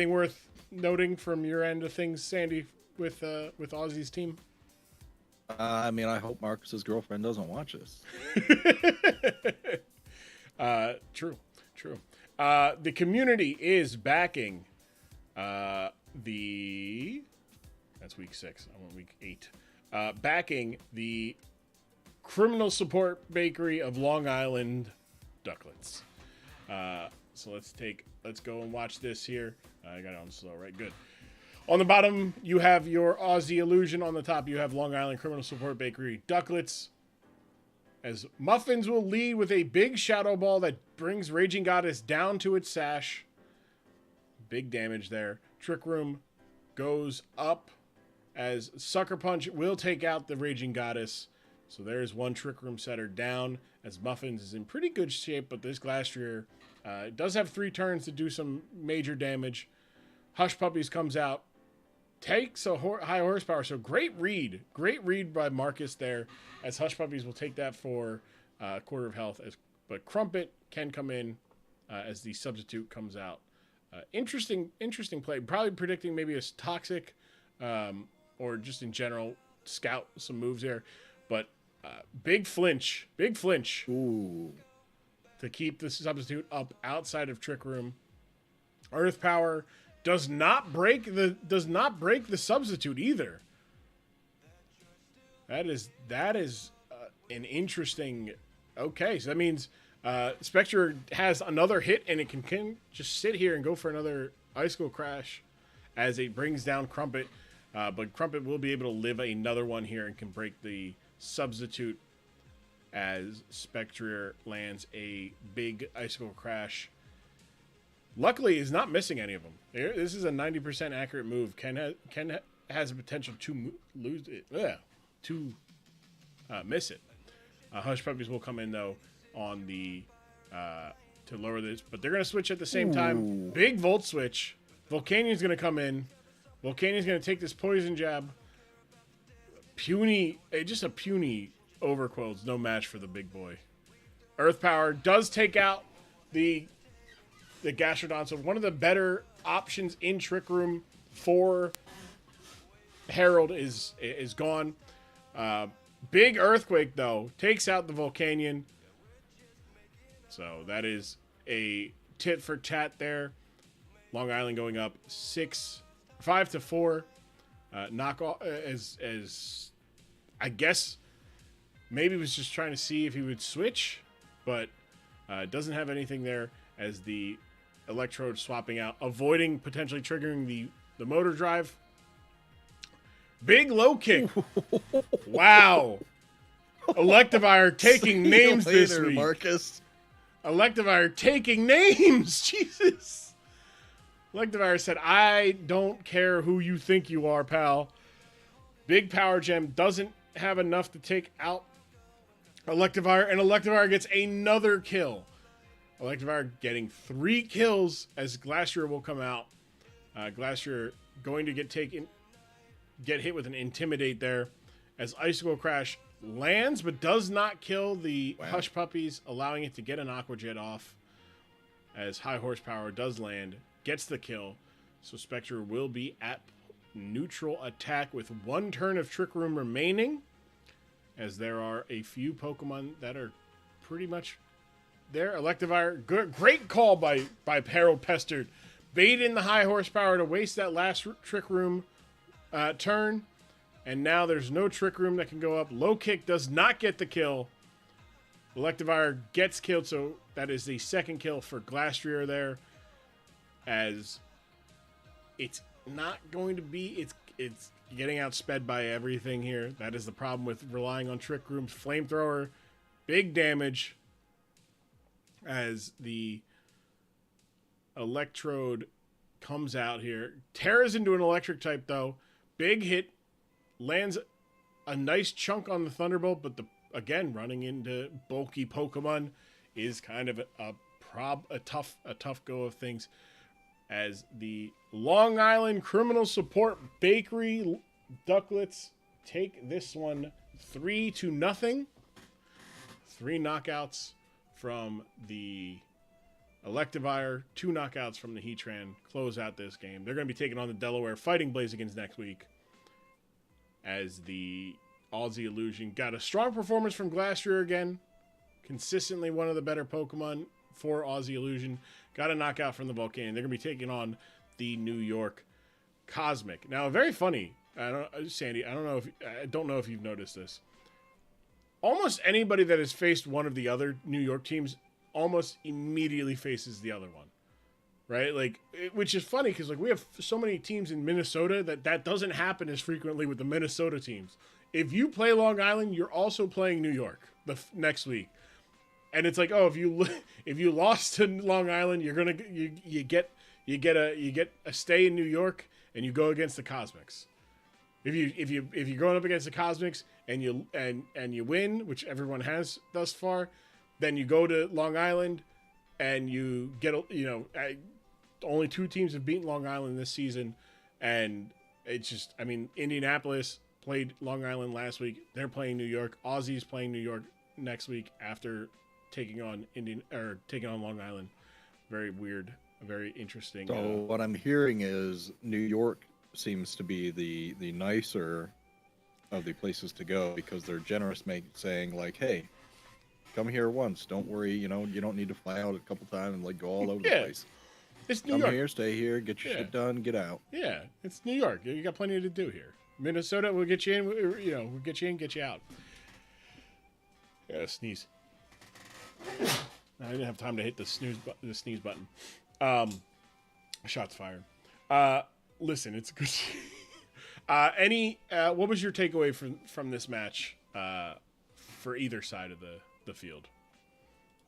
Speaker 2: worth noting from your end of things, Sandy, with Aussie's team?
Speaker 3: I mean, I hope Marcus's girlfriend doesn't watch this.
Speaker 2: True. The community is backing that's week 6. I want week 8. Backing the Criminal Support Bakery of Long Island Ducklets. So let's go and watch this here. I got it on slow, right? Good. On the bottom, you have your Aussie Illusion. On the top, you have Long Island Criminal Support Bakery Ducklets. As Muffins will lead with a big Shadow Ball that brings Raging Goddess down to its sash. Big damage there. Trick Room goes up as Sucker Punch will take out the Raging Goddess. So there's one Trick Room setter down as Muffins is in pretty good shape, but this Glastrier does have 3 turns to do some major damage. Hush Puppies comes out, takes a high horsepower. So great read by Marcus there as Hush Puppies will take that for a quarter of health. But Crumpet can come in as the substitute comes out. Interesting play. Probably predicting maybe a Toxic or just in general scout some moves there. But big flinch.
Speaker 3: Ooh.
Speaker 2: To keep the substitute up outside of Trick Room. Earth Power does not break the substitute either. That is an interesting. Okay, so that means Spectre has another hit and it can just sit here and go for another Icicle Crash as it brings down Crumpet. But Crumpet will be able to live another one here and can break the substitute as Spectre lands a big Icicle Crash. Luckily, he's not missing any of them. This is a 90% accurate move. Ken has the potential to lose it, to miss it. Hush Puppies will come in though on the to lower this, but they're going to switch at the same time. Big Volt Switch. Volcanion's going to come in. Volcanion's going to take this Poison Jab. Just a puny Overquill's no match for the big boy. Earth Power does take out the Gastrodon. So one of the better options in Trick Room for Herald is gone. Big Earthquake, though, takes out the Volcanion. So that is a tit for tat there. Long Island going up 5-4. Knock off as I guess maybe was just trying to see if he would switch, but doesn't have anything there as the Electrode swapping out, avoiding potentially triggering the motor drive. Big low kick. Wow. Electivire taking names this week.
Speaker 3: Marcus.
Speaker 2: Electivire taking names. Jesus. Electivire said, I don't care who you think you are, pal. Big Power Gem doesn't have enough to take out Electivire, and Electivire gets another kill. Electivire getting 3 kills as Glastrier will come out. Glastrier going to get hit with an Intimidate there as Icicle Crash lands but does not kill the Hush Puppies, allowing it to get an Aqua Jet off as High Horsepower does land, gets the kill. So Spectre will be at neutral attack with 1 turn of Trick Room remaining, as there are a few Pokemon that are pretty much there. Electivire, great call by Harold Pestered. Bait in the high horsepower to waste that last Trick Room turn, and now there's no Trick Room that can go up. Low Kick does not get the kill. Electivire gets killed, so that is the second kill for Glastrier there, as it's not going to be, it's getting outsped by everything here. That is the problem with relying on Trick Room's Flamethrower. Big damage as the Electrode comes out here. Tears into an electric type though. Big hit, lands a nice chunk on the Thunderbolt, but again, running into bulky Pokemon is kind of a tough go of things, as the Long Island Criminal Support Bakery Ducklets take this one 3-0. 3 knockouts from the Electivire, 2 knockouts from the Heatran, close out this game. They're going to be taking on the Delaware Fighting Blazekins next week, as the Aussie Illusion got a strong performance from Glastrier again. Consistently one of the better Pokemon for Aussie Illusion. Got a knockout from the Volcanion. They're going to be taking on the New York Cosmic. Now, very funny, Sandy, I don't know if you've noticed this. Almost anybody that has faced one of the other New York teams almost immediately faces the other one, right? Like, which is funny because like we have so many teams in Minnesota that doesn't happen as frequently with the Minnesota teams. If you play Long Island, you're also playing New York next week, and it's like, oh, if you lost to Long Island, you get a stay in New York, and you go against the Cosmics. If you're going up against the Cosmics and you win, which everyone has thus far, then you go to Long Island and you get only 2 teams have beaten Long Island this season, and it's just, I mean, Indianapolis played Long Island last week. They're playing New York. Aussie's playing New York next week after taking on Long Island. Very weird, very interesting.
Speaker 3: So what I'm hearing is New York seems to be the nicer of the places to go, because they're generous, saying like, hey, come here once. Don't worry, you don't need to fly out a couple times and like go all over the place.
Speaker 2: It's New
Speaker 3: Come
Speaker 2: York.
Speaker 3: here, stay here, get your shit done, get out.
Speaker 2: Yeah, it's New York. You got plenty to do here. Minnesota, we'll get you in. We'll get you in, get you out. Yeah, sneeze. I didn't have time to hit the sneeze button. Shots fired. Listen, it's a good. What was your takeaway from this match for either side of the field?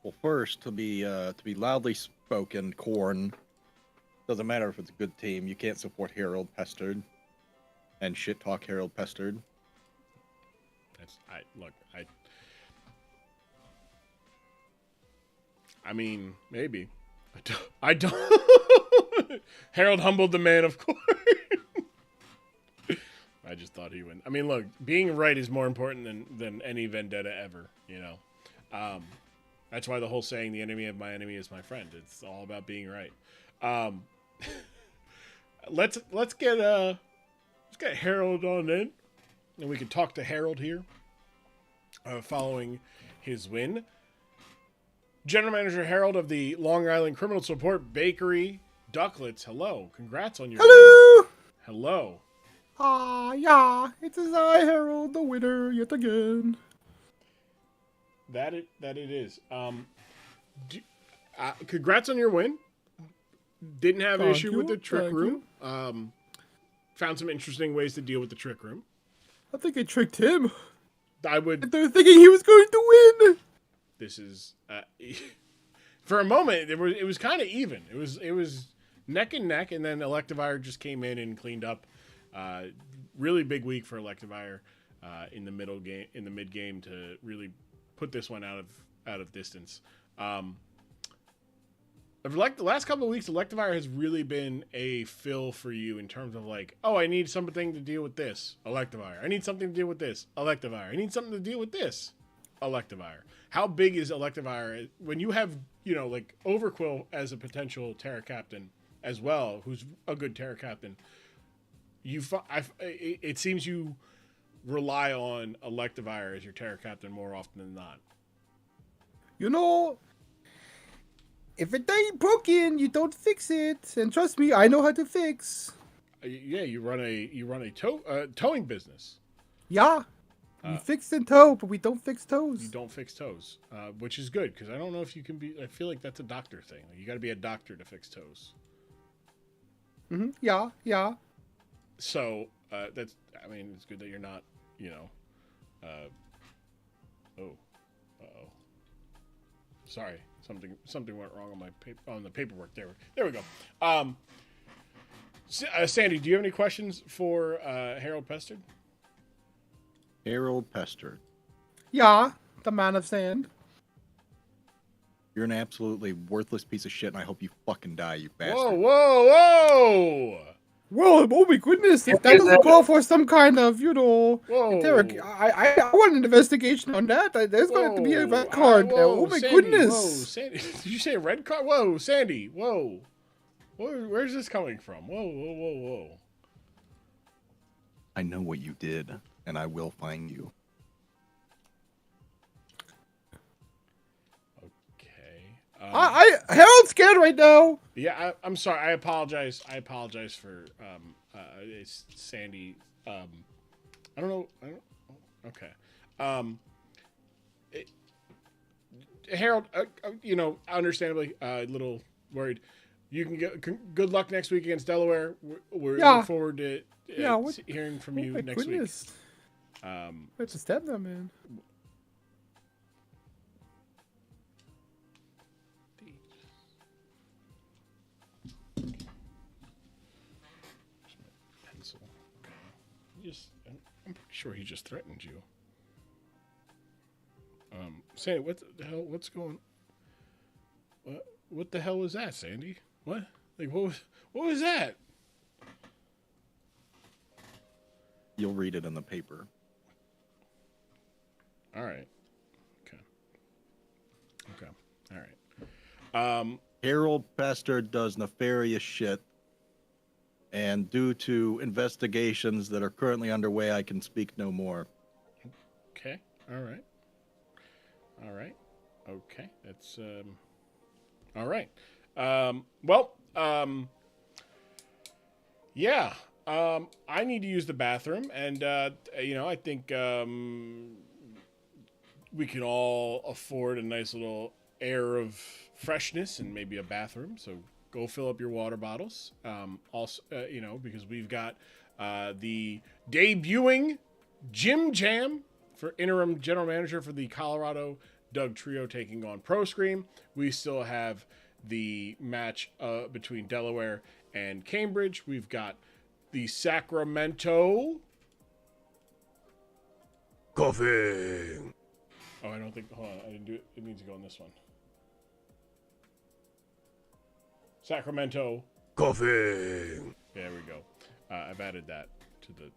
Speaker 3: Well, first, to be loudly spoken, Corn. Doesn't matter if it's a good team. You can't support Harold Pestered and shit talk Harold Pestered.
Speaker 2: I mean, maybe. I don't. Harold humbled the man, of course. I just thought he would. I mean, look, being right is more important than any vendetta ever, That's why the whole saying, the enemy of my enemy is my friend. It's all about being right. Let's get Harold on in, and we can talk to Harold here following his win. General Manager Harold of the Long Island Criminal Support Bakery Ducklets. Hello. Congrats on your win. Hello.
Speaker 8: Yeah, it is I, Harold, the winner, yet again.
Speaker 2: That it is. Congrats on your win. Didn't have an issue with the Trick Room. Found some interesting ways to deal with the Trick Room.
Speaker 8: I think I tricked him.
Speaker 2: They were
Speaker 8: thinking he was going to win.
Speaker 2: This is for a moment it was kind of even. It was neck and neck, and then Electivire just came in and cleaned up. Really big week for Electivire in the mid game to really put this one out of distance. Like the last couple of weeks, Electivire has really been a fill for you in terms of like, oh, I need something to deal with this, Electivire. I need something to deal with this, Electivire. I need something to deal with this, Electivire. How big is Electivire when you have, like Overquill as a potential Terra Captain as well, who's a good Terra Captain? it seems you rely on Electivire as your Terra Captain more often than not.
Speaker 8: You know, if it ain't broken, you don't fix it. And trust me, I know how to fix.
Speaker 2: Yeah, you run a towing business.
Speaker 8: Yeah. We fix and tow, but we don't fix toes.
Speaker 2: You don't fix toes, which is good because I don't know if you can be. I feel like that's a doctor thing. You got to be a doctor to fix toes.
Speaker 8: Mm-hmm. Yeah, yeah.
Speaker 2: So that's. I mean, it's good that you're not. You know. Uh-oh. Sorry, something went wrong on my on the paperwork. There we go. Sandy, do you have any questions for Harold Pestard?
Speaker 3: Harold Pestard.
Speaker 8: Yeah, the man of sand.
Speaker 3: You're an absolutely worthless piece of shit, and I hope you fucking die, you bastard.
Speaker 2: Whoa!
Speaker 8: Well, oh my goodness, if that doesn't call for some kind of, you know, I want an investigation on that. There's going to be a red card. Oh my
Speaker 2: Sandy,
Speaker 8: goodness.
Speaker 2: Whoa, Sandy, did you say a red card? Whoa, Sandy, whoa. Where's this coming from? Whoa.
Speaker 3: I know what you did, and I will find you.
Speaker 2: Okay.
Speaker 8: Harold's scared right now.
Speaker 2: Yeah, I'm sorry. I apologize. For it's Sandy. I don't know. Okay. Harold, understandably, a little worried. You can get good luck next week against Delaware. We're looking forward to hearing from you next week.
Speaker 8: I have to stab them, man.
Speaker 2: Pencil. I'm pretty sure he just threatened you. Sandy, what the hell? What's going? What the hell was that, Sandy? What? Like, what was that?
Speaker 3: You'll read it in the paper.
Speaker 2: All right. Okay. All right.
Speaker 3: Harold Pestard does nefarious shit, and due to investigations that are currently underway, I can speak no more.
Speaker 2: Okay. All right. Okay. That's all right. Yeah. I need to use the bathroom, and I think we can all afford a nice little air of freshness and maybe a bathroom. So go fill up your water bottles. Also, because we've got the debuting Jim Jam for interim general manager for the Colorado Doug Trio taking on Pro Scream. We still have the match between Delaware and Cambridge. We've got the Sacramento Coughing. Oh, I don't think. Hold on, I didn't do it. It needs to go on this one. Sacramento Coughing. There we go. I've added that to the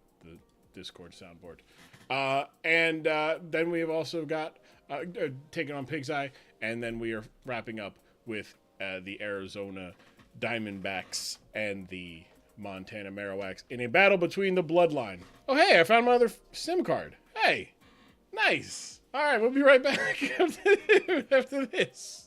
Speaker 2: Discord soundboard. And then we have also got taking on Pig's Eye, and then we are wrapping up with the Arizona Diamondbacks and the Montana Marowaks in a battle between the Bloodline. Oh, hey, I found my other SIM card. Hey, nice. All right, we'll be right back after this.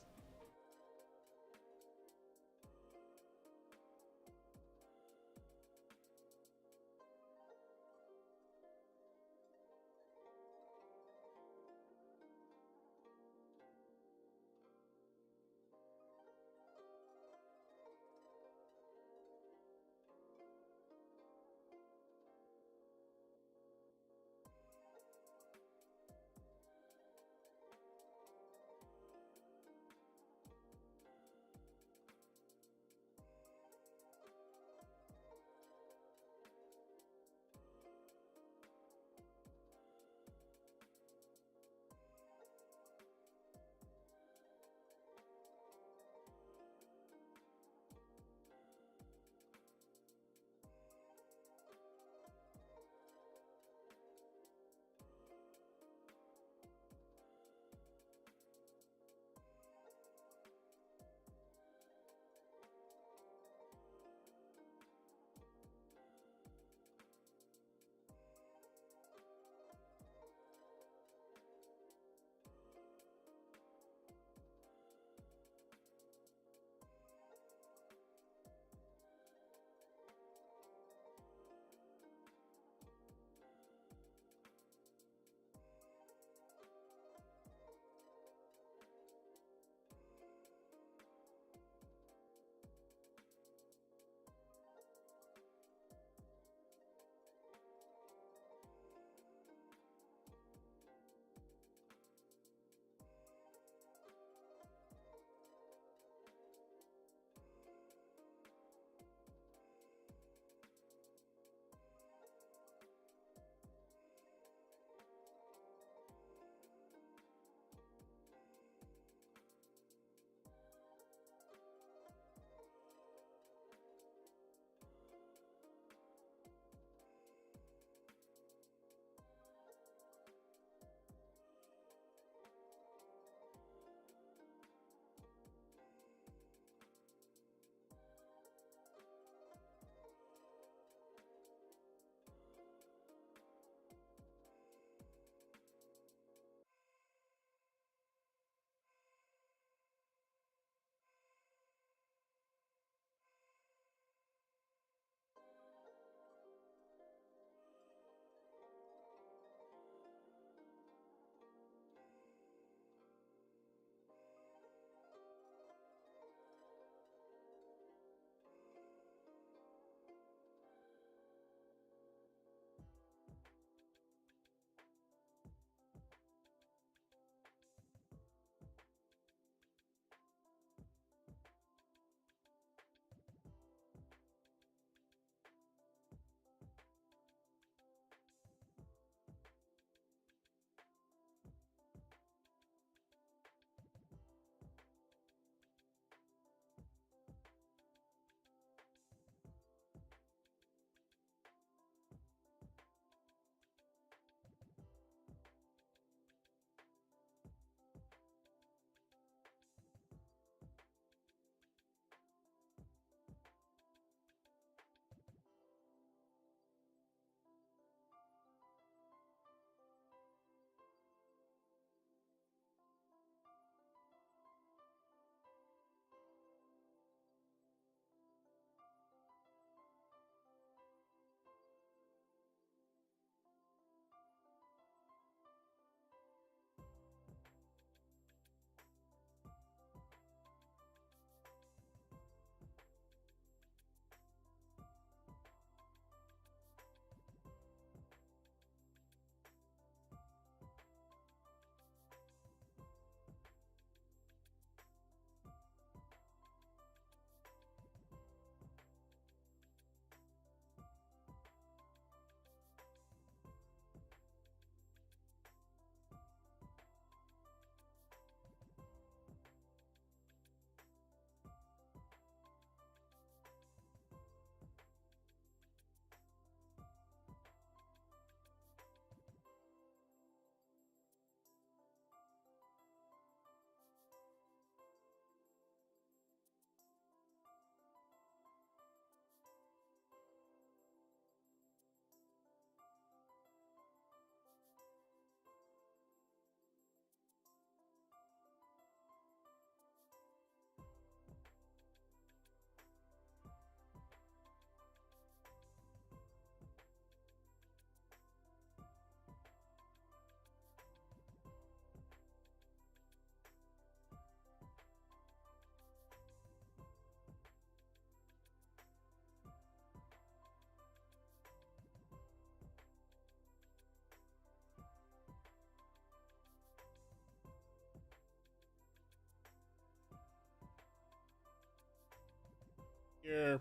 Speaker 2: Here,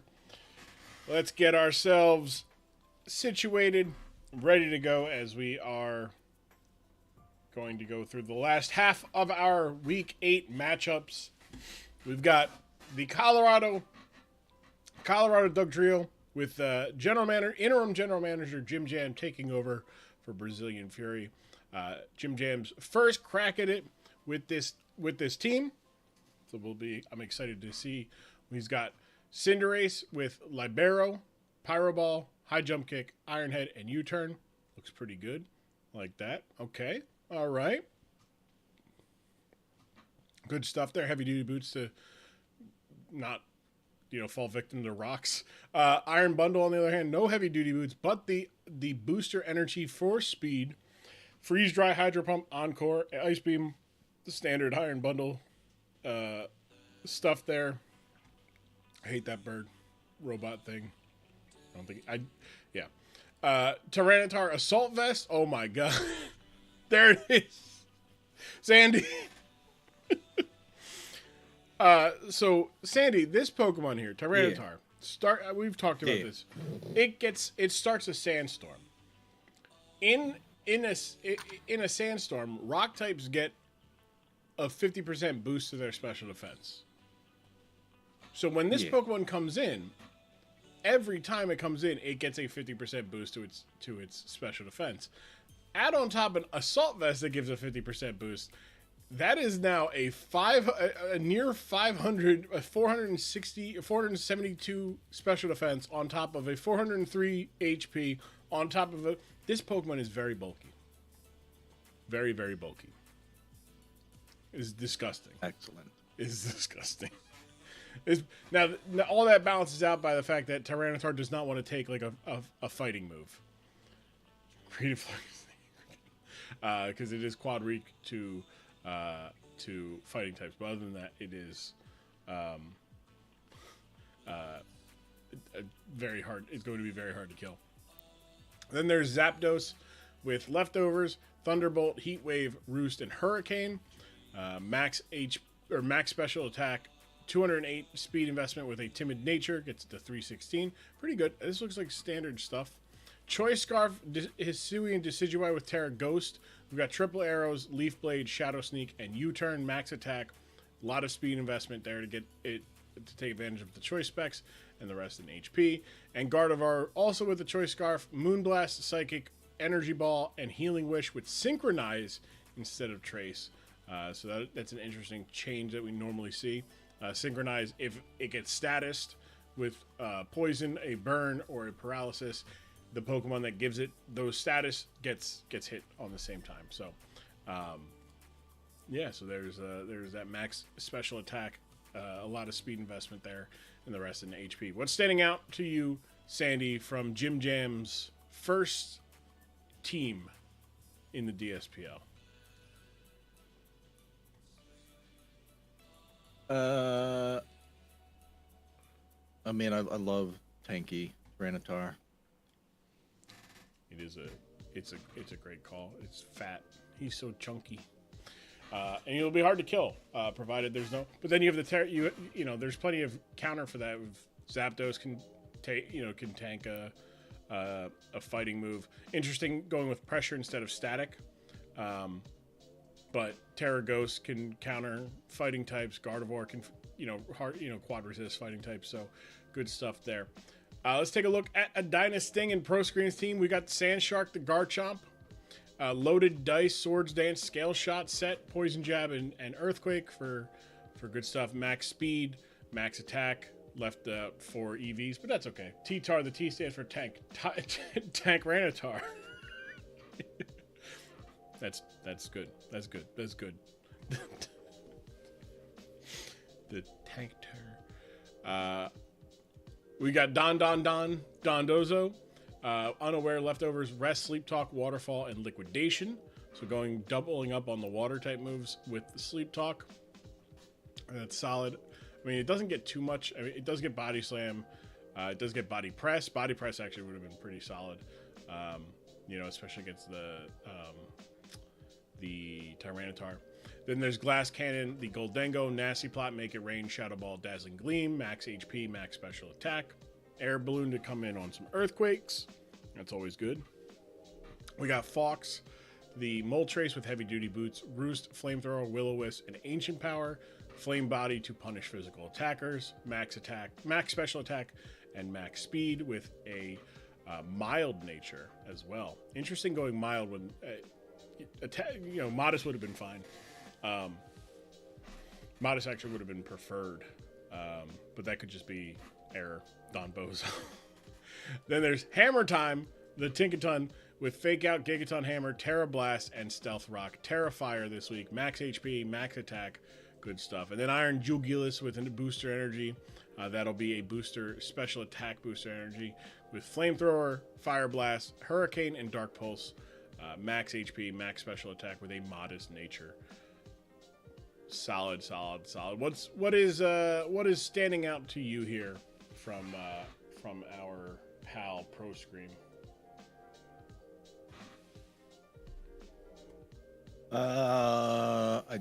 Speaker 2: let's get ourselves situated, ready to go as we are going to go through the last half of our Week 8 matchups. We've got the Colorado Doug Trio with interim general manager Jim Jam taking over for Brazilian Fury. Jim Jam's first crack at it with this team, so I'm excited to see. He's got Cinderace with Libero, Pyro Ball, High Jump Kick, Iron Head, and U-Turn. Looks pretty good, like that. Okay, all right, good stuff there. Heavy duty boots to not fall victim to rocks. Iron Bundle, on the other hand, no heavy duty boots, but the booster energy for speed. Freeze Dry, Hydro Pump, Encore, Ice Beam, the standard Iron Bundle stuff there. I hate that bird robot thing. Tyranitar Assault Vest. Oh my god. There it is. Sandy. So Sandy, this Pokemon here, Tyranitar, we've talked about this. It starts a sandstorm. In a sandstorm, rock types get a 50% boost to their special defense. So when this Pokemon comes in, every time it comes in, it gets a 50% boost to its special defense. Add on top an Assault Vest that gives a 50% boost. That is now a near 500, 472 special defense on top of a 403 HP on top of it. This Pokemon is very bulky. Very, very bulky. It's disgusting.
Speaker 3: Excellent.
Speaker 2: It's disgusting. Now, all that balances out by the fact that Tyranitar does not want to take like a fighting move. Creative Flex. Because it is quad reek to fighting types. But other than that, it is very hard. It's going to be very hard to kill. Then there's Zapdos with Leftovers, Thunderbolt, Heat Wave, Roost, and Hurricane. Max special attack, 208 speed investment with a timid nature, gets to 316. Pretty good. This looks like standard stuff. Choice Scarf, Hisui, and Decidueye with Terra Ghost. We've got triple arrows, Leaf Blade, Shadow Sneak, and U-Turn, max attack. A lot of speed investment there to get it to take advantage of the choice specs, and the rest in HP. And Gardevoir also with the Choice Scarf, Moonblast, Psychic, Energy Ball, and Healing Wish with Synchronize instead of Trace. So that's an interesting change that we normally see. Synchronize, if it gets statused with Poison, a Burn, or a Paralysis, the Pokemon that gives it those status gets hit on the same time. So, so there's that max special attack, a lot of speed investment there, and the rest in HP. What's standing out to you, Sandy, from Jim Jam's first team in the DSPL?
Speaker 3: I mean, I love tanky Tyranitar.
Speaker 2: It's a great call. It's fat. He's so chunky, and he'll be hard to kill, provided there's no. But then you have the there's plenty of counter for that. Zapdos can tank a fighting move. Interesting going with pressure instead of static. But Terra Ghost can counter fighting types. Gardevoir can quad resist fighting types. So good stuff there. Let's take a look at a Dynasting and Pro Screens team. We got Sandshark, the Garchomp, Loaded Dice, Swords Dance, Scale Shot set, Poison Jab, and Earthquake for good stuff. Max speed, max attack, left 4 EVs, but that's okay. T-Tar, the T stands for tank. Tank Ranitar. That's good. That's good. That's good. The tank turn. We got Dondozo, Unaware, Leftovers, Rest, Sleep Talk, Waterfall, and Liquidation. So doubling up on the water type moves with the Sleep Talk. And that's solid. I mean, it doesn't get too much. I mean, it does get Body Slam. It does get Body Press. Body Press actually would have been pretty solid. Especially against the Tyranitar. Then there's Glass Cannon, the Goldengo, Nasty Plot, Make It Rain, Shadow Ball, Dazzling Gleam, Max HP, Max Special Attack. Air Balloon to come in on some Earthquakes. That's always good. We got Fox, the Moltres with Heavy Duty Boots, Roost, Flamethrower, Will-O-Wisp, and Ancient Power. Flame Body to punish physical attackers. Max Attack, Max Special Attack, and Max Speed with a mild nature as well. Interesting going mild when... Modest would have been fine. Modest actually would have been preferred, but that could just be error. Don Bozo. Then there's Hammer Time, the Tinkaton with Fake Out, Gigaton Hammer, Terra Blast, and Stealth Rock. Terrifier this week. Max HP, Max Attack, good stuff. And then Iron Jugulus with a booster energy. That'll be a booster, special attack booster energy with Flamethrower, Fire Blast, Hurricane, and Dark Pulse. Max HP, max special attack with a modest nature. Solid. What is standing out to you here from our pal Pro Scream?
Speaker 3: I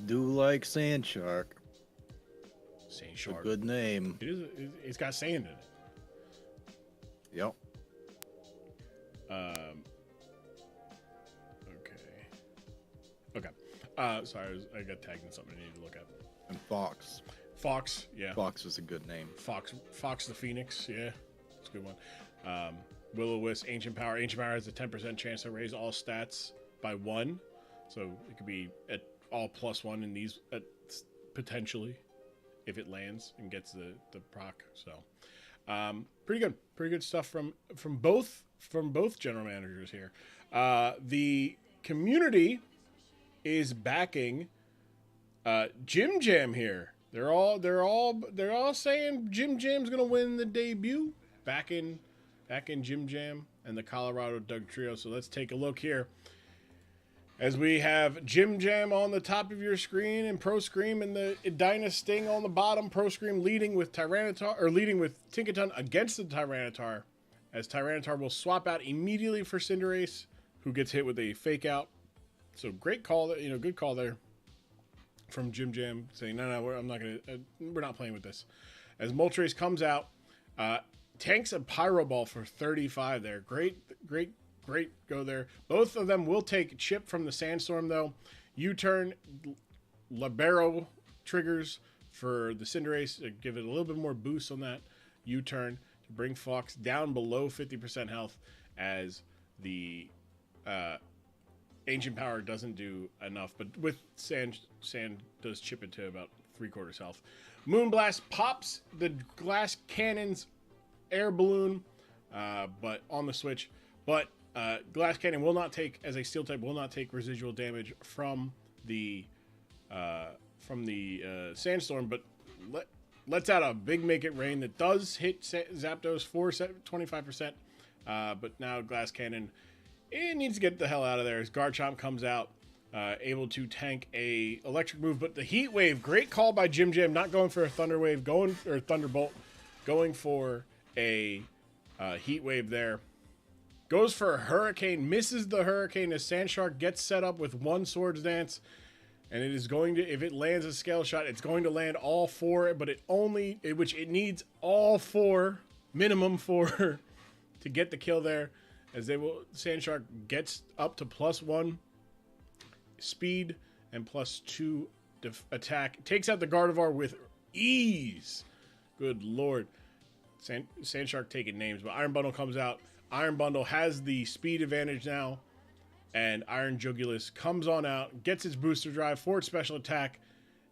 Speaker 3: do like Sand Shark.
Speaker 2: Sand Shark,
Speaker 3: a good name.
Speaker 2: It's got sand in it.
Speaker 3: Yep.
Speaker 2: Okay. Sorry, I got tagged in something I needed to look at.
Speaker 3: And Fox.
Speaker 2: Fox, yeah.
Speaker 3: Fox is a good name.
Speaker 2: Fox the Phoenix, yeah. It's a good one. Will-O-Wisp, Ancient Power. Ancient Power has a 10% chance to raise all stats by 1. So it could be at all +1 in these potentially if it lands and gets the proc. So pretty good stuff from both general managers here. The community is backing Jim Jam here. They're all saying Jim Jam's gonna win the debut. Back in Jim Jam and the Colorado Doug Trio. So let's take a look here. As we have Jim Jam on the top of your screen and Pro Scream and the Edina Sting on the bottom. Pro Scream leading with Tinkaton against the Tyranitar, as Tyranitar will swap out immediately for Cinderace, who gets hit with a Fake Out. So great call, good call there from Jim Jam, saying no, we're not playing with this. As Moltres comes out, tanks a Pyro Ball for 35 there. Great go there. Both of them will take Chip from the Sandstorm though. U-turn, Libero triggers for the Cinderace to give it a little bit more boost on that U-turn to bring Fox down below 50% health, as the Ancient Power doesn't do enough, but with Sand does chip it to about 3/4 health. Moonblast pops the Glass Cannon's Air Balloon, but on the switch. But Glass Cannon will not take, as a Steel type, will not take residual damage from the Sandstorm, but lets out a big Make It Rain that does hit Zapdos for 25%. But now Glass Cannon, it needs to get the hell out of there as Garchomp comes out, able to tank a electric move. But the Heat Wave, great call by Jim Jam, not going for a Thunder Wave, Thunderbolt, going for a Heat Wave there. Goes for a Hurricane, misses the Hurricane as Sandshark gets set up with one Swords Dance. And it is going to, if it lands a Scale Shot, it's going to land all 4, but it needs all 4, minimum 4, to get the kill there. As Sandshark gets up to +1 speed and +2 attack. Takes out the Gardevoir with ease. Good lord. Sandshark taking names, but Iron Bundle comes out. Iron Bundle has the speed advantage now, and Iron Jugulus comes on out, gets its booster drive, forward special attack,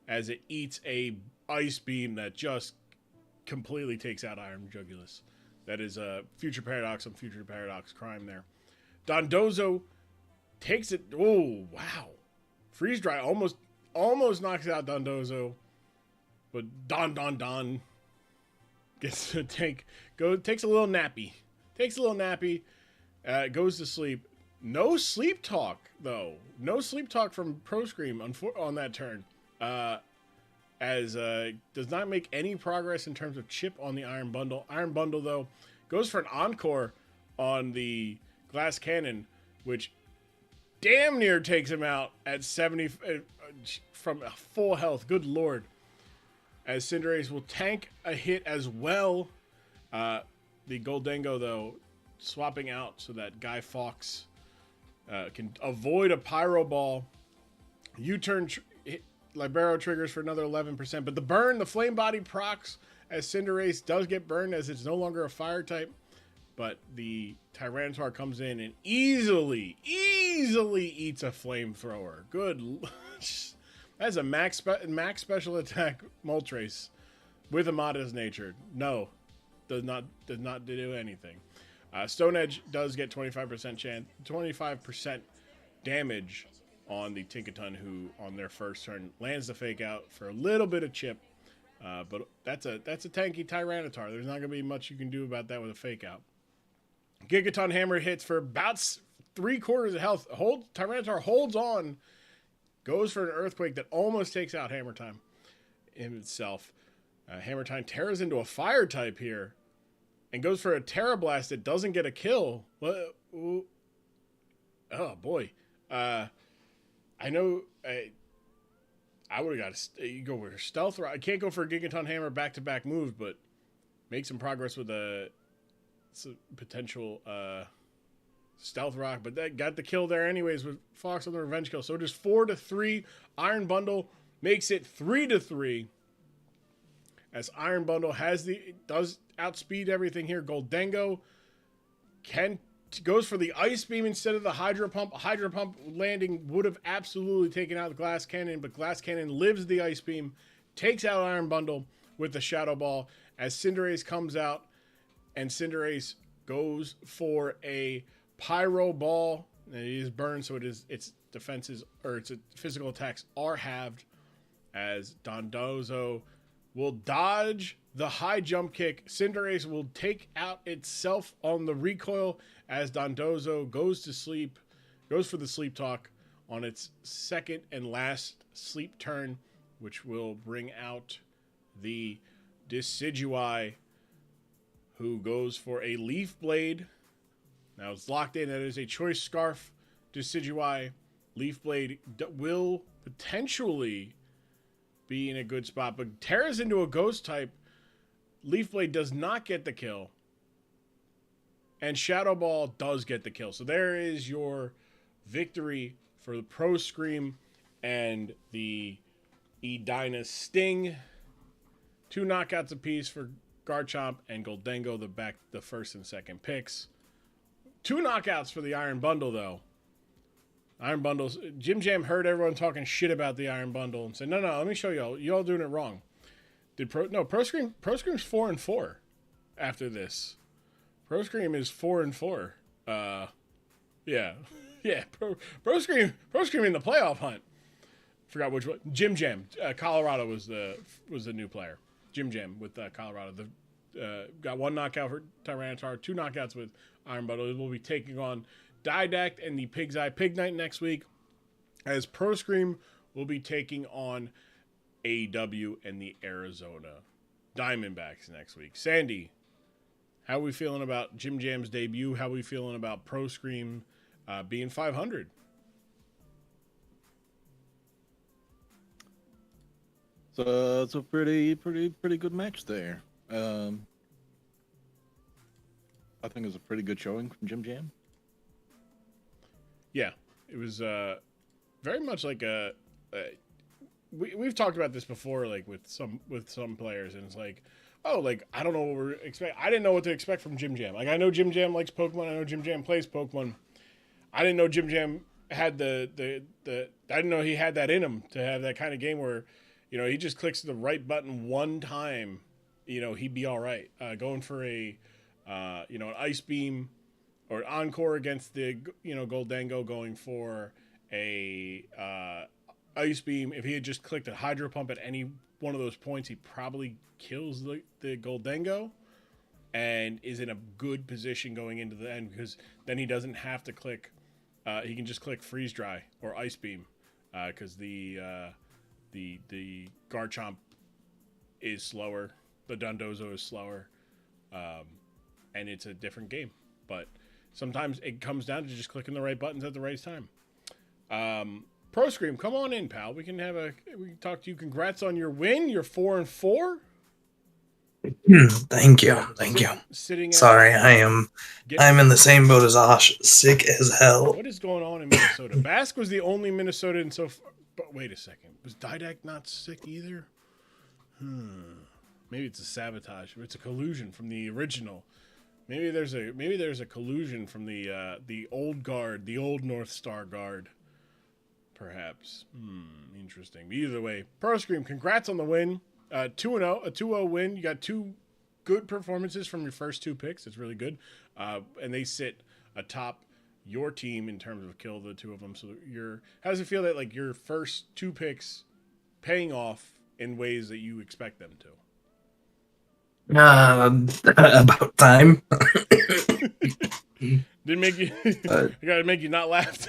Speaker 2: as it eats a Ice Beam that just completely takes out Iron Jugulus. That is a Future Paradox on Future Paradox crime there. Dondozo takes it. Oh, wow. Freeze Dry almost knocks out Dondozo, but Don gets to takes a little nappy. Goes to sleep. No sleep talk, though. No sleep talk from Pro Scream on that turn. As does not make any progress in terms of chip on the Iron Bundle. Iron Bundle, though, goes for an Encore on the Glass Cannon, which damn near takes him out at 70 from full health. Good lord. As Cinderace will tank a hit as well. The Goldengo, though, swapping out so that Guy Fawkes can avoid a Pyro Ball. U-turn Libero triggers for another 11%. But the burn, the Flame Body procs as Cinderace does get burned as it's no longer a fire type. But the Tyranitar comes in and easily eats a Flamethrower. Good. That's a max special attack Moltres with a modest nature. No, does not do anything. Stone Edge does get 25% damage on the Tinkaton, who on their first turn lands the fake out for a little bit of chip. But that's a tanky Tyranitar. There's not gonna be much you can do about that with a fake out. Gigaton Hammer hits for about 3/4 of health. Tyranitar holds on, goes for an Earthquake that almost takes out Hammer Time in itself. Hammer Time tears into a Fire type here and goes for a Terra Blast that doesn't get a kill. Oh boy. I know I would have got you go for Stealth Rock. I can't go for a Gigaton Hammer back-to-back moves, but make some progress with a potential Stealth Rock, but that got the kill there anyways with Fox on the revenge kill. So just 4-3. Iron Bundle makes it 3-3. As Iron Bundle does outspeed everything here. Goldengo goes for the Ice Beam instead of the Hydro Pump. Hydro Pump landing would have absolutely taken out the Glass Cannon, but Glass Cannon lives the Ice Beam, takes out Iron Bundle with the Shadow Ball as Cinderace comes out, and Cinderace goes for a Pyro Ball. And it is burned, so its defenses or its physical attacks are halved as Dondozo will dodge the high jump kick. Cinderace will take out itself on the recoil as Dondozo goes for the Sleep Talk on its second and last sleep turn, which will bring out the Decidueye, who goes for a Leaf Blade. Now it's locked in. That is a Choice Scarf Decidueye. Leaf Blade will potentially be in a good spot, but tears into a Ghost type. Leaf Blade does not get the kill, and Shadow Ball does get the kill. So there is your victory for the Pro Scream and the Edina Sting. 2 knockouts apiece for Garchomp and Goldengo, the first and second picks. 2 knockouts for the Iron Bundle, though. Iron Bundles. Jim Jam heard everyone talking shit about the Iron Bundle and said, no, let me show y'all. Y'all doing it wrong. Pro Scream's 4-4 after this. Pro Scream is 4-4. Yeah. Pro Scream in the playoff hunt. Forgot which one. Jim Jam. Colorado was the new player. Jim Jam with Colorado. Got 1 knockout for Tyranitar, 2 knockouts with Iron Bundle. We'll be taking on Didact and the Pig's Eye Pig Knight next week, as Pro Scream will be taking on AEW and the Arizona Diamondbacks next week. Sandy, how are we feeling about Jim Jam's debut? How are we feeling about Pro Scream being 500?
Speaker 3: So it's a pretty good match there. I think it was a pretty good showing from Jim Jam.
Speaker 2: Yeah, it was very much like we've talked about this before, like with some players, and it's like, oh, like I don't know what we're expecting. I didn't know what to expect from Jim Jam. Like I know Jim Jam likes Pokemon. I know Jim Jam plays Pokemon. I didn't know Jim Jam had the I didn't know he had that in him to have that kind of game where, he just clicks the right button one time, he'd be all right. Going for a an Ice Beam or Encore against the Goldengo, going for a Ice Beam. If he had just clicked a Hydro Pump at any one of those points, he probably kills the Goldengo and is in a good position going into the end, because then he doesn't have to click. He can just click Freeze Dry or Ice Beam, because the Garchomp is slower, the Dondozo is slower, and it's a different game. But sometimes it comes down to just clicking the right buttons at the right time. Pro Scream, come on in, pal. We can talk to you. Congrats on your win. You're 4-4.
Speaker 9: Thank you. Sorry, I'm in the same boat as Osh, sick as hell.
Speaker 2: What is going on in Minnesota? Bask was the only Minnesotan so far. But wait a second. Was Didac not sick either? Maybe it's a sabotage. It's a collusion from the original. Maybe there's a collusion from the old guard, the old North Star guard. Perhaps. Interesting. But either way, Pro Scream, congrats on the win. 2-0, a 2-0 win. You got 2 good performances from your first 2 picks. It's really good. And they sit atop your team in terms of kill, the 2 of them. So how does it feel that like your first 2 picks paying off in ways that you expect them to?
Speaker 9: About time.
Speaker 2: Didn't make you I gotta make you not laugh.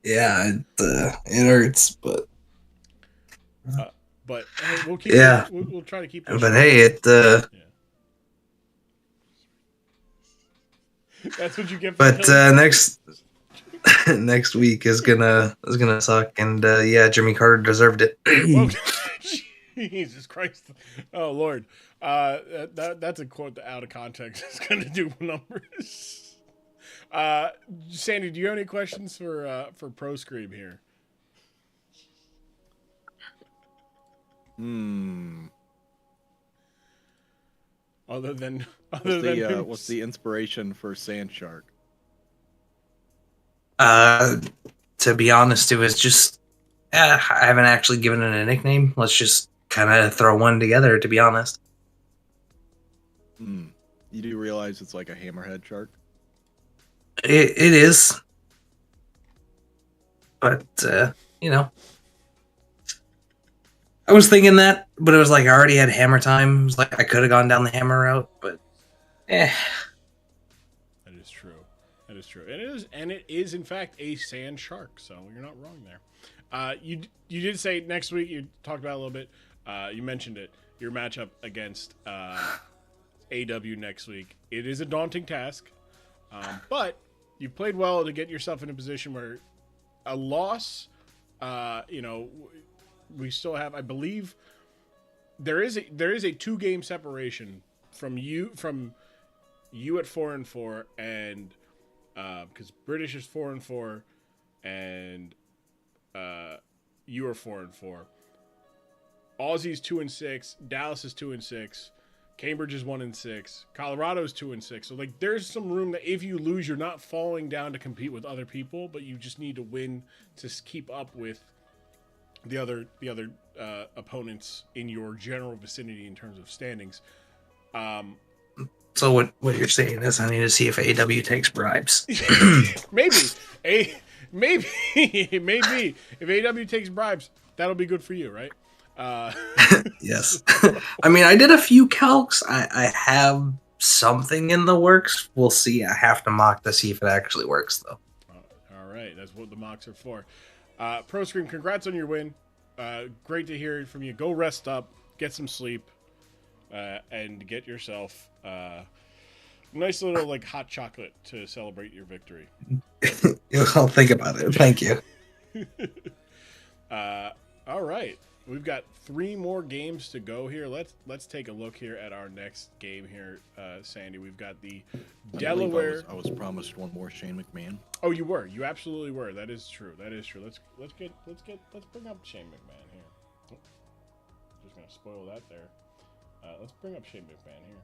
Speaker 9: Yeah, it hurts, but
Speaker 2: we'll keep.
Speaker 9: Yeah,
Speaker 2: we'll try to keep.
Speaker 9: But hey,
Speaker 2: Yeah. That's what you get.
Speaker 9: But next week is gonna suck, and Jimmy Carter deserved it.
Speaker 2: Jesus Christ! Oh Lord, that's a quote that out of context is gonna do numbers. Sandy, do you have any questions for Pro Scream here? Other than
Speaker 3: what's the inspiration for Sand Shark?
Speaker 9: To be honest, it was just I haven't actually given it a nickname. Let's just kind of throw one together. To be honest,
Speaker 3: You do realize it's like a hammerhead shark?
Speaker 9: It is, but I was thinking that, but it was like I already had hammer time. It was like I could have gone down the hammer route, but
Speaker 2: That is true. It is in fact a sand shark. So you're not wrong there. You did say next week. You talked about it a little bit. You mentioned it. Your matchup against AW next week. It is a daunting task, but you've played well to get yourself in a position where a loss. We still have, I believe, there is a 2-game separation from you at 4-4 and because British is 4-4 and you are 4-4. Aussie's 2-6, Dallas is 2-6, Cambridge is 1-6, Colorado's 2-6. So like, there's some room that if you lose, you're not falling down to compete with other people, but you just need to win to keep up with the other opponents in your general vicinity in terms of standings.
Speaker 9: So what you're saying is I need to see if AW takes bribes.
Speaker 2: Maybe if AW takes bribes, that'll be good for you, right?
Speaker 9: Yes. I mean, I did a few calcs. I have something in the works. We'll see. I have to mock to see if it actually works, though.
Speaker 2: All right, that's what the mocks are for. Pro Scream, congrats on your win. Great to hear from you. Go rest up, get some sleep, and get yourself nice little like hot chocolate to celebrate your victory.
Speaker 9: I'll think about it. Thank you.
Speaker 2: All right, we've got 3 more games to go here. Let's take a look here at our next game here, Sandy. We've got the Delaware.
Speaker 3: I was promised one more Shane McMahon.
Speaker 2: Oh, you were. You absolutely were. That is true. Let's bring up Shane McMahon here. Oh, just gonna spoil that there. Let's bring up Shane McMahon here.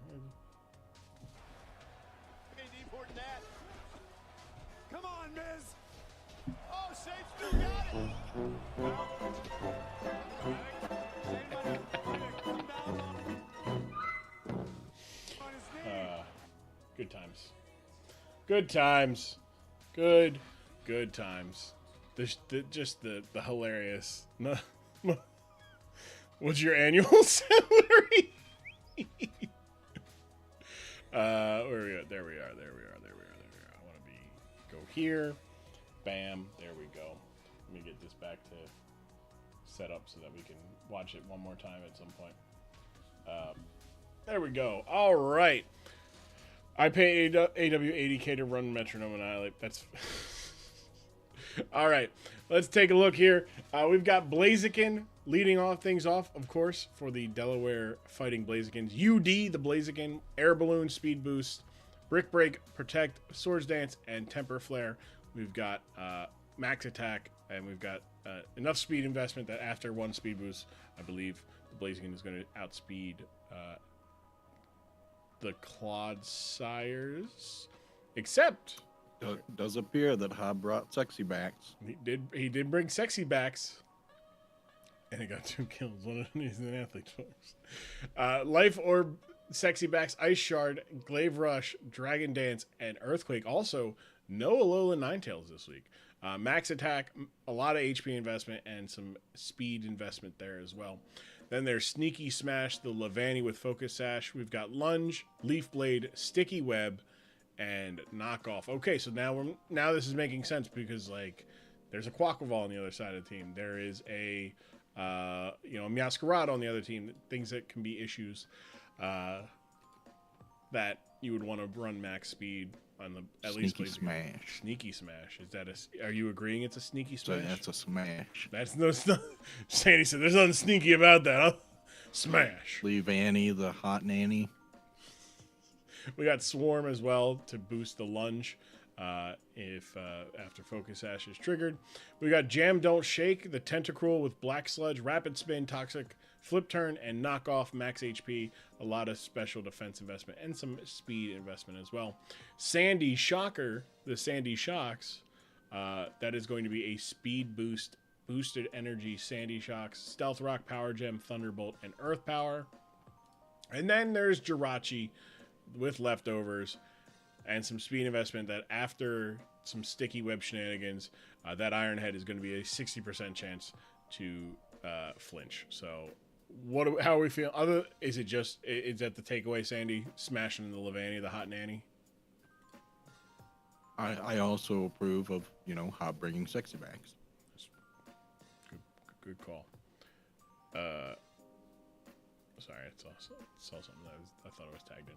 Speaker 10: Come on, Miz. Oh, Shane's still got
Speaker 2: it. Good times. Good times. Good times. Just the hilarious. No, what's your annual salary? Where we are? There we are. I want to go here. Bam. There we go. Let me get this back to set up so that we can watch it one more time at some point. There we go. All right. I pay AW 80K to run Metronome Annihilate. That's All right, let's take a look here. We've got Blaziken leading things off, of course, for the Delaware Fighting Blazikens. UD, the Blaziken, Air Balloon, Speed Boost, Brick Break, Protect, Swords Dance, and Temper Flare. We've got Max Attack, and we've got enough speed investment that after one Speed Boost, I believe the Blaziken is going to outspeed the Clodsires, except...
Speaker 3: It does appear that Hob brought sexy backs.
Speaker 2: He did bring sexy backs. And he got 2 kills. One of them is an athlete, folks. Life Orb, Sexy Backs, Ice Shard, Glaive Rush, Dragon Dance, and Earthquake. Also, no Alolan Ninetales this week. Max Attack, a lot of HP investment, and some speed investment there as well. Then there's Sneaky Smash, the Levani with Focus Sash. We've got Lunge, Leaf Blade, Sticky Web, and Knockoff. Okay, so now this is making sense because like there's a Quaquaval on the other side of the team. There is a Meowscarada on the other team. Things that can be issues that you would want to run max speed on the at least
Speaker 3: Sneaky Smash.
Speaker 2: Sneaky Smash. Is that are you agreeing it's a Sneaky Smash?
Speaker 3: That's a smash.
Speaker 2: That's no. Sandy said there's nothing sneaky about that. Huh? Smash.
Speaker 3: Leave Annie, the hot nanny.
Speaker 2: We got Swarm as well to boost the lunge if after Focus Sash is triggered. We got Jam Don't Shake, the Tentacruel with Black Sludge, Rapid Spin, Toxic, Flip Turn, and Knockoff, max HP. A lot of special defense investment and some speed investment as well. Sandy Shocker, the Sandy Shocks, that is going to be a speed boost, boosted energy Sandy Shocks, Stealth Rock, Power Gem, Thunderbolt, and Earth Power. And then there's Jirachi with leftovers and some speed investment that after some sticky web shenanigans, that Iron Head is going to be a 60% chance to flinch. So how are we feeling? Is that the takeaway, Sandy? Smashing the Levani, the hot nanny?
Speaker 3: I also approve of, Hob bringing sexy backs.
Speaker 2: Good call. Sorry, I saw something that I thought it was tagged in.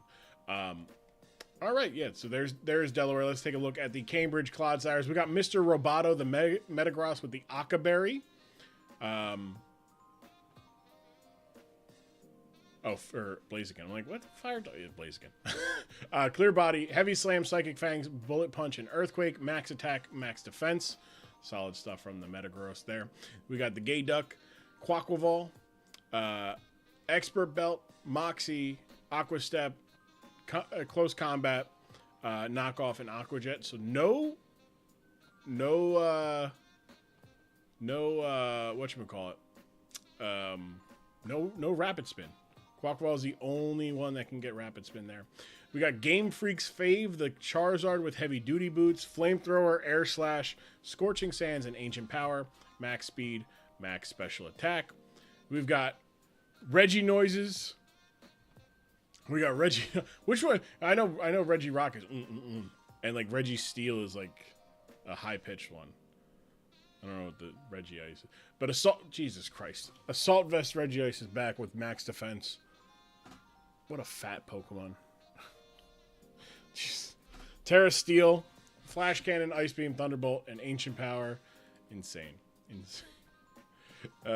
Speaker 2: All right, yeah, so there's Delaware. Let's take a look at the Cambridge Clodsires. We got Mr. Roboto, the Metagross with the Akaberry. For Blaziken. I'm like, what? Fire Blaziken. Clear Body, Heavy Slam, Psychic Fangs, Bullet Punch, and Earthquake. Max Attack, Max Defense. Solid stuff from the Metagross there. We got the Gay Duck, Quaquaval, Expert Belt, Moxie, Aqua Step, Close Combat, Knockoff, and Aqua Jet. So no whatchamacallit? No Rapid Spin. Quaquaval is the only one that can get Rapid Spin there. We got Game Freak's Fave, the Charizard with Heavy Duty Boots, Flamethrower, Air Slash, Scorching Sands, and Ancient Power. Max Speed, Max Special Attack. We've got Reggie Noises. We got Reggie. Which one? I know Reggie Rock is and like Reggie Steel is like a high pitched one. I don't know what the Reggie Ice is. But Jesus Christ. Assault Vest Reggie Ice is back with max defense. What a fat Pokemon. Jeez. Terra Steel, Flash Cannon, Ice Beam, Thunderbolt, and Ancient Power. Insane.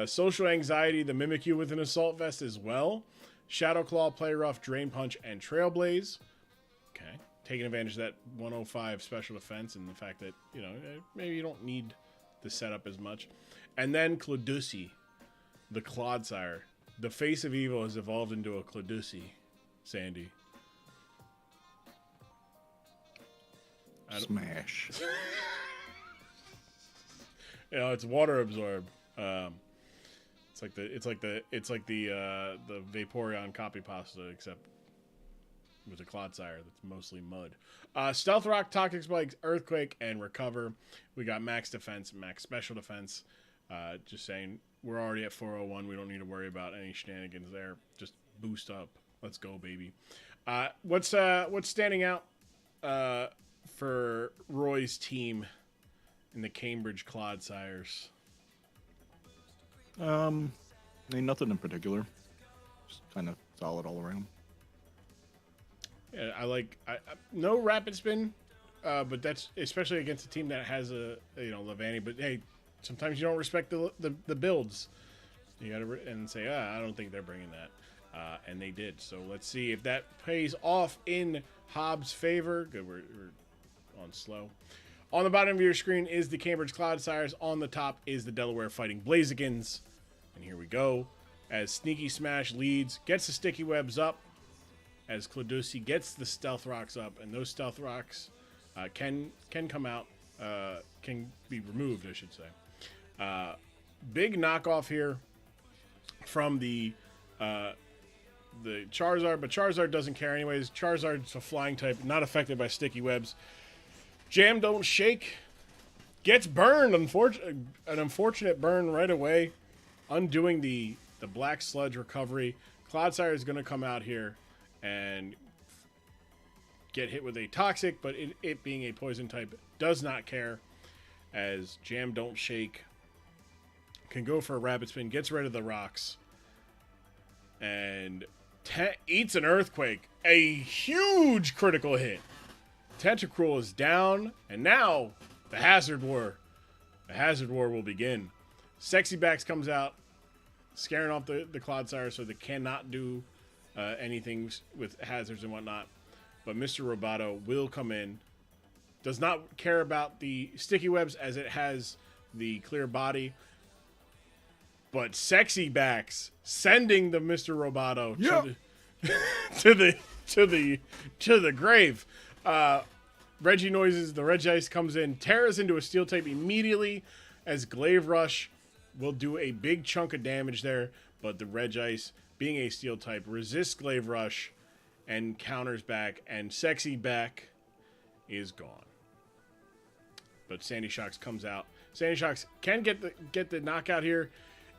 Speaker 2: Social Anxiety, the Mimikyu with an Assault Vest as well. Shadow Claw, Play Rough, Drain Punch, and Trailblaze. Okay. Taking advantage of that 105 special defense and the fact that, maybe you don't need the setup as much. And then Cladusi, the Clodsire. The face of evil has evolved into a Cladusi, Sandy.
Speaker 3: Smash.
Speaker 2: It's water absorb. It's like the Vaporeon copy pasta, except with a Clodsire that's mostly mud. Stealth Rock, Toxic Spikes, Earthquake, and Recover. We got max defense, max special defense. Just saying, we're already at 401. We don't need to worry about any shenanigans there. Just boost up. Let's go, baby. What's standing out for Roy's team in the Cambridge Clodsires?
Speaker 3: Nothing in particular. Just kind of solid all around.
Speaker 2: Yeah, I no Rapid Spin but that's especially against a team that has a Levani. But hey, sometimes you don't respect the builds. You got to and say, I don't think they're bringing that, and they did. So let's see if that pays off in Hobbs' favor. Good, we're on slow. On the bottom of your screen is the Cambridge Clodsires. On the top is the Delaware Fighting Blazigans. And here we go. As Sneaky Smash leads, gets the Sticky Webs up. As Cladusi gets the Stealth Rocks up. And those Stealth Rocks can come out. Can be removed, I should say. Big knockoff here from the Charizard. But Charizard doesn't care anyways. Charizard's a flying type, not affected by Sticky Webs. Jam Don't Shake gets burned. An unfortunate burn right away, undoing the Black Sludge recovery. Clodsire is going to come out here and get hit with a Toxic, but it being a poison type does not care, as Jam Don't Shake can go for a Rapid Spin, gets rid of the rocks, and eats an Earthquake. A huge critical hit. Tentacruel is down, and now the Hazard War. The Hazard War will begin. Sexy Backs comes out, scaring off the Clodsire, so they cannot do anything with hazards and whatnot. But Mr. Roboto will come in. Does not care about the Sticky Webs as it has the clear body. But Sexy Backs sending the Mr. Roboto to the grave. Reggie Noises, the Regice comes in, tears into a Steel type immediately, as Glaive Rush will do a big chunk of damage there, but the Regice, being a Steel type, resists Glaive Rush and counters back, and Sexy Back is gone. But Sandy Shocks comes out. Sandy Shocks can get the knockout here,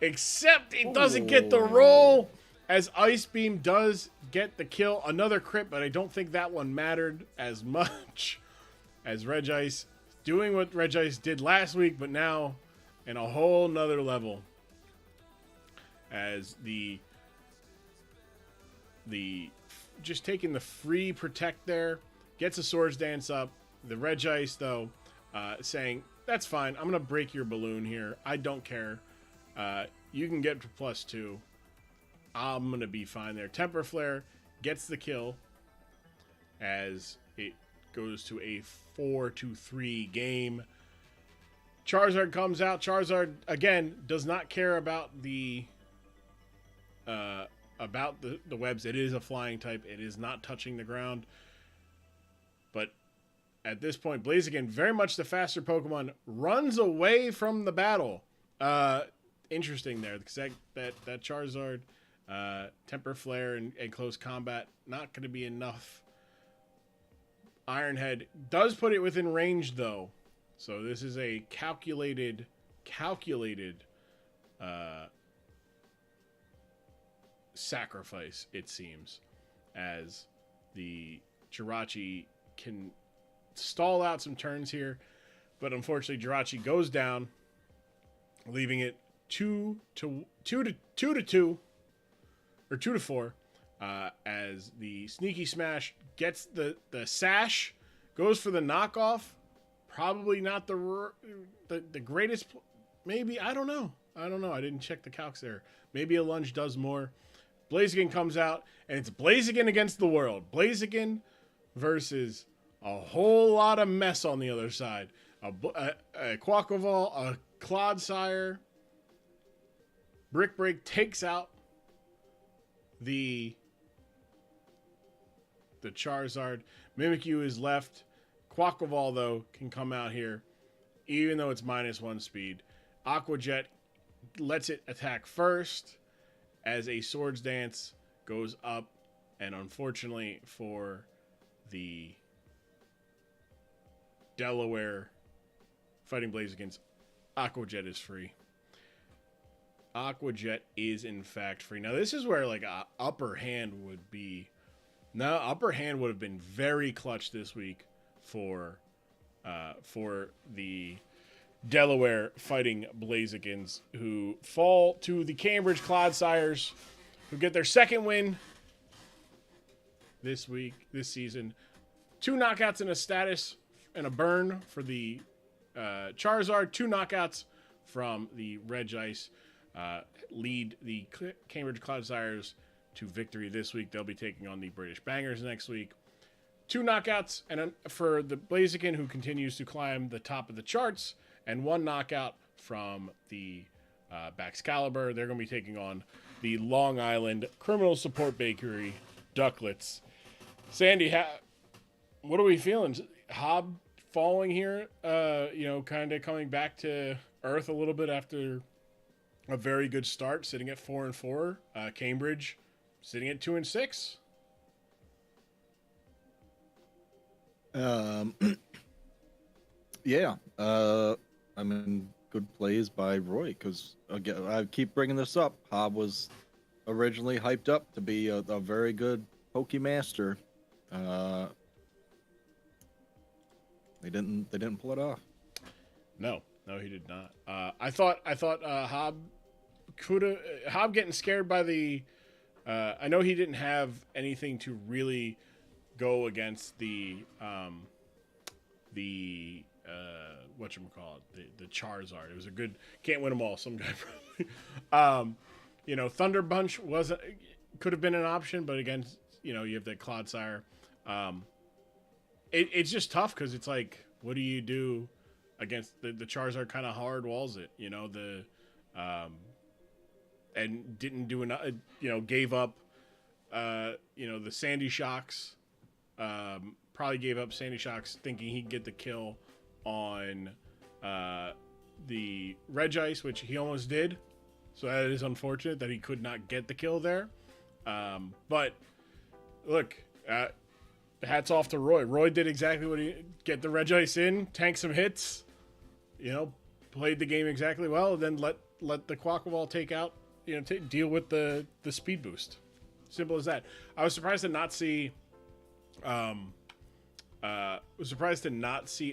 Speaker 2: except it doesn't get the roll, as Ice Beam does get the kill. Another crit, but I don't think that one mattered as much, as Regice doing what Regice did last week, but now in a whole nother level, as the just taking the free protect there, gets a Swords Dance up. The Regice, though, saying, that's fine, I'm going to break your balloon here. I don't care. You can get to +2. I'm going to be fine there. Temper Flare gets the kill, as it goes to a 4-3 game. Charizard comes out. Charizard, again, does not care about the webs. It is a flying type. It is not touching the ground. But at this point, Blaziken, very much the faster Pokemon, runs away from the battle. Interesting there, because that Charizard, Temper Flare and close combat, not going to be enough. Ironhead does put it within range, though. So this is a calculated sacrifice, it seems, as the Jirachi can stall out some turns here, but unfortunately Jirachi goes down, leaving it 2-4, as the Sneaky Smash gets the sash, goes for the knockoff. Probably not the greatest. Maybe, I don't know. I didn't check the calcs there. Maybe a lunge does more. Blaziken comes out, and it's Blaziken against the world. Blaziken versus a whole lot of mess on the other side. A Quaquaval, a Clodsire. Brick Break takes out the Charizard. Mimikyu is left. Quaquaval, though, can come out here, even though it's -1 speed. Aqua Jet lets it attack first, as a Swords Dance goes up, and unfortunately for the Delaware Fighting Blazigans, Aqua Jet is free. Aqua Jet is, in fact, free. Now, this is where, like, upper hand would be. Now, upper hand would have been very clutch this week for the Delaware Fighting Blazigans, who fall to the Cambridge Clodsires, who get their second win this season. 2 knockouts and a status and a burn for the Charizard. 2 knockouts from the Regice lead the Cambridge Clodsires to victory this week. They'll be taking on the British Bangers next week. 2 knockouts and for the Blaziken, who continues to climb the top of the charts, and 1 knockout from the Baxcalibur. They're going to be taking on the Long Island Criminal Support Bakery Ducklets. Sandy, what are we feeling? Hobb falling here, kind of coming back to earth a little bit after a very good start, sitting at 4-4. Cambridge sitting at 2-6.
Speaker 3: Yeah. I mean, good plays by Roy, because again, I keep bringing this up. Hobb was originally hyped up to be a very good Pokemaster. They didn't pull it off.
Speaker 2: No, he did not. I thought Hobb Hobb getting scared by the. I know he didn't have anything to really go against the whatchamacallit, the Charizard. It was a good, can't win them all, some guy probably. Thunder Punch could have been an option, but against, you have that Clodsire. It's just tough because it's like, what do you do against the Charizard? Kind of hard walls it, and didn't do enough, gave up, the Sandy Shocks. Probably gave up Sandy Shocks thinking he'd get the kill on the Regice, which he almost did. So that is unfortunate that he could not get the kill there. But look, hats off to Roy. Roy did exactly what get the Regice in, tank some hits, played the game exactly well, and then let the Quackball take out, deal with the speed boost. Simple as that. I was surprised to not see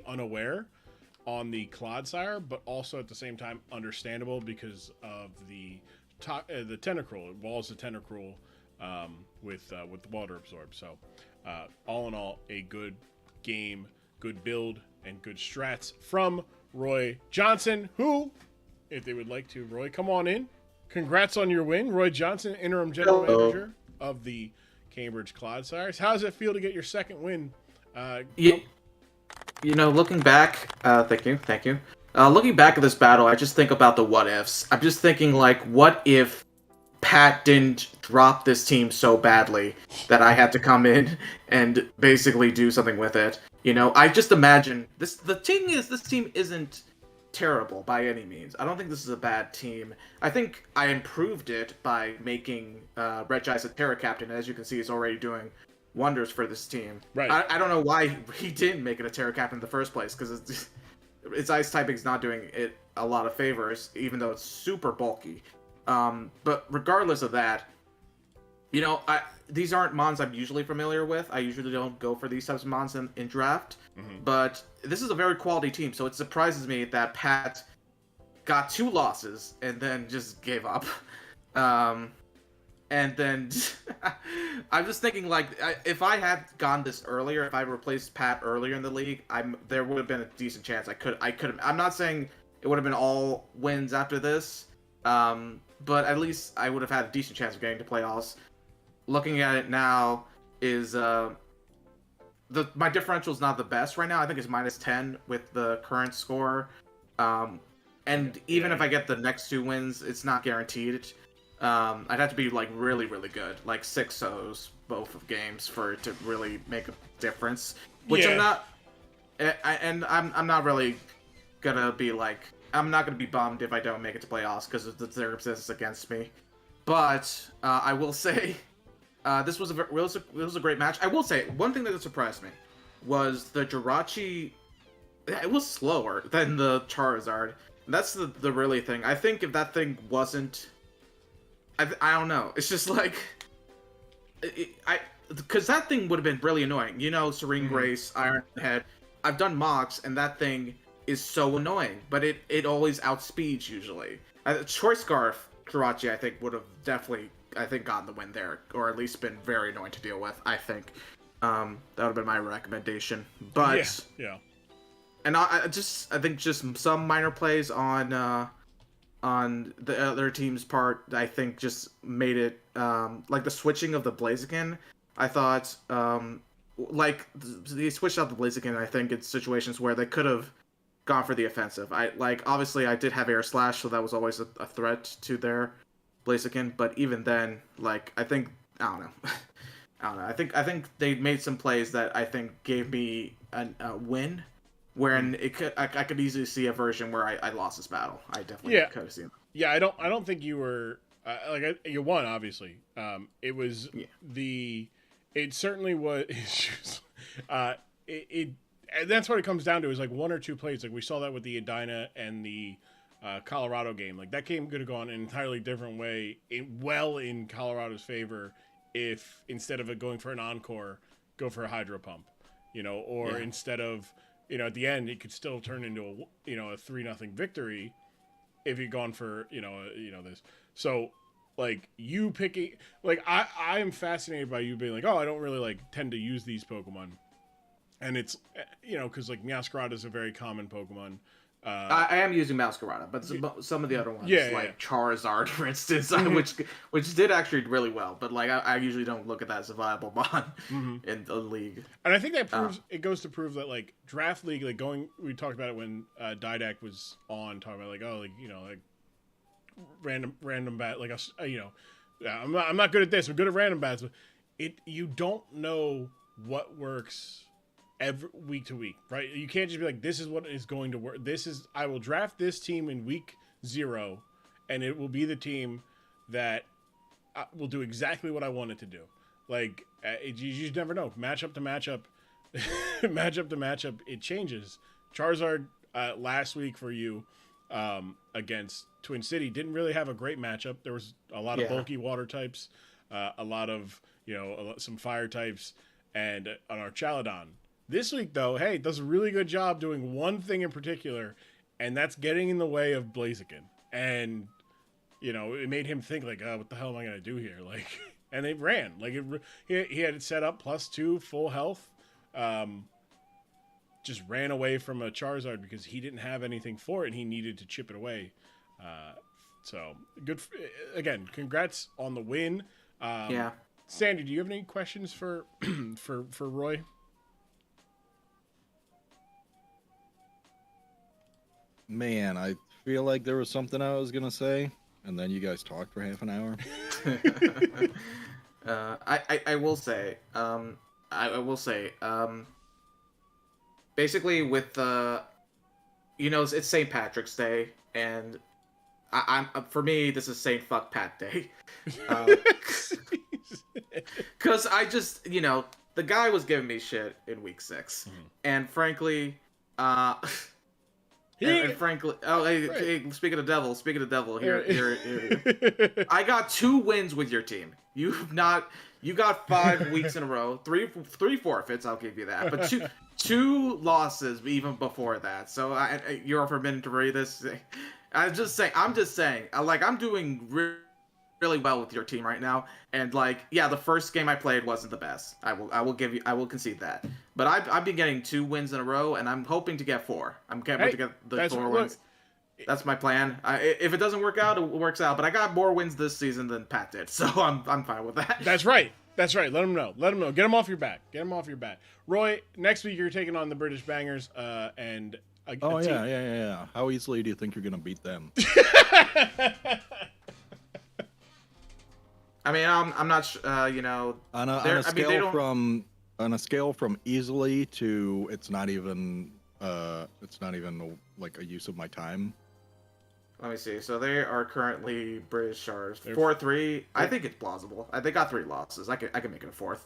Speaker 2: Unaware on the Clodsire, but also at the same time understandable because of the Tentacruel. It walls the Tentacruel with the Water Absorb. So all in all, a good game, good build, and good strats from Roy Johnson, who, if they would like to, Roy, come on in. Congrats on your win. Roy Johnson, interim general manager of the Cambridge Clodsires. How does it feel to get your second win?
Speaker 11: Looking back, thank you. Looking back at this battle, I just think about the what ifs. I'm just thinking, what if Pat didn't drop this team so badly that I had to come in and basically do something with it? I just imagine this team isn't terrible by any means. I don't think this is a bad team. I think I improved it by making Regice a Terra Captain. As you can see, he's already doing wonders for this team.
Speaker 2: Right.
Speaker 11: I don't know why he didn't make it a Terra Captain in the first place, because its ice typing's not doing it a lot of favors, even though it's super bulky. But regardless of that, these aren't mons I'm usually familiar with. I usually don't go for these types of mons in draft. Mm-hmm. But this is a very quality team, so it surprises me that Pat got 2 losses and then just gave up. And then I'm just thinking, if I had gone this earlier, if I replaced Pat earlier in the league, there would have been a decent chance I could have. I'm not saying it would have been all wins after this, but at least I would have had a decent chance of getting to playoffs. Looking at it now, is my differential is not the best right now. I think it's -10 with the current score, and even if I get the next 2 wins, it's not guaranteed. I'd have to be really, really good, 6-0s both of games for it to really make a difference. Which I'm not, I'm not really gonna be I'm not gonna be bummed if I don't make it to playoffs because of the circumstances against me. But I will say, this was a great match. I will say one thing that surprised me was the Jirachi. It was slower than the Charizard. That's the really thing. I think if that thing wasn't, I don't know. It's just because that thing would have been really annoying. Serene Grace, Iron Head. I've done mocks, and that thing is so annoying. But it always outspeeds usually. Choice Scarf Jirachi, I think, would have definitely, gotten the win there, or at least been very annoying to deal with. I think that would have been my recommendation. But
Speaker 2: yeah.
Speaker 11: and I think just some minor plays on the other team's part, I think just made it like the switching of the Blaziken. I thought like they switched out the Blaziken. I think in situations where they could have gone for the offensive. Obviously I did have Air Slash, so that was always a threat to their Blaziken. But even then, like I don't know. I don't know. I think they made some plays that I think gave me a win. Wherein I could easily see a version where I lost this battle. I definitely could have seen.
Speaker 2: Yeah, I don't think you were you won obviously. It was it certainly was. And that's what it comes down to is like one or two plays. Like we saw that with the Edina and the Colorado game. Like that game could have gone an entirely different way, in Colorado's favor, if instead of going for an encore, go for a hydro pump, or instead of at the end it could still turn into a 3-0 victory if you'd gone for this. So like you picking, like I am fascinated by you being like, oh, I don't really like tend to use these Pokemon. And it's, because like Meowscarada is a very common Pokemon.
Speaker 11: I am using Meowscarada, but some of the other ones, Charizard, for instance, which did actually really well. But like I usually don't look at that as a viable mon in the league.
Speaker 2: And I think that proves it goes to prove that like draft league, like we talked about it when Didac was on talking about like random bat, like I'm not good at this. I'm good at random bats, but you don't know what works every week to week, right? You can't just be like, this is what is going to work. I will draft this team in week 0, and it will be the team that will do exactly what I want it to do. Like, you just never know. Matchup to matchup, matchup to matchup, it changes. Charizard last week for you against Twin City didn't really have a great matchup. There was a lot of bulky water types, a lot of, some fire types, and on our Chaladon. This week, though, it does a really good job doing one thing in particular, and that's getting in the way of Blaziken. And, it made him think, like, oh, what the hell am I going to do here? Like, and it ran. Like, he had it set up +2, full health. Just ran away from a Charizard because he didn't have anything for it, and he needed to chip it away. So, good. Again, congrats on the win. Sandy, do you have any questions for Roy?
Speaker 3: Man, I feel like there was something I was gonna say, and then you guys talked for half an hour.
Speaker 11: I will say, basically with it's St. Patrick's Day, and I'm for me this is St. Fuck Pat Day, because I just the guy was giving me shit in week 6, and frankly, And frankly, hey, speaking of devil, here. I got 2 wins with your team. You got 5 weeks in a row, three forfeits. I'll give you that, but two losses even before that. So you're forbidden to read this. I'm just saying. I'm doing really well with your team right now, and the first game I played wasn't the best. I will concede that, but I've been getting 2 wins in a row, and I'm hoping to get 4. I'm hoping to get the 4 wins. That's my plan. If it doesn't work out, it works out. But I got more wins this season than Pat did, so I'm fine with that.
Speaker 2: That's right. Let him know. Get him off your back. Roy, next week you're taking on the British Bangers, and
Speaker 3: yeah. How easily do you think you're gonna beat them?
Speaker 11: I mean, I'm not,
Speaker 3: on a scale from easily to it's not even like a use of my time.
Speaker 11: Let me see. So they are currently British Stars 4-3. I think it's plausible. They got 3 losses. I can make it a 4th.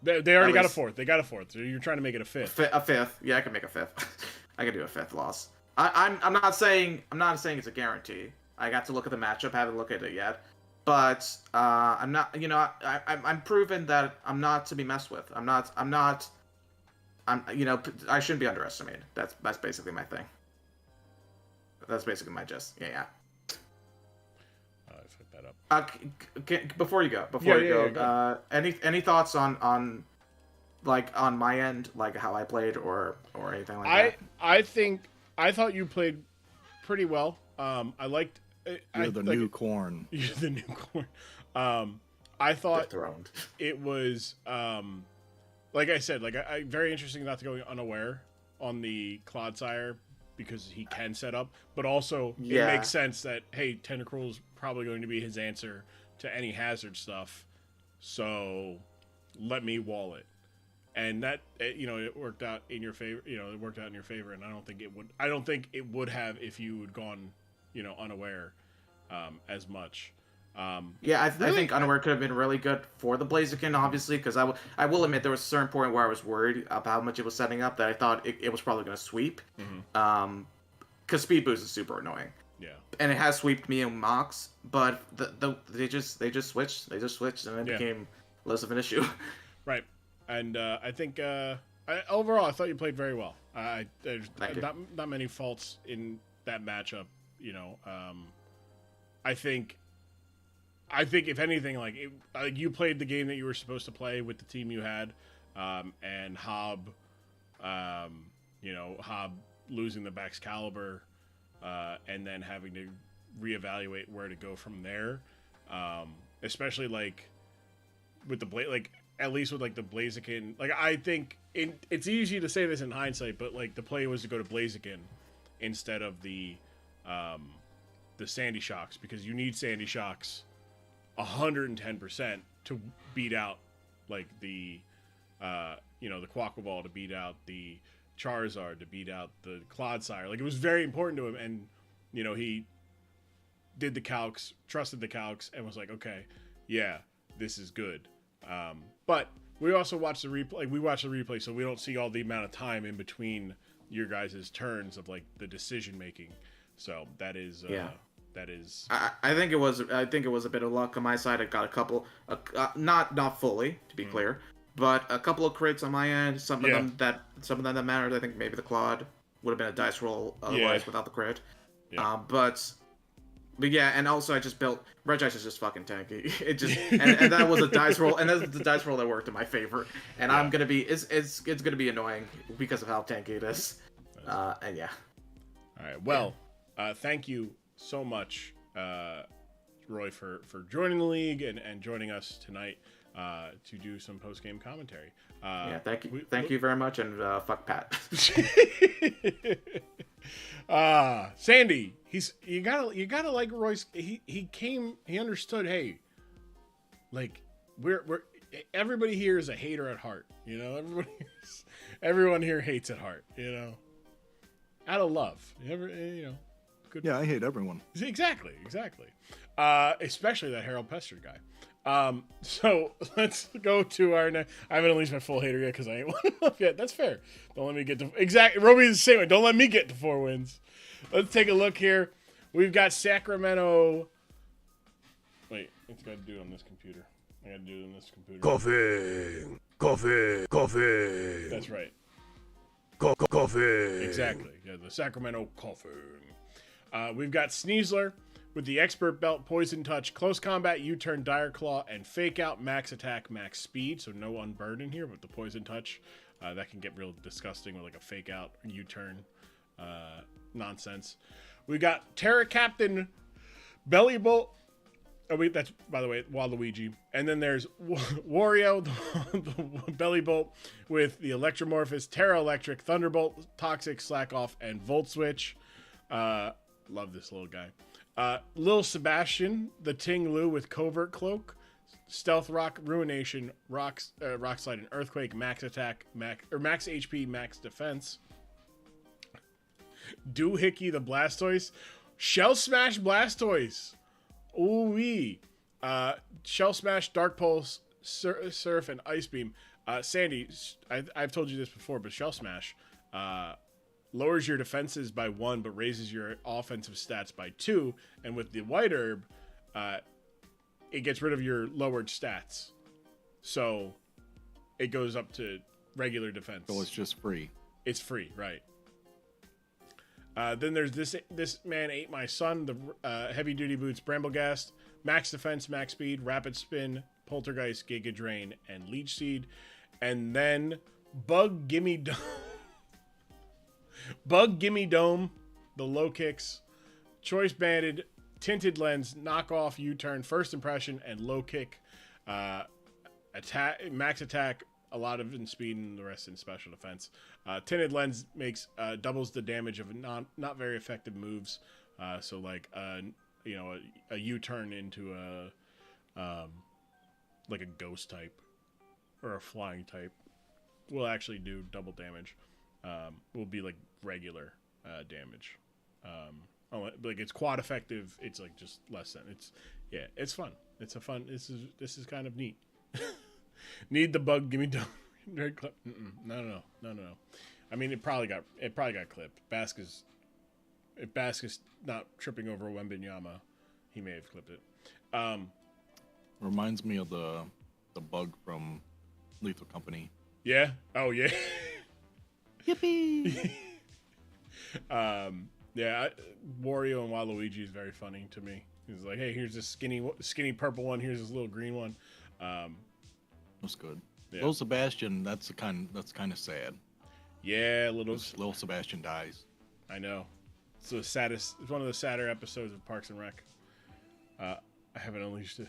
Speaker 2: They already got a 4th. They got a 4th. So you're trying to make it a 5th.
Speaker 11: A 5th. Yeah, I can make a 5th. I can do a 5th loss. I'm not saying it's a guarantee. I got to look at the matchup. Haven't looked at it yet. But I'm not. I'm proven that I'm not to be messed with. I shouldn't be underestimated. That's basically my thing. That's basically my gist. Yeah.
Speaker 2: I fucked that up.
Speaker 11: Before you go, any thoughts on like on my end, like how I played or anything like that?
Speaker 2: I thought you played pretty well. I liked.
Speaker 3: You're the new corn.
Speaker 2: You're the new corn. I thought
Speaker 11: Dethroned.
Speaker 2: it was like I said, like I very interesting not to go unaware on the Clodsire because he can set up, but also it makes sense that hey, Tentacruel is probably going to be his answer to any hazard stuff, so let me wall it, and that it worked out in your favor. It worked out in your favor, and I don't think it would have if you had gone unaware as much.
Speaker 11: I think Unaware could have been really good for the Blaziken, obviously, because I will admit there was a certain point where I was worried about how much it was setting up that I thought it was probably going to sweep. Because Speed Boost is super annoying.
Speaker 2: Yeah.
Speaker 11: And it has sweeped me in mocks, but they just switched, and it became less of an issue.
Speaker 2: Right. And I think overall I thought you played very well. There's not many faults in that matchup. I think if anything, like you played the game that you were supposed to play with the team you had, and Hob, Hob losing the Baxcalibur, and then having to reevaluate where to go from there, especially like with the at least with like the Blaziken. Like I think it's easy to say this in hindsight, but like the play was to go to Blaziken instead of the Sandy Shocks, because you need Sandy Shocks 110% to beat out like the the Quaquaval, to beat out the Charizard, to beat out the Clodsire. Like it was very important to him, and he did the calcs, trusted the calcs, and was like, okay, yeah, this is good. But we also watched the replay. We watched the replay, so we don't see all the amount of time in between your guys' turns of like the decision making. So that is That is.
Speaker 11: I think it was a bit of luck on my side. I got a couple, not fully to be clear, but a couple of crits on my end. Some of them that mattered. I think maybe the Claude would have been a dice roll otherwise without the crit.
Speaker 2: Yeah.
Speaker 11: But yeah, and also I just built Regice is just fucking tanky. It just and that was a dice roll, and that's the dice roll that worked in my favor. And I'm gonna be it's gonna be annoying because of how tanky it is. And yeah.
Speaker 2: All right. Well, thank you so much, Roy, for joining the league and joining us tonight to do some post game commentary.
Speaker 11: Thank you very much, and fuck Pat.
Speaker 2: Sandy, you gotta like Roy's. He understood. Hey, like we're everybody here is a hater at heart. Everyone here hates at heart. Out of love. Good.
Speaker 3: Yeah, I hate everyone.
Speaker 2: Exactly. Especially that Harold Pester guy. So let's go to our next. I haven't unleashed my full hater yet because I ain't won enough yet. That's fair. Don't let me get to Roby's the same way. Don't let me get to 4 wins. Let's take a look here. We've got Sacramento. Wait, it's got to do it on this computer. I got to do it on this computer. Coffee. That's right. Coffee. Exactly. Yeah, the Sacramento Coffee. We've got Sneasler with the Expert Belt, Poison Touch, Close Combat, U-Turn, Dire Claw, and Fake Out, Max Attack, Max Speed. So no Unburden here, but the Poison Touch, that can get real disgusting with like a Fake Out, U-Turn nonsense. We got Terra Captain, Belly Bolt. Oh, wait, that's, by the way, Waluigi. And then there's Wario, the Belly Bolt with the Electromorphous, Terra Electric, Thunderbolt, Toxic, Slack Off, and Volt Switch. Love this little guy. Lil Sebastian, the Ting Lu with Covert Cloak, Stealth Rock, Ruination, Rock Slide, and Earthquake, Max Attack, Max HP, Max Defense. Doohickey, the Blastoise, Shell Smash Blastoise. Ooh-wee. Shell Smash, Dark Pulse, Surf, and Ice Beam. Sandy, I've told you this before, but Shell Smash lowers your defenses by 1, but raises your offensive stats by 2. And with the White Herb, it gets rid of your lowered stats. So it goes up to regular defense.
Speaker 3: So it's just free.
Speaker 2: It's free, right. Then there's this man ate my son, the Heavy Duty Boots, Bramblegast, Max Defense, Max Speed, Rapid Spin, Poltergeist, Giga Drain, and Leech Seed. And then Bug Gimme Dome. Bug Gimme Dome, the low kicks, Choice Banded, Tinted Lens, Knockoff, U-Turn, First Impression, and Low Kick. Attack, Max Attack, a lot of in speed and the rest in special defense. Tinted Lens makes doubles the damage of not very effective moves. So like a U-turn into like a ghost type or a flying type will actually do double damage. Will be like regular damage. Like it's quad effective. It's like just less than. It's fun. It's a fun. This is kind of neat. Need the bug? Give me done. No. I mean, it probably got clipped. If Baska's not tripping over Wembenyama, he may have clipped it.
Speaker 3: Reminds me of the bug from Lethal Company.
Speaker 2: Yeah. Oh yeah.
Speaker 3: Yippee!
Speaker 2: Yeah, Wario and Waluigi is very funny to me. He's like, hey, here's this skinny purple one. Here's this little green one.
Speaker 3: That's good.
Speaker 2: Yeah.
Speaker 3: Little Sebastian, that's kind of sad.
Speaker 2: Yeah,
Speaker 3: little Sebastian dies.
Speaker 2: I know. It's the saddest. It's one of the sadder episodes of Parks and Rec. I haven't unleashed it.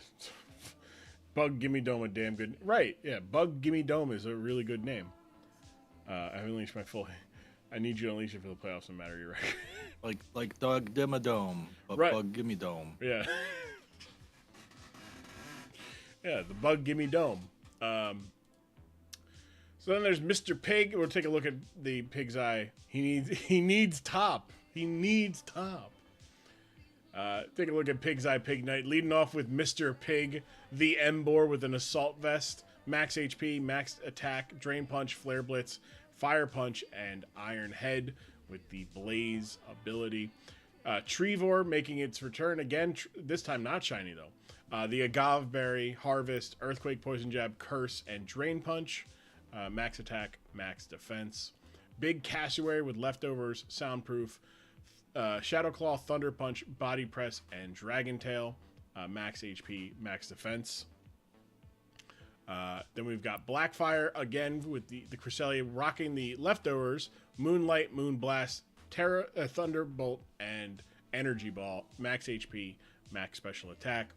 Speaker 2: Bug Gimme Dome, a damn good. Right? Yeah, Bug Gimme Dome is a really good name. I haven't unleashed my full. I need you to unleash it for the playoffs, no matter your record.
Speaker 3: like Doug Dimmadome, but
Speaker 2: right.
Speaker 3: Bug Gimme Dome.
Speaker 2: Yeah. Yeah, the Bug Gimme Dome. So then there's Mr. Pig. We'll take a look at the Pig's Eye. He needs top. He needs top. Take a look at Pig's Eye Pig Knight. Leading off with Mr. Pig, the Embor with an Assault Vest, Max HP, Max Attack, Drain Punch, Flare Blitz, Fire Punch, and Iron Head with the Blaze ability. Trevor making its return again, this time not shiny though. The Agave Berry, Harvest, Earthquake, Poison Jab, Curse, and Drain Punch. Max Attack, Max Defense. Big Cassowary with Leftovers, Soundproof, Shadow Claw, Thunder Punch, Body Press, and Dragon Tail. Max HP, Max Defense. Then we've got Blackfire again with the Cresselia rocking the Leftovers, Moonlight, Moonblast, Thunderbolt, and Energy Ball. Max HP, Max Special Attack.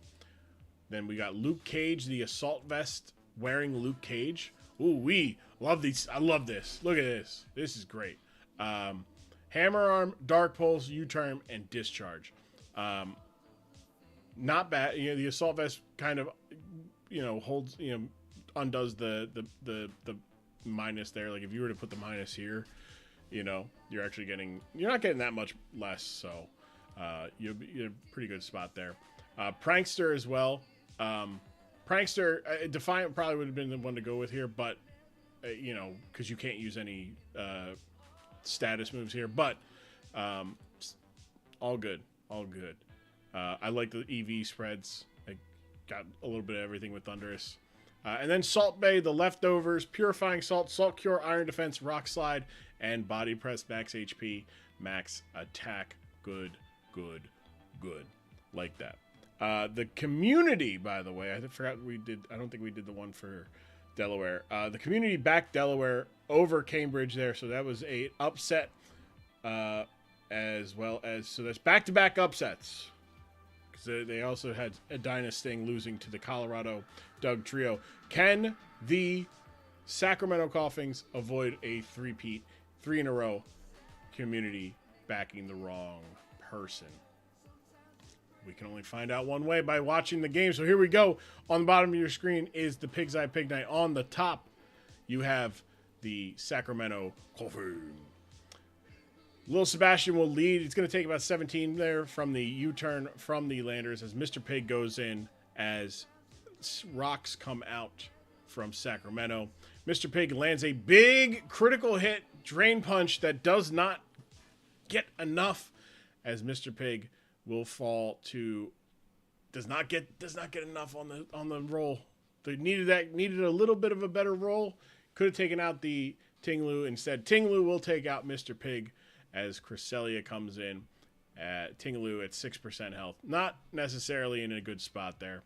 Speaker 2: Then we got Luke Cage, the Assault Vest, wearing Luke Cage. Ooh, we love these. I love this. Look at this. This is great. Hammer Arm, Dark Pulse, U-Turn, and Discharge. Not bad. You know, the Assault Vest kind of, holds, undoes the minus there. Like if you were to put the minus here, you're actually you're not getting that much less. So you're in a pretty good spot there. Prankster as well. Prankster, Defiant probably would have been the one to go with here, but because you can't use any status moves here. But all good. I like the EV spreads. I got a little bit of everything with Thunderous. And then Salt Bay, the Leftovers, Purifying Salt, Salt Cure, Iron Defense, Rock Slide, and Body Press, Max HP, Max Attack. Good. Like that. The community, by the way, I forgot I don't think we did the one for Delaware. The community backed Delaware over Cambridge there, so that was a upset, as well as, so that's back-to-back upsets. Because they also had Edina Sting losing to the Colorado Doug Trio. Can the Sacramento Coughings avoid a three-peat, 3 in a row, community backing the wrong person? We can only find out one way, by watching the game. So here we go. On the bottom of your screen is the Pig's Eye Pig Knight. On the top, you have the Sacramento Coughing. Little Sebastian will lead. It's going to take about 17 there from the U-turn from the Landers as Mr. Pig goes in as rocks come out from Sacramento. Mr. Pig lands a big critical hit drain punch that does not get enough as Mr. Pig will fall to does not get enough on the roll. They needed a little bit of a better roll. Could have taken out the Tinglu. Instead, Tinglu will take out Mr. Pig as Cresselia comes in. Tinglu at 6% health. Not necessarily in a good spot there.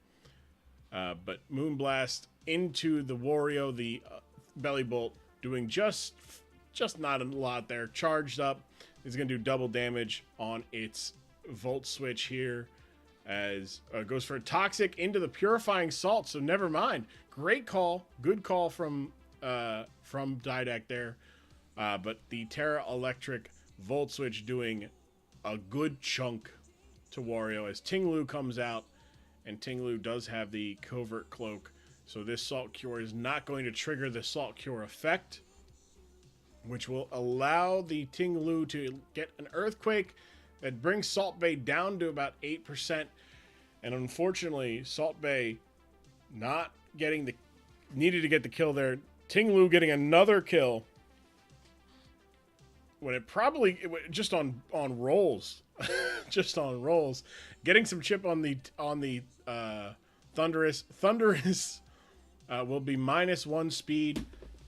Speaker 2: But Moonblast into the Wario, the Belly Bolt doing just not a lot there. Charged up. Is going to do double damage on its Volt Switch here. As goes for a Toxic into the Purifying Salt. So never mind. Great call. Good call from Didac there. But the Terra Electric Volt Switch doing a good chunk to Wario as Ting Lu comes out. And Ting Lu does have the Covert Cloak. So this Salt Cure is not going to trigger the Salt Cure effect, which will allow the Ting Lu to get an Earthquake that brings Salt Bay down to about 8%. And unfortunately, Salt Bay not getting needed to get the kill there. Ting Lu getting another kill when it just on rolls. Just on rolls. Getting some chip on the Thunderous. Thunderous will be -1 speed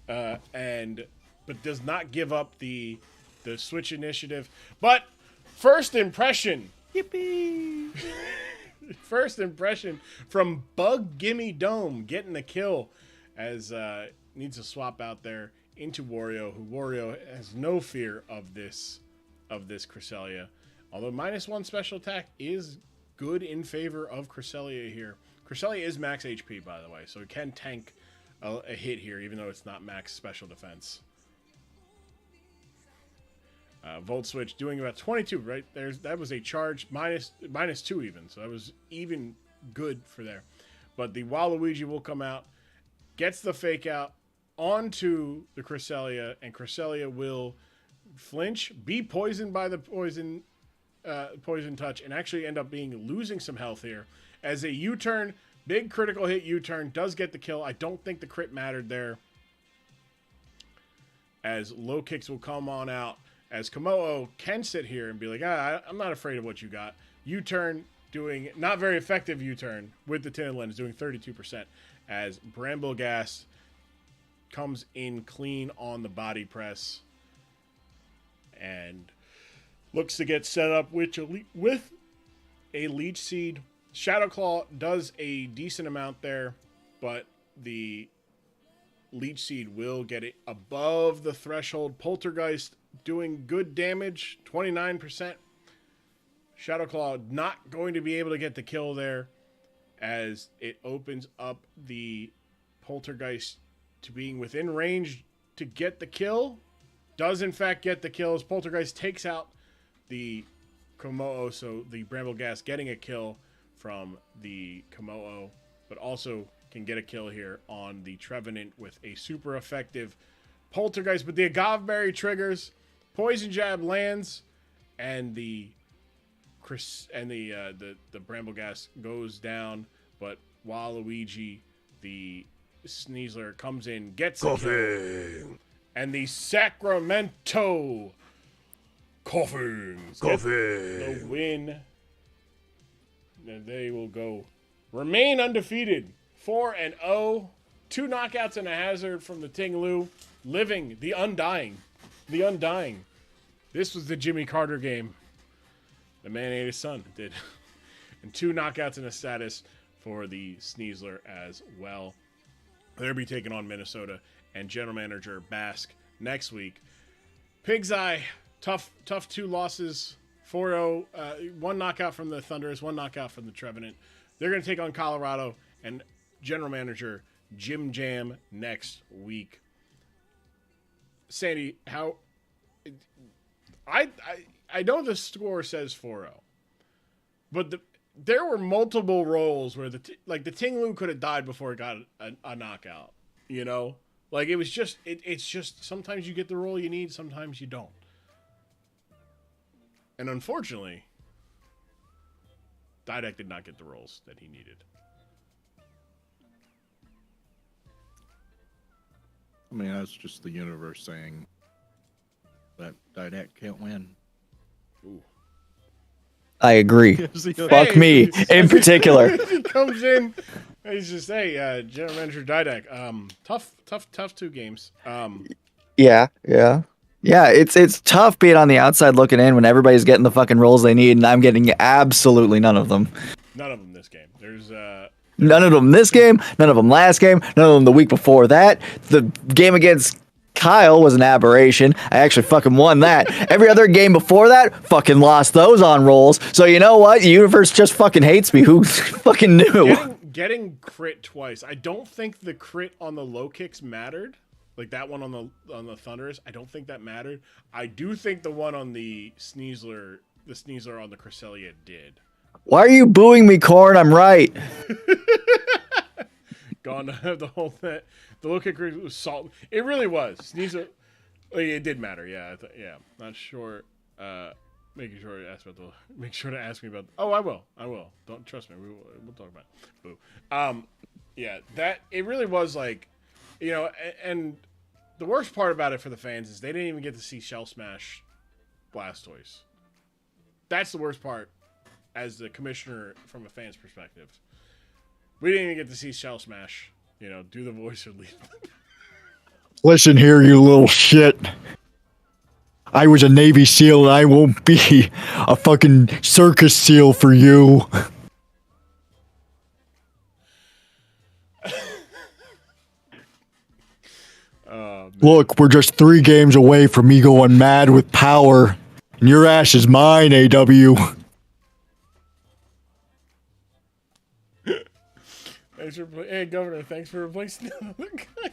Speaker 2: but does not give up the Switch initiative. But first impression. Yippee! First impression from Bug Gimme Dome getting the kill as needs to swap out there into Wario, who Wario has no fear of this Cresselia. Although -1 special attack is good in favor of Cresselia here. Cresselia is max HP, by the way, so it can tank a hit here, even though it's not max special defense. Volt Switch doing about 22, right? That was a charge -2 even, so that was even good for there. But the Waluigi will come out, gets the fake out onto the Cresselia, and Cresselia will flinch, be poisoned by the poison touch, and actually end up losing some health here. As a U-turn, big critical hit U-turn, does get the kill. I don't think the crit mattered there. As low kicks will come on out. As Komodo can sit here and be like, I'm not afraid of what you got. U-turn doing not very effective U-turn with the Tin Lens doing 32%. As Bramble Gas comes in clean on the body press and looks to get set up with a Leech Seed. Shadow Claw does a decent amount there, but the Leech Seed will get it above the threshold. Poltergeist doing good damage, 29%. Shadow Claw not going to be able to get the kill there as it opens up the Poltergeist to being within range to get the kill. Does in fact get the kills. Poltergeist takes out the Komodo, so the Bramble Gas getting a kill from the Komodo, but also can get a kill here on the Trevenant with a super effective Poltergeist. But the Agave Berry triggers, Poison Jab lands, and the Bramble Gas goes down. But Waluigi, the Sneasler, comes in, gets a kill, and the Sacramento Coffins get the win. And they will remain undefeated, 4-0, 2 knockouts and a hazard from the Ting Lu, living the undying. This was the Jimmy Carter game. The man ate his son, did. And 2 knockouts and a status for the Sneasler as well. They'll be taking on Minnesota and General Manager Basque next week. Pig's Eye, tough 2 losses. 4-0, 1 knockout from the Thunderous, 1 knockout from the Trevenant. They're going to take on Colorado and General Manager Jim Jam next week. Sandy, how... I know the score says 4-0, but there were multiple rolls where the Ting Lu could have died before it got a knockout, you know? Like, it was just... It's just sometimes you get the roll you need, sometimes you don't. And unfortunately, Didac did not get the rolls that he needed.
Speaker 3: I mean, that's just the universe saying that Didac can't win.
Speaker 2: Ooh.
Speaker 4: I agree. Fuck me, in particular.
Speaker 2: He comes in, and he's just, hey, General Manager Didac, tough 2 games.
Speaker 4: Yeah. Yeah, it's tough being on the outside looking in when everybody's getting the fucking rolls they need, and I'm getting absolutely none of them.
Speaker 2: None of them this game. There's
Speaker 4: None of them this game, none of them last game, none of them the week before that. The game against Kyle was an aberration. I actually fucking won that. Every other game before that, fucking lost those on rolls. So you know what? The universe just fucking hates me. Who fucking knew?
Speaker 2: Getting crit twice. I don't think the crit on the low kicks mattered. Like that one on the Thunderous, I don't think that mattered. I do think the one on the Sneasler on the Cresselia did.
Speaker 4: Why are you booing me, Corn? I'm right.
Speaker 2: Gone to have the whole thing. The low kick was salt. It really was. Sneasler. It did matter. Yeah. Not sure. Making sure to ask about the. Make sure to ask me about. Oh, I will. Don't trust me. We'll talk about it. Boo. Yeah. That it really was like, and the worst part about it for the fans is they didn't even get to see Shell Smash Blastoise. That's the worst part as the commissioner from a fan's perspective. We didn't even get to see Shell Smash, do the voice or leave.
Speaker 12: Listen here, you little shit. I was a Navy SEAL and I won't be a fucking circus SEAL for you. Look, we're just 3 games away from me going mad with power. And your ass is mine, AW.
Speaker 2: Hey, Governor, thanks for replacing the other guy.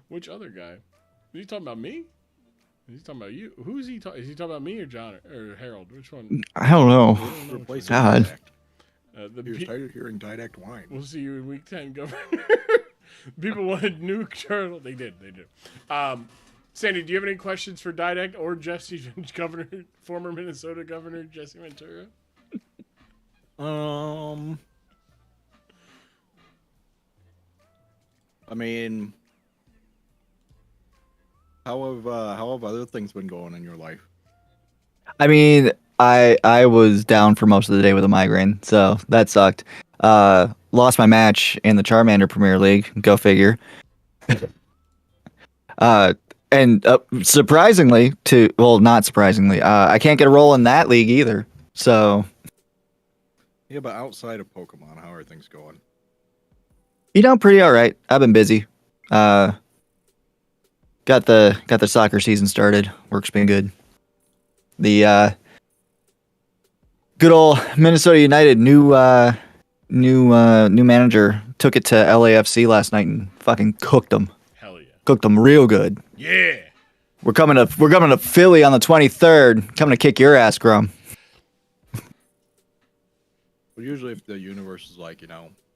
Speaker 2: Which other guy? Is he talking about me? Is he talking about you? Who is he talking? Is he talking about me or John or Harold? Which one?
Speaker 4: I don't know. God.
Speaker 3: He was tired of hearing Didact whine.
Speaker 2: We'll see you in week 10, Governor. People wanted nuke turtle. They did. Sandy, do you have any questions for Didact or Jesse, Governor, former Minnesota Governor Jesse Ventura?
Speaker 3: I mean, how have other things been going in your life?
Speaker 4: I mean, I was down for most of the day with a migraine, so that sucked. Lost my match in the Charmander Premier League. Go figure. And surprisingly, not surprisingly, I can't get a role in that league either. So.
Speaker 3: Yeah, but outside of Pokemon, how are things going?
Speaker 4: Pretty all right. I've been busy. Got the soccer season started. Work's been good. The good old Minnesota United new manager took it to LAFC last night and fucking cooked them.
Speaker 2: Hell yeah.
Speaker 4: Cooked them real good.
Speaker 2: Yeah.
Speaker 4: We're coming to Philly on the 23rd. Coming to kick your ass, Grum.
Speaker 3: But usually, if the universe is like,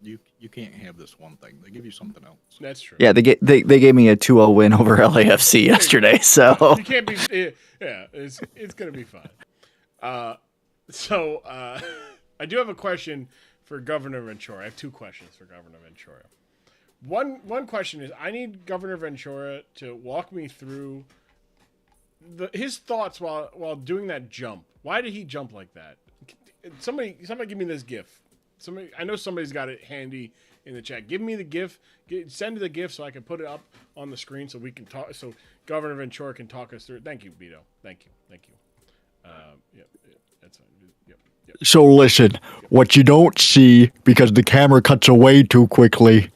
Speaker 3: you can't have this one thing, they give you something else.
Speaker 2: That's true.
Speaker 4: Yeah, they gave me a 2-0 win over LAFC yesterday. So
Speaker 2: you can't be. Yeah, it's gonna be fun. I do have a question for Governor Ventura. I have 2 questions for Governor Ventura. One question is, I need Governor Ventura to walk me through his thoughts while doing that jump. Why did he jump like that? Somebody give me this GIF. I know somebody's got it handy in the chat. Give me the GIF. Send the GIF so I can put it up on the screen so we can talk. So Governor Ventura can talk us through it. Thank you, Beto. Thank you. Yep, that's fine. Yep.
Speaker 12: So listen, what you don't see, because the camera cuts away too quickly,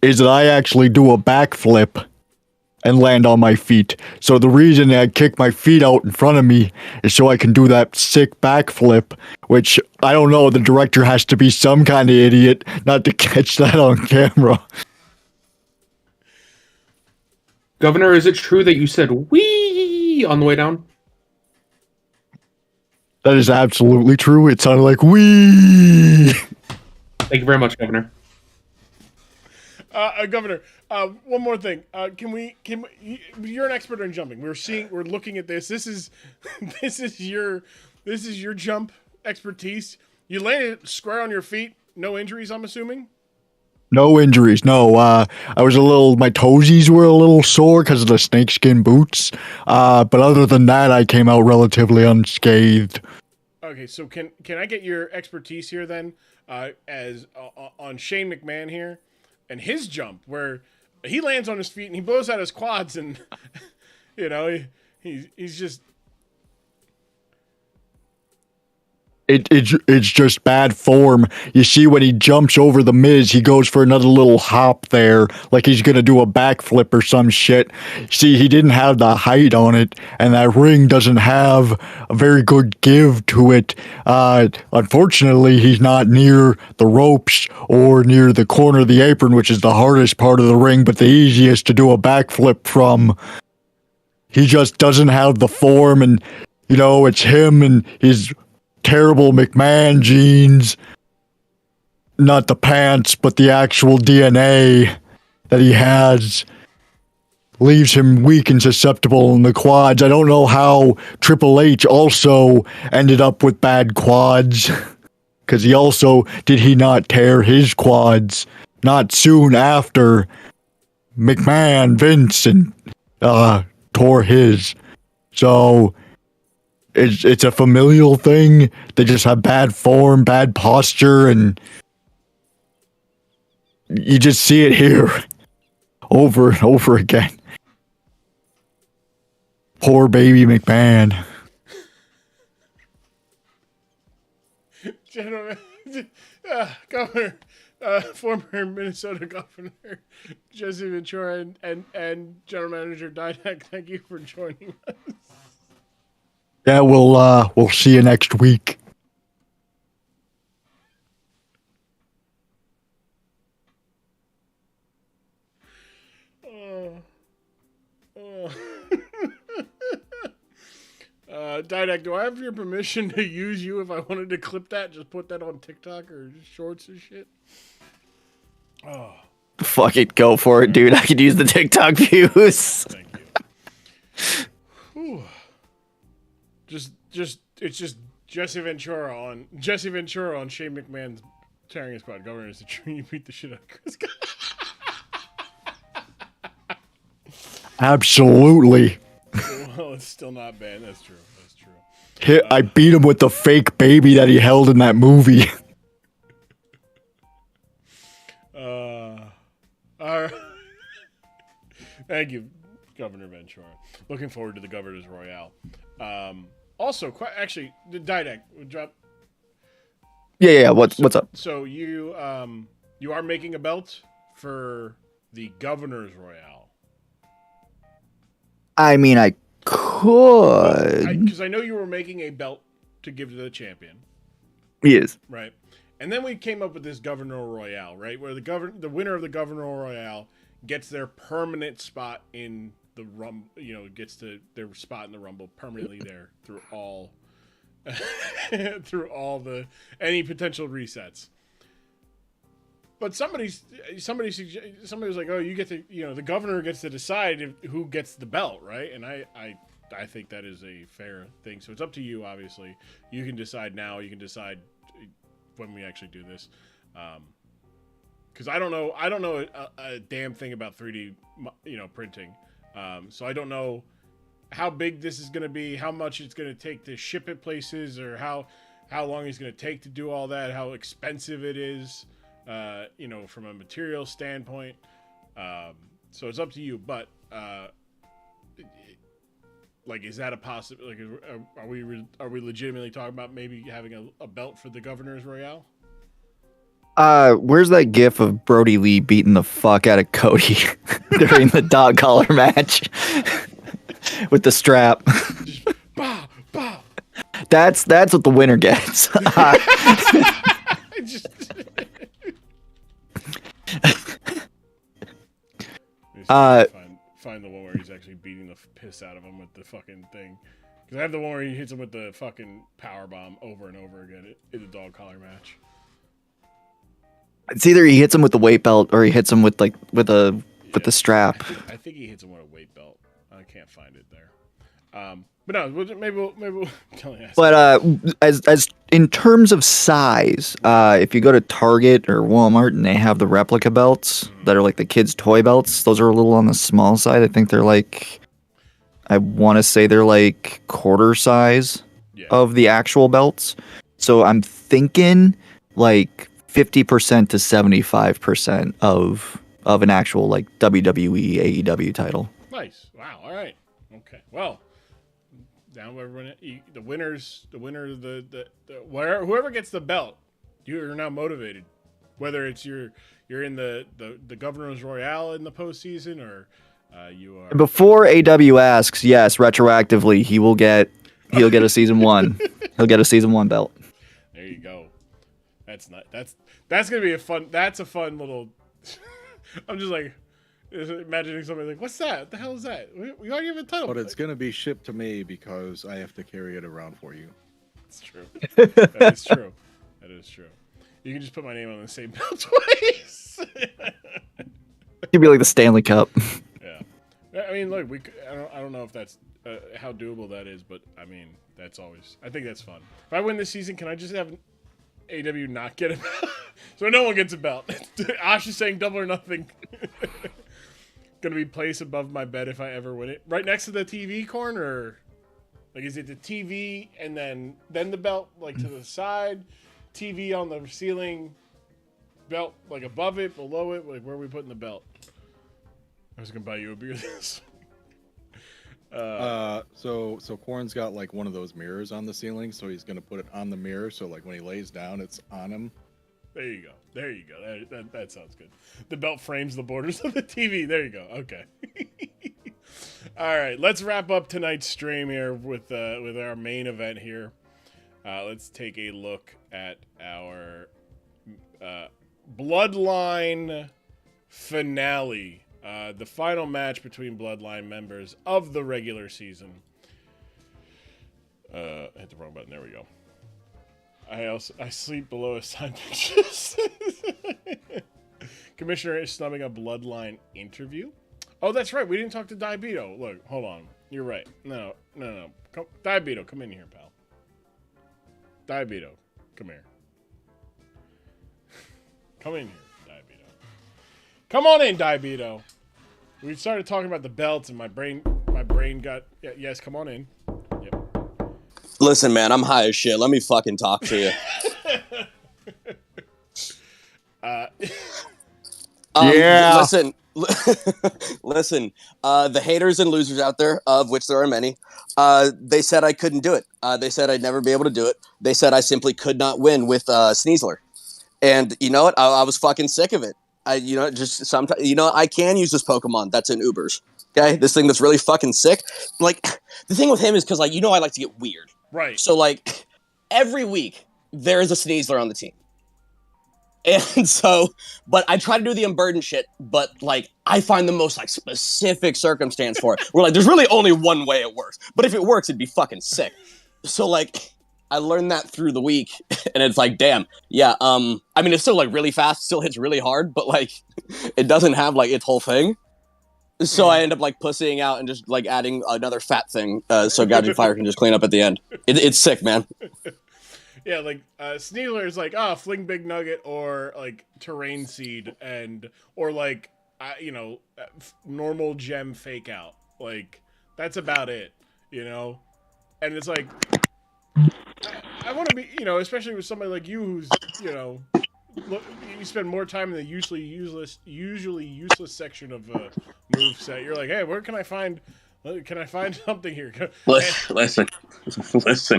Speaker 12: is that I actually do a backflip and land on my feet. So the reason I kick my feet out in front of me is so I can do that sick backflip, which, I don't know, the director has to be some kind of idiot not to catch that on camera.
Speaker 5: Governor, is it true that you said wee on the way down?
Speaker 12: That is absolutely true. It sounded like wee.
Speaker 5: Thank you very much, Governor.
Speaker 2: Governor, one more thing. Can we? You're an expert on jumping. We're looking at this. This is your jump expertise. You landed square on your feet. No injuries, I'm assuming.
Speaker 12: No injuries. No. My toesies were a little sore because of the snakeskin boots. But other than that, I came out relatively unscathed.
Speaker 2: Okay, so can I get your expertise here then, as on Shane McMahon here? And his jump, where he lands on his feet and he blows out his quads, and he's just.
Speaker 12: it's just bad form. You see, when he jumps over the Miz, he goes for another little hop there, like he's gonna do a backflip or some shit. See, he didn't have the height on it, and that ring doesn't have a very good give to it. Unfortunately, he's not near the ropes or near the corner of the apron, which is the hardest part of the ring, but the easiest to do a backflip from. He just doesn't have the form, and it's him and his terrible McMahon genes. Not the pants, but the actual DNA that he has leaves him weak and susceptible in the quads. I don't know how Triple H also ended up with bad quads. Because did he not tear his quads not soon after McMahon, Vince, and tore his. So it's a familial thing. They just have bad form, bad posture, and you just see it here over and over again. Poor baby McMahon.
Speaker 2: Gentlemen, Governor, former Minnesota Governor Jesse Ventura and General Manager Didak, thank you for joining us.
Speaker 12: Yeah, we'll see you next week.
Speaker 2: Didak, do I have your permission to use you if I wanted to clip that? Just put that on TikTok or shorts or shit? Oh.
Speaker 4: Fuck it, go for it, dude. I could use the TikTok views.
Speaker 2: Thank you. It's just Jesse Ventura on Shane McMahon's tearing his quad. Governor, is it true you beat the shit out of Chris?
Speaker 12: Absolutely.
Speaker 2: Well, it's still not bad. That's true.
Speaker 12: I beat him with the fake baby that he held in that movie.
Speaker 2: All right. Thank you, Governor Ventura. Looking forward to the Governor's Royale. Also, actually, the Didac would drop.
Speaker 4: Yeah. What's up?
Speaker 2: So you are making a belt for the Governor's Royale.
Speaker 4: I mean, I could.
Speaker 2: Because I know you were making a belt to give to the champion.
Speaker 4: He is.
Speaker 2: Right. And then we came up with this Governor Royale, right? Where the winner of the Governor Royale gets their permanent spot in the Rumble, gets their spot in the Rumble permanently there through all any potential resets. But somebody was like, "Oh, you get to, the governor gets to decide who gets the belt, right?" And I think that is a fair thing. So it's up to you. Obviously, you can decide now. You can decide when we actually do this, because I don't know a damn thing about 3D, printing. So I don't know how big this is going to be, how much it's going to take to ship it places, or how long it's going to take to do all that, how expensive it is. From a material standpoint. So it's up to you, but is that a possibility? Are we legitimately talking about maybe having a belt for the Governor's Royale?
Speaker 4: Where's that gif of Brody Lee beating the fuck out of Cody during the dog collar match with the strap?
Speaker 2: Just, bow, bow.
Speaker 4: That's what the winner gets.
Speaker 2: Find the one where he's actually beating the piss out of him with the fucking thing. Because I have the one where he hits him with the fucking power bomb over and over again in the dog collar match.
Speaker 4: It's either he hits him with the weight belt or he hits him with the strap.
Speaker 2: I think he hits him with a weight belt. I can't find it there. But no, maybe we'll tell you.
Speaker 4: But as in terms of size, if you go to Target or Walmart and they have the replica belts that are like the kids' toy belts, those are a little on the small side. I think they're I want to say they're like quarter size of the actual belts. So I'm thinking 50% to 75% of an actual WWE AEW title.
Speaker 2: Nice. Wow. All right. Okay. Well, Down everyone. The winner of whoever gets the belt, you're now motivated. Whether it's you're in the Governor's Royale in the postseason, or you are.
Speaker 4: Before AW asks, yes, retroactively he'll get a season 1. He'll get a season 1 belt.
Speaker 2: There you go. That's gonna be a fun. That's a fun little. I'm just like imagining somebody like, what's that? What the hell is that? We already have a title.
Speaker 3: But it's gonna be shipped to me because I have to carry it around for you.
Speaker 2: That's true. That is true. That is true. You can just put my name on the same belt twice.
Speaker 4: It'd be like the Stanley Cup.
Speaker 2: Yeah. I mean, look, I don't know if that's how doable that is, but I mean, I think that's fun. If I win this season, can I just have AW not get a belt? So no one gets a belt. Ash is saying double or nothing. Gonna be placed above my bed if I ever win it. Right next to the TV corner. Like, is it the TV and then the belt, like, to the side? TV on the ceiling, belt, like, above it, below it? Like, where are we putting the belt? I was going to buy you a beer this.
Speaker 3: So Corn's got, like, one of those mirrors on the ceiling, so he's going to put it on the mirror, so, like, when he lays down, it's on him.
Speaker 2: There you go. That sounds good. The belt frames the borders of the TV. There you go. Okay. All right, let's wrap up tonight's stream here with our main event here. Let's take a look at our Bloodline finale, the final match between Bloodline members of the regular season. I hit the wrong button. There we go. I sleep below assigned pictures. Commissioner is snubbing a Bloodline interview. Oh, that's right. We didn't talk to Diabeto. Look, hold on. You're right. No. Diabeto, come in here, pal. Diabeto, come here. Come in here, Diabeto. Come on in, Diabeto. We started talking about the belts, and my brain got... yes, come on in. Yep.
Speaker 13: Listen, man, I'm high as shit. Let me fucking talk to you.
Speaker 12: Yeah.
Speaker 13: Listen. Listen, the haters and losers out there, of which there are many, they said I couldn't do it. They said I'd never be able to do it. They said I simply could not win with Sneasler. And you know what? I was fucking sick of it. Just sometimes, I can use this Pokemon that's in Ubers. Okay? This thing that's really fucking sick. Like, the thing with him is because, I like to get weird.
Speaker 2: Right.
Speaker 13: So, every week, there is a Sneasler on the team. And so, but I try to do the unburdened shit, but I find the most specific circumstance for it. Where there's really only one way it works, but if it works, it'd be fucking sick. So I learned that through the week, and it's damn, yeah. I mean, it's still really fast, still hits really hard, but it doesn't have its whole thing. So I end up pussying out and just adding another fat thing, so Gouging Fire can just clean up at the end. It's sick, man.
Speaker 2: Yeah, Sneasler is Fling Big Nugget or Terrain Seed or normal gem fake out. That's about it, And it's I want to be, especially with somebody like you who's, you spend more time in the usually useless section of a move set. You're hey, where can I find? Can I find something here?
Speaker 13: Listen,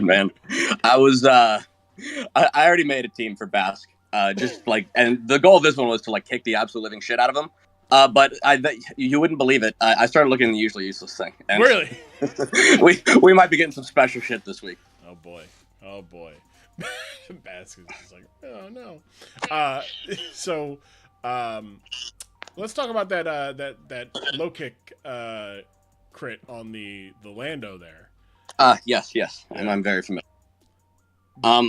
Speaker 13: man. I was I already made a team for Basque. And the goal of this one was to kick the absolute living shit out of him. But you wouldn't believe it. I started looking at the usually useless thing. And
Speaker 2: really?
Speaker 13: we might be getting some special shit this week.
Speaker 2: Oh boy. Basque is just oh no. Let's talk about that low kick crit on the Lando there.
Speaker 13: Yes, and I'm very familiar.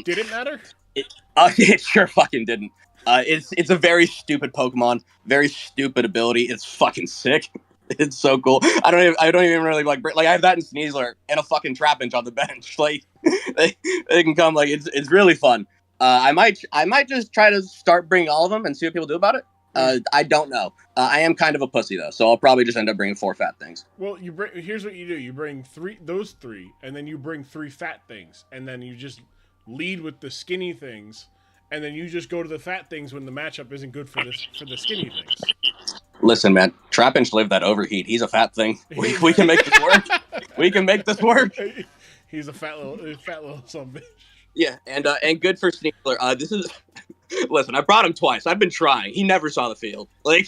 Speaker 2: Did it matter?
Speaker 13: It sure fucking didn't. It's a very stupid Pokemon, very stupid ability. It's fucking sick. It's so cool. I don't even really I have that in Sneasler and a fucking Trapinch on the bench. They can come. It's really fun. I might just try to start bringing all of them and see what people do about it. I don't know. I am kind of a pussy though, so I'll probably just end up bringing 4 fat things.
Speaker 2: Well, here's what you do. You bring those three, and then you bring 3 fat things, and then you just lead with the skinny things, and then you just go to the fat things when the matchup isn't good for the skinny things.
Speaker 13: Listen, man, Trapinch lived that overheat. He's a fat thing. We can make this work. We can make this work.
Speaker 2: He's a fat little son of a bitch.
Speaker 13: Yeah, and good for Sneakler. This is listen. I brought him twice. I've been trying. He never saw the field. Like,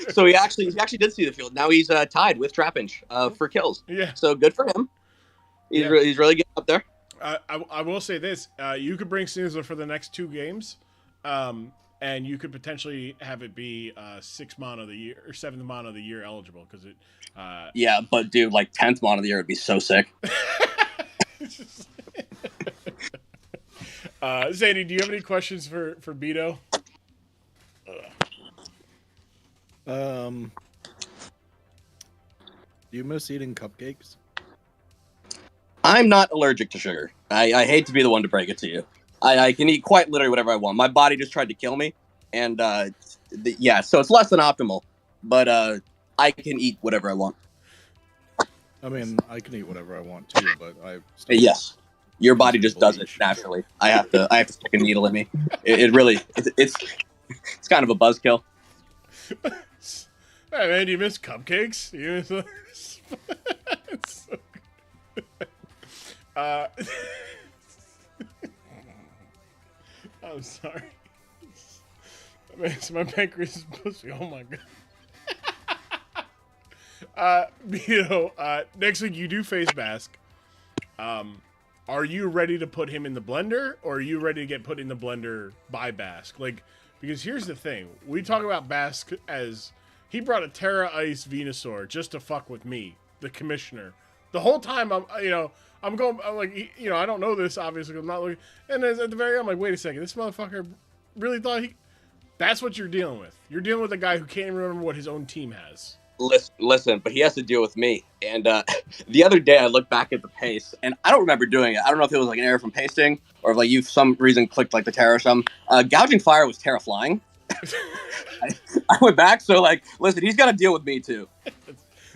Speaker 13: so he actually did see the field. Now he's tied with Trapinch for kills.
Speaker 2: Yeah.
Speaker 13: So good for him. He's really getting up there.
Speaker 2: I will say this: you could bring Snoozler for the next 2 games, and you could potentially have it be 6th mon of the year or 7th mon of the year eligible because it.
Speaker 13: Yeah, but dude, like 10th mon of the year would be so sick.
Speaker 2: Zadie, do you have any questions for Beto?
Speaker 3: Do you miss eating cupcakes?
Speaker 13: I'm not allergic to sugar. I hate to be the one to break it to you. I can eat quite literally whatever I want. My body just tried to kill me, and so it's less than optimal. But I can eat whatever I want.
Speaker 3: I mean, I can eat whatever I want too, but I.
Speaker 13: Yes, your body just does it naturally. I have to stick a needle in me. It's kind of a buzzkill.
Speaker 2: Hey man, you miss cupcakes? You miss it's so good. I'm sorry. My pancreas is pussy. Oh my god. Next week you do face Bask. Are you ready to put him in the blender, or are you ready to get put in the blender by Bask? Like, because here's the thing: we talk about Bask as he brought a Terra Ice Venusaur just to fuck with me, the commissioner. The whole time I'm like, I don't know this obviously. I'm not looking, and at the very end, I'm like, wait a second, this motherfucker really thought he. That's what you're dealing with. You're dealing with a guy who can't even remember what his own team has.
Speaker 13: Listen, but he has to deal with me. And the other day I looked back at the pace, and I don't remember doing it. I don't know if it was like an error from pasting, or if like you for some reason clicked like the Terra or something. Gouging Fire was Terra Flying. I went back, so like, listen, he's got to deal with me too.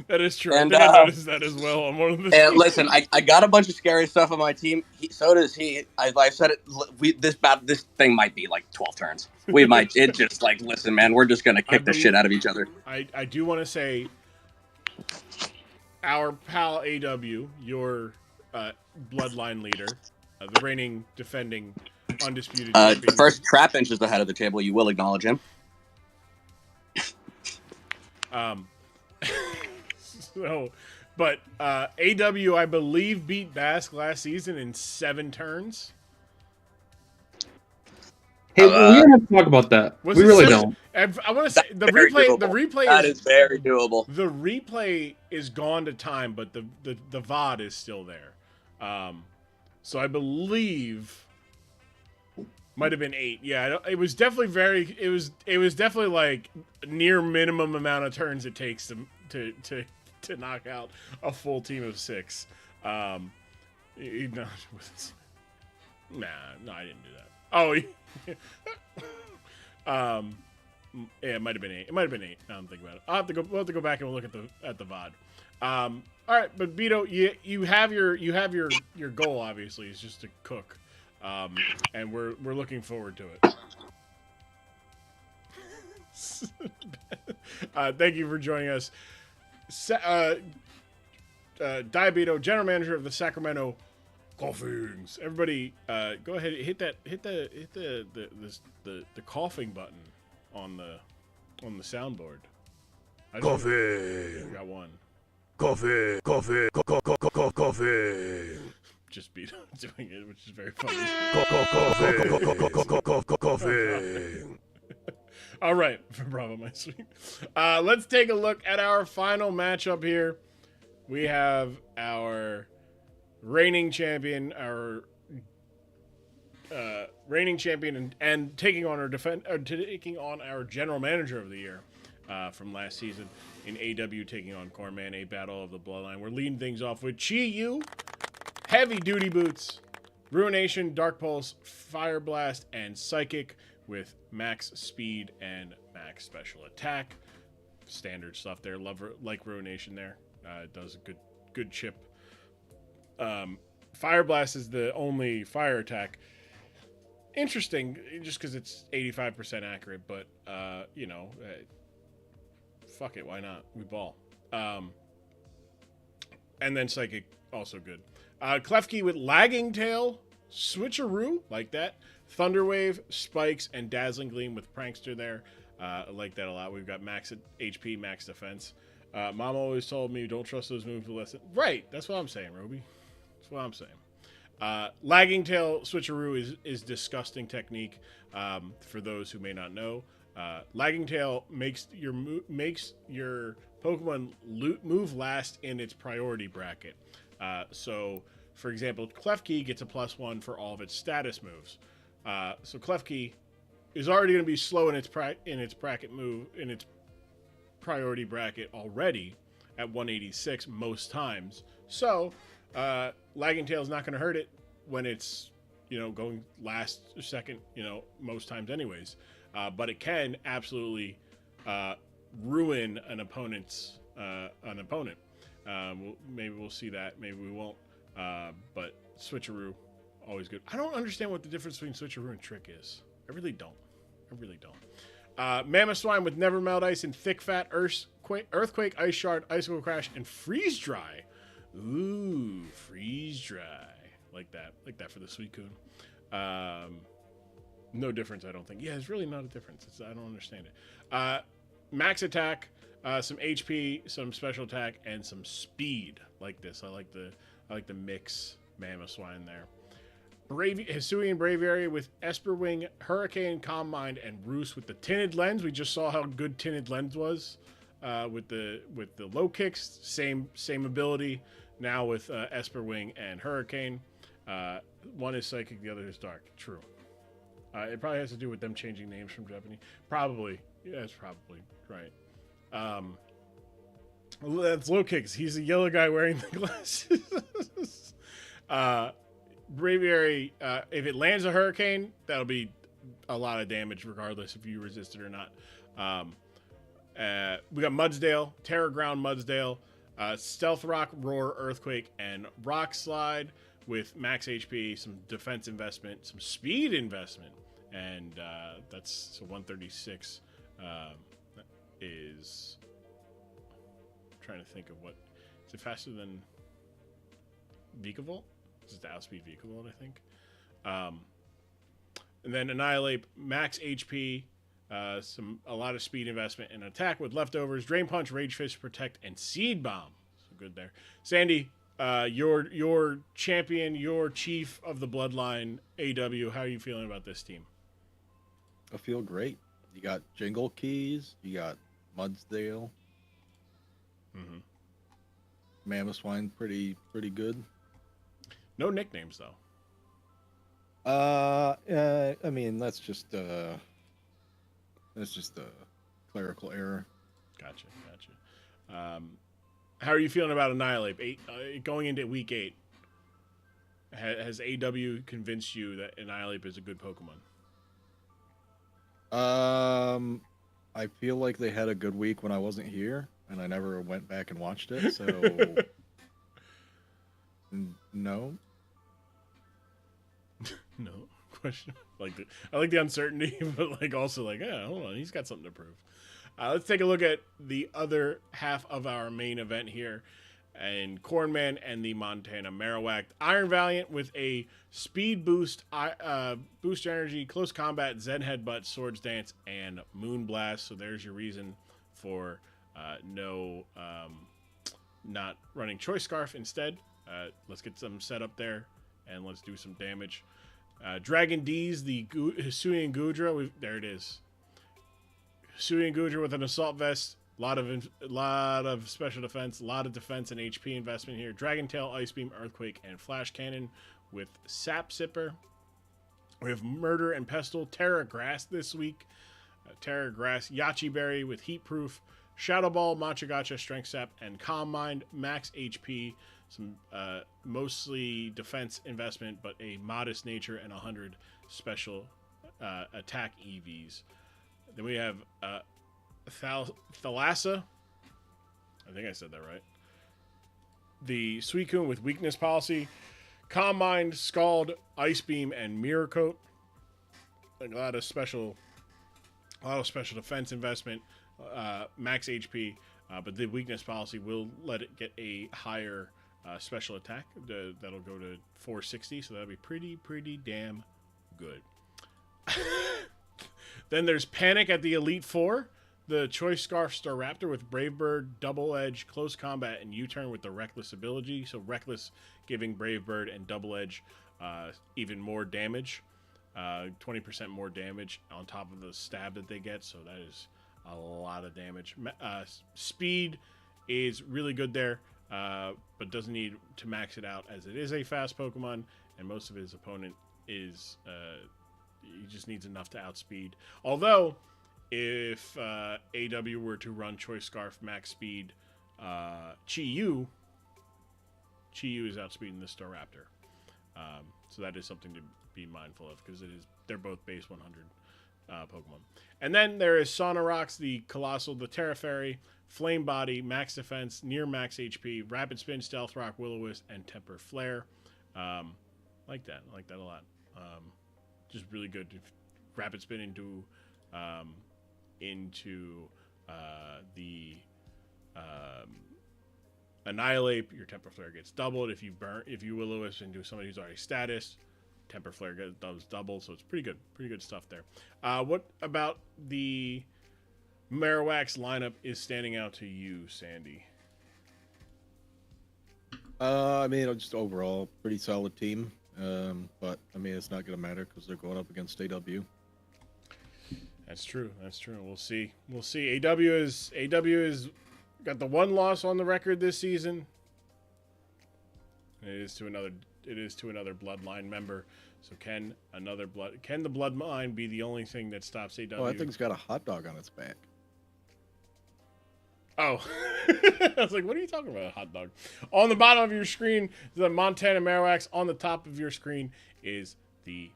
Speaker 2: That is true.
Speaker 13: And,
Speaker 2: I think I noticed that as well. I'm one of the.
Speaker 13: And listen, I got a bunch of scary stuff on my team. So does he. I said it. This thing might be like 12 turns. We might. It just like, listen, man, we're just gonna kick the shit out of each other.
Speaker 2: I do want to say, our pal AW, your bloodline leader, the reigning, defending, undisputed champion.
Speaker 13: The first Trapinch is the head of the table. You will acknowledge him.
Speaker 2: So, but AW, I believe, beat Bask last season in 7 turns.
Speaker 5: Hey, we don't have to talk about that. We really don't.
Speaker 2: I want to say the replay. The replay
Speaker 13: that is very doable.
Speaker 2: The replay is gone to time, but the VOD is still there. So I believe might have been 8. Yeah, it was definitely It was definitely like near minimum amount of turns it takes to knock out a full team of 6. No, I didn't do that. Oh, yeah, it might have been 8. It might have been 8. Now I'm thinking about it. We'll have to go back and we'll look at the VOD. All right, but Beto, you have your goal. Obviously, is just to cook, and we're looking forward to it. Thank you for joining us. Diabeto, general manager of the Sacramento Coughings. Everybody, go ahead, hit the coughing button on the soundboard.
Speaker 10: Coffee.
Speaker 2: I got one.
Speaker 10: Coffee.
Speaker 2: Just Beto doing it, which is very funny.
Speaker 10: Coffee.
Speaker 2: All right, bravo, my sweet. Let's take a look at our final matchup here. We have our reigning champion, and taking on our general manager of the year from last season in AW, taking on Corman, a battle of the bloodline. We're leading things off with Chi Yu, heavy duty boots, Ruination, Dark Pulse, Fire Blast, and Psychic with max speed and max special attack. Standard stuff there. Like Ruination there. It does a good chip. Fire Blast is the only fire attack. Interesting, just because it's 85% accurate, but fuck it, why not? We ball. And then Psychic, also good. Klefki with Lagging Tail, Switcheroo, like that. Thunderwave, Spikes, and Dazzling Gleam with Prankster there. I like that a lot. We've got max HP, max defense. Mom always told me, don't trust those moves unless Right, that's what I'm saying, Roby. That's what I'm saying. Lagging Tail Switcheroo is disgusting technique. For those who may not know, Lagging Tail makes your Pokemon move last in its priority bracket. So, for example, Klefki gets a +1 for all of its status moves. So Klefki is already going to be slow in its priority bracket already at 186 most times. So Lagging Tail is not going to hurt it when it's going last or second most times anyways. But it can absolutely ruin an opponent. Maybe we'll see that. Maybe we won't. But Switcheroo, always good. I don't understand what the difference between Switcheroo and Trick is. I really don't. Mammoth with Never Melt Ice and Thick Fat, Earthquake, Ice Shard, Icicle Crash, and Freeze Dry. Ooh, Freeze Dry. Like that for the Suicune. No difference, I don't think. Yeah, it's really not a difference. I don't understand it. Max attack, some HP, some special attack, and some speed. Like this. I like the mix Mammoth Swine there. Hisuian Braviary with Esperwing, Hurricane, Calm Mind, and Roost with the Tinted Lens. We just saw how good Tinted Lens was with the low kicks. Same ability now with Esperwing and Hurricane. One is Psychic, the other is Dark. True. It probably has to do with them changing names from Japanese. Probably. Yeah, that's probably right. That's low kicks. He's a yellow guy wearing the glasses. Braviary, if it lands a Hurricane, that'll be a lot of damage regardless if you resist it or not. We got Mudsdale, Terra Ground Mudsdale, Stealth Rock, Roar, Earthquake, and Rock Slide with max HP, some defense investment, some speed investment, and that's so 136 is... I'm trying to think of what... Is it faster than Vikavolt? This is the outspeed Vikavolt, I think. And then Annihilate, max HP, a lot of speed investment, and attack with leftovers, Drain Punch, Rage Fist, Protect, and Seed Bomb. So good there. Sandy, your champion, your chief of the bloodline, AW, how are you feeling about this team?
Speaker 3: I feel great. You got Jingle Keys, you got Mudsdale.
Speaker 2: Mm-hmm.
Speaker 3: Mammoth Swine, pretty good.
Speaker 2: No nicknames though.
Speaker 3: I mean that's just a clerical error.
Speaker 2: Gotcha. How are you feeling about Annihilate? Going into week 8, has AW convinced you that Annihilate is a good Pokemon?
Speaker 3: I feel like they had a good week when I wasn't here, and I never went back and watched it. So no.
Speaker 2: No question. I like the uncertainty, but also hold on, he's got something to prove. Let's take a look at the other half of our main event here, and Cornman and the Montana Marowak. Iron Valiant with a speed boost, boost energy, close combat, Zen Headbutt, Swords Dance, and Moonblast. So there's your reason for not running Choice Scarf instead. Let's get some set up there, and let's do some damage. Dragon D's, the Hisuian Gudra. There it is. Hisuian Gudra with an Assault Vest. A lot of special defense. A lot of defense and HP investment here. Dragon Tail, Ice Beam, Earthquake, and Flash Cannon with Sap Sipper. We have Murder and Pestle. Terra Grass this week. Terra Grass, Yachi Berry with Heat Proof. Shadow Ball, Machagacha, Strength Sap, and Calm Mind. Max HP. Some mostly defense investment, but a modest nature and 100 special attack EVs. Then we have Thalassa. I think I said that right. The Suicune with Weakness Policy. Calm Mind, Scald, Ice Beam, and Mirror Coat. A lot of special defense investment. Max HP, but the Weakness Policy will let it get a higher special attack. That'll go to 460, so that'll be pretty damn good. Then there's Panic at the Elite Four. The Choice Scarf Staraptor with Brave Bird, Double Edge, Close Combat, and U-Turn with the Reckless ability. So Reckless giving Brave Bird and Double Edge even more damage. 20% more damage on top of the stab that they get. So that is a lot of damage. Speed is really good there, but doesn't need to max it out as it is a fast Pokemon, and most of his opponent is... he just needs enough to outspeed. Although... if AW were to run Choice Scarf max speed, Chi-Yu is outspeeding the Staraptor. So that is something to be mindful of because they're both base 100 Pokemon. And then there is Sonorox, the Colossal, the Terra Fairy, Flame Body, Max Defense, Near Max HP, Rapid Spin, Stealth Rock, Will-O-Wisp, and Temper Flare. Like that. I like that a lot. Just really good. Rapid Spin into the Annihilate, your Temper Flare gets doubled. If you Will-O-Wisp into somebody who's already status, Temper Flare does double, so it's pretty good stuff there. What about the Marowak's lineup is standing out to you, Sandy?
Speaker 3: I mean, just overall, pretty solid team. But I mean, it's not going to matter because they're going up against AW.
Speaker 2: That's true. We'll see. AW is got the one loss on the record this season. It is to another Bloodline member. So can the Bloodline be the only thing that stops AW?
Speaker 3: Oh, I think it's got a hot dog on its back.
Speaker 2: Oh, I was like, what are you talking about, hot dog? On the bottom of your screen, the Montana Marowaks. On the top of your screen is the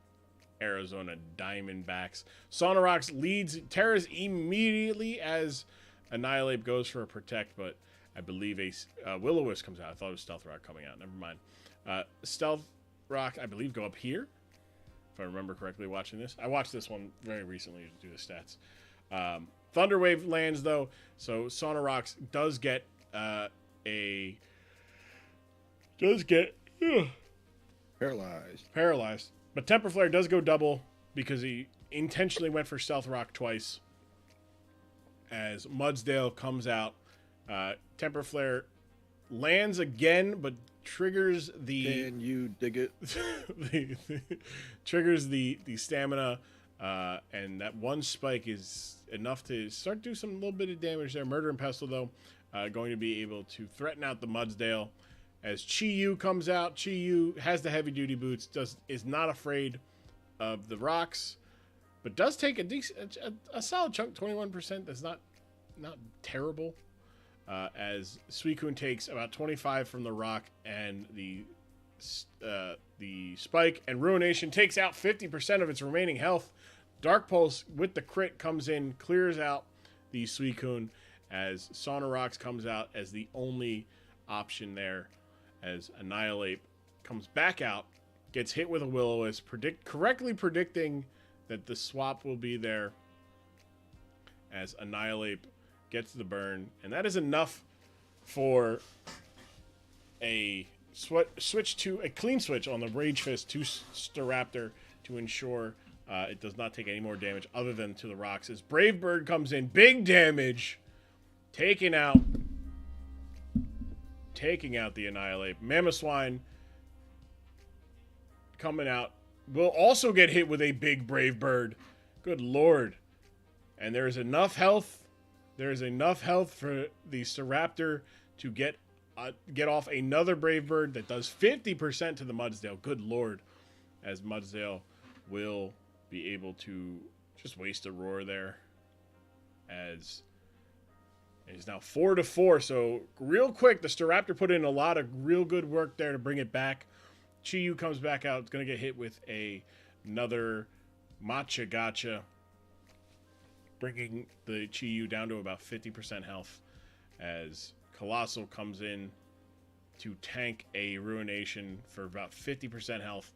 Speaker 2: Arizona Diamondbacks. Sonorox leads Terras immediately as Annihilate goes for a Protect, but I believe a Will-O-Wisp comes out. I thought it was Stealth Rock coming out. Never mind. Stealth Rock, I believe, go up here, if I remember correctly watching this. I watched this one very recently to do the stats. Thunderwave lands, though, so Sonorox does get paralyzed. But Temper Flare does go double because he intentionally went for Stealth Rock twice. As Mudsdale comes out, Temper Flare lands again, but triggers the...
Speaker 3: Can you dig it?
Speaker 2: triggers the stamina, and that one spike is enough to start to do some little bit of damage there. Murder and Pestle, though, going to be able to threaten out the Mudsdale. As Chi-Yu comes out, Chi-Yu has the heavy duty boots, is not afraid of the rocks, but does take a solid chunk, 21%. That's not terrible. As Suicune takes about 25 from the rock and the spike, and Ruination takes out 50% of its remaining health. Dark Pulse with the crit comes in, clears out the Suicune, as Sonorox comes out as the only option there. As Annihilate comes back out, gets hit with a Will-O-Wisp, correctly predicting that the swap will be there. As Annihilate gets the burn, and that is enough for a switch to a clean switch on the Rage Fist to Staraptor to ensure it does not take any more damage other than to the rocks. As Brave Bird comes in, big damage, taking out the Annihilate. Mamoswine coming out will also get hit with a big Brave Bird. Good lord. And there is enough health. There is enough health for the Staraptor to get off another Brave Bird that does 50% to the Mudsdale. Good lord. As Mudsdale will be able to just waste a roar there. As it is now 4-4, so real quick, the Staraptor put in a lot of real good work there to bring it back. Chi-Yu comes back out. It's going to get hit with another Matcha Gotcha, bringing the Chi-Yu down to about 50% health. As Colossal comes in to tank a Ruination for about 50% health.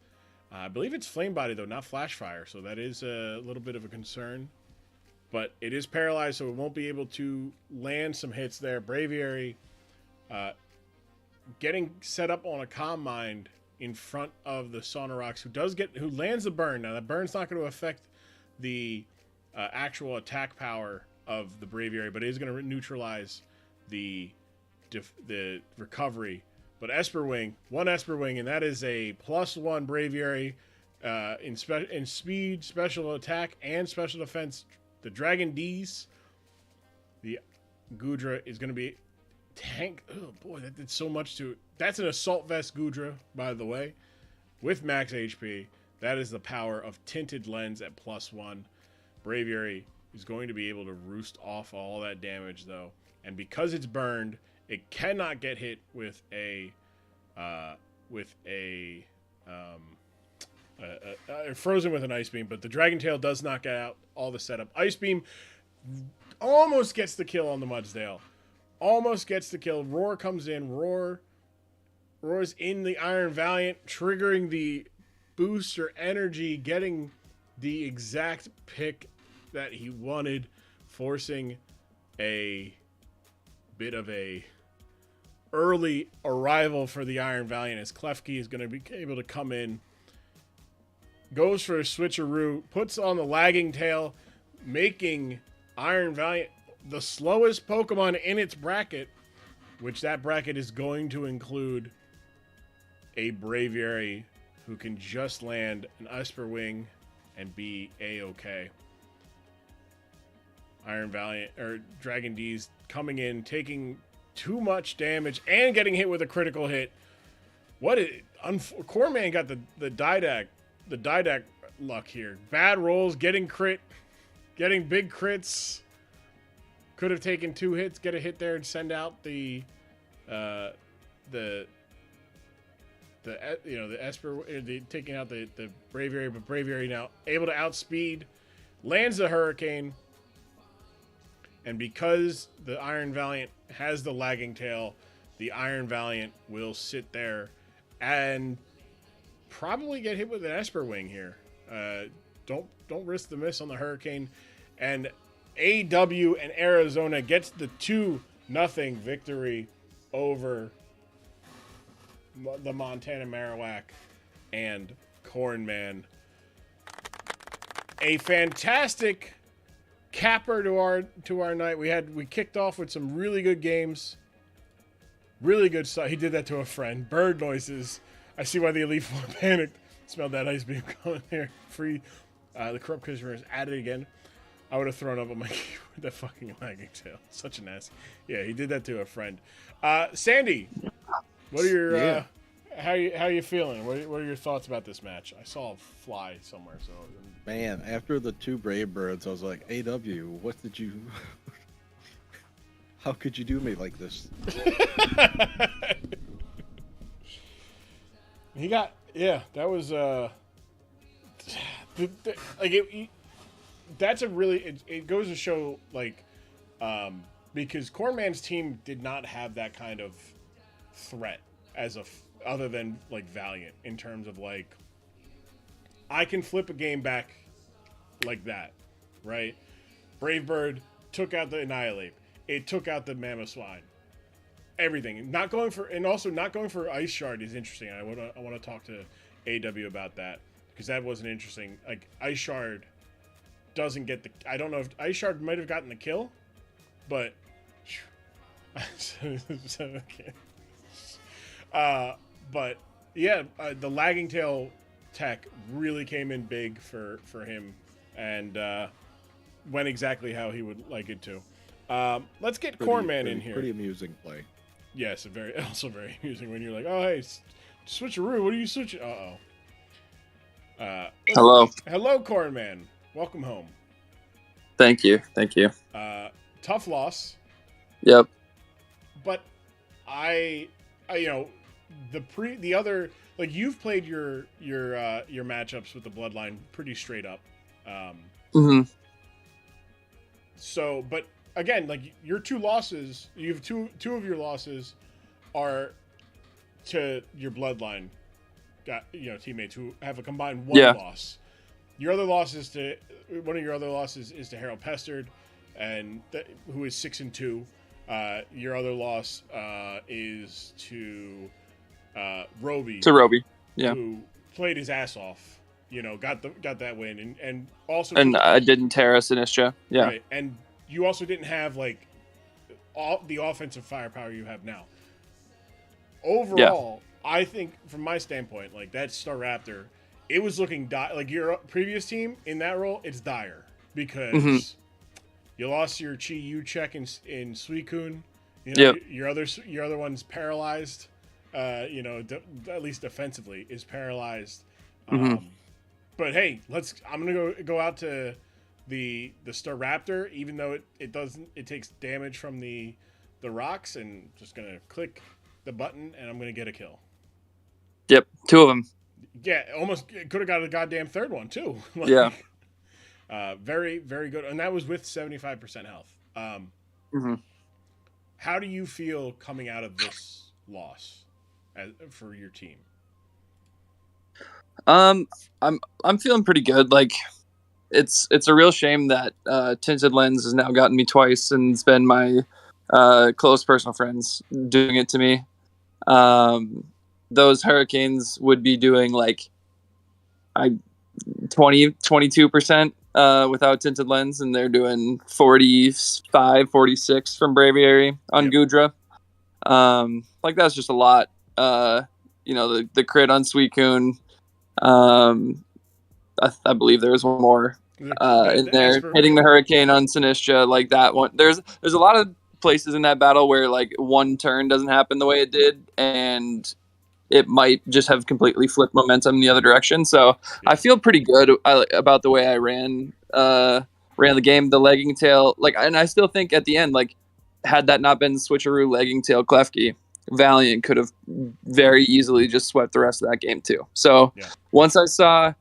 Speaker 2: I believe it's Flame Body, though, not Flash Fire, so that is a little bit of a concern. But it is paralyzed, so it won't be able to land some hits there. Braviary getting set up on a comm mine in front of the Sonorox, who lands the burn. Now that burn's not going to affect the actual attack power of the Braviary, but it is going to neutralize the recovery. But one Esper Wing, and that is a +1 Braviary in speed, special attack, and special defense. The Dragon D's, the Gudra is going to be tank. Oh boy, that did so much to it. That's an Assault Vest Gudra, by the way, with max HP. That is the power of Tinted Lens at +1. Braviary is going to be able to roost off all that damage, though. And because it's burned, it cannot get hit with a frozen with an Ice Beam, but the Dragon Tail does knock out all the setup. Ice Beam almost gets the kill on the Mudsdale. Almost gets the kill. Roar comes in. Roar's in the Iron Valiant, triggering the booster energy, getting the exact pick that he wanted, forcing a bit of a early arrival for the Iron Valiant as Klefki is going to be able to come in, goes for a switcheroo, puts on the lagging tail, making Iron Valiant the slowest Pokemon in its bracket, which that bracket is going to include a Braviary who can just land an Esper Wing and be A-okay. Iron Valiant, or Dragon D's coming in, taking too much damage and getting hit with a critical hit. Corman got the Didac luck here. Bad rolls, getting big crits. Could have taken 2 hits, get a hit there, and send out the Esper, taking out the Braviary, but Braviary now able to outspeed, lands the Hurricane, and because the Iron Valiant has the lagging tail, the Iron Valiant will sit there and probably get hit with an Esper Wing here. Don't risk the miss on the Hurricane, and AW and Arizona gets the 2-0 victory over the Montana Marowak and Cornman. A fantastic capper to our night. We kicked off with some really good games. Really good stuff. He did that to a friend. Bird noises. I see why the Elite Four panicked. Smelled that Ice Beam coming there. Free. The Corrupt Customer is at it again. I would have thrown up on my keyboard. That fucking lagging tail. Such an ass. Yeah, he did that to a friend. Sandy, what are your how you feeling? What are your thoughts about this match? I saw a fly somewhere. So
Speaker 3: man, after the 2 Brave Birds, I was like, AW, what did you? How could you do me like this?
Speaker 2: That was that's a really it goes to show because Cornman's team did not have that kind of threat other than Valiant in terms of I can flip a game back like that, right? Brave Bird took out the Annihilate. It took out the Mamoswine. Everything. Not going for Ice Shard is interesting. I want to talk to AW about that because that wasn't interesting. Ice Shard doesn't get the. I don't know if Ice Shard might have gotten the kill, but the lagging tail tech really came in big for him and went exactly how he would like it to. Let's get Cornman in here.
Speaker 3: Pretty amusing play.
Speaker 2: Yes, also very amusing when you're like, oh hey, switcheroo. What are you switching? Hello, Cornman. Welcome home.
Speaker 14: Thank you.
Speaker 2: Tough loss.
Speaker 14: Yep.
Speaker 2: But you've played your matchups with the Bloodline pretty straight up. So, but again, your 2 losses, you have two of your losses are to your Bloodline teammates who have a combined 1 loss. One of your other losses is to Harold Pestered, and who is 6-2. Your other loss is to Roby.
Speaker 14: To Roby, yeah.
Speaker 2: Who played his ass off. Got that win, and also.
Speaker 14: And I didn't tear a Sinistra. Yeah.
Speaker 2: Right, and you also didn't have like all the offensive firepower you have now. Overall, I think from my standpoint, like that Star Raptor, it was looking like your previous team in that role. It's dire because you lost your Chi Yu check in Suicune. Your other one's paralyzed. At least defensively is paralyzed. But hey, I'm gonna go out to the Star Raptor, even though it takes damage from the rocks, and just gonna click the button and I'm gonna get a kill.
Speaker 14: Yep, 2 of them.
Speaker 2: Yeah, almost could have got a goddamn third one too.
Speaker 14: Yeah.
Speaker 2: Very, very good, and that was with 75% health. How do you feel coming out of this loss for your team?
Speaker 14: I'm feeling pretty good. Like, it's a real shame that Tinted Lens has now gotten me twice, and it's been my close personal friends doing it to me. Those Hurricanes would be doing like 22% without Tinted Lens, and they're doing 45, 46 from Braviary on Gudra. Like, that's just a lot. The crit on Suicune. I believe there was one more in there, hitting the Hurricane on Sinistra, like that one. There's a lot of places in that battle where like one turn doesn't happen the way it did, and it might just have completely flipped momentum in the other direction. So I feel pretty good about the way I ran the game. The legging tail, and I still think at the end, like, had that not been switcheroo legging tail Klefki, Valiant could have very easily just swept the rest of that game too. So once I saw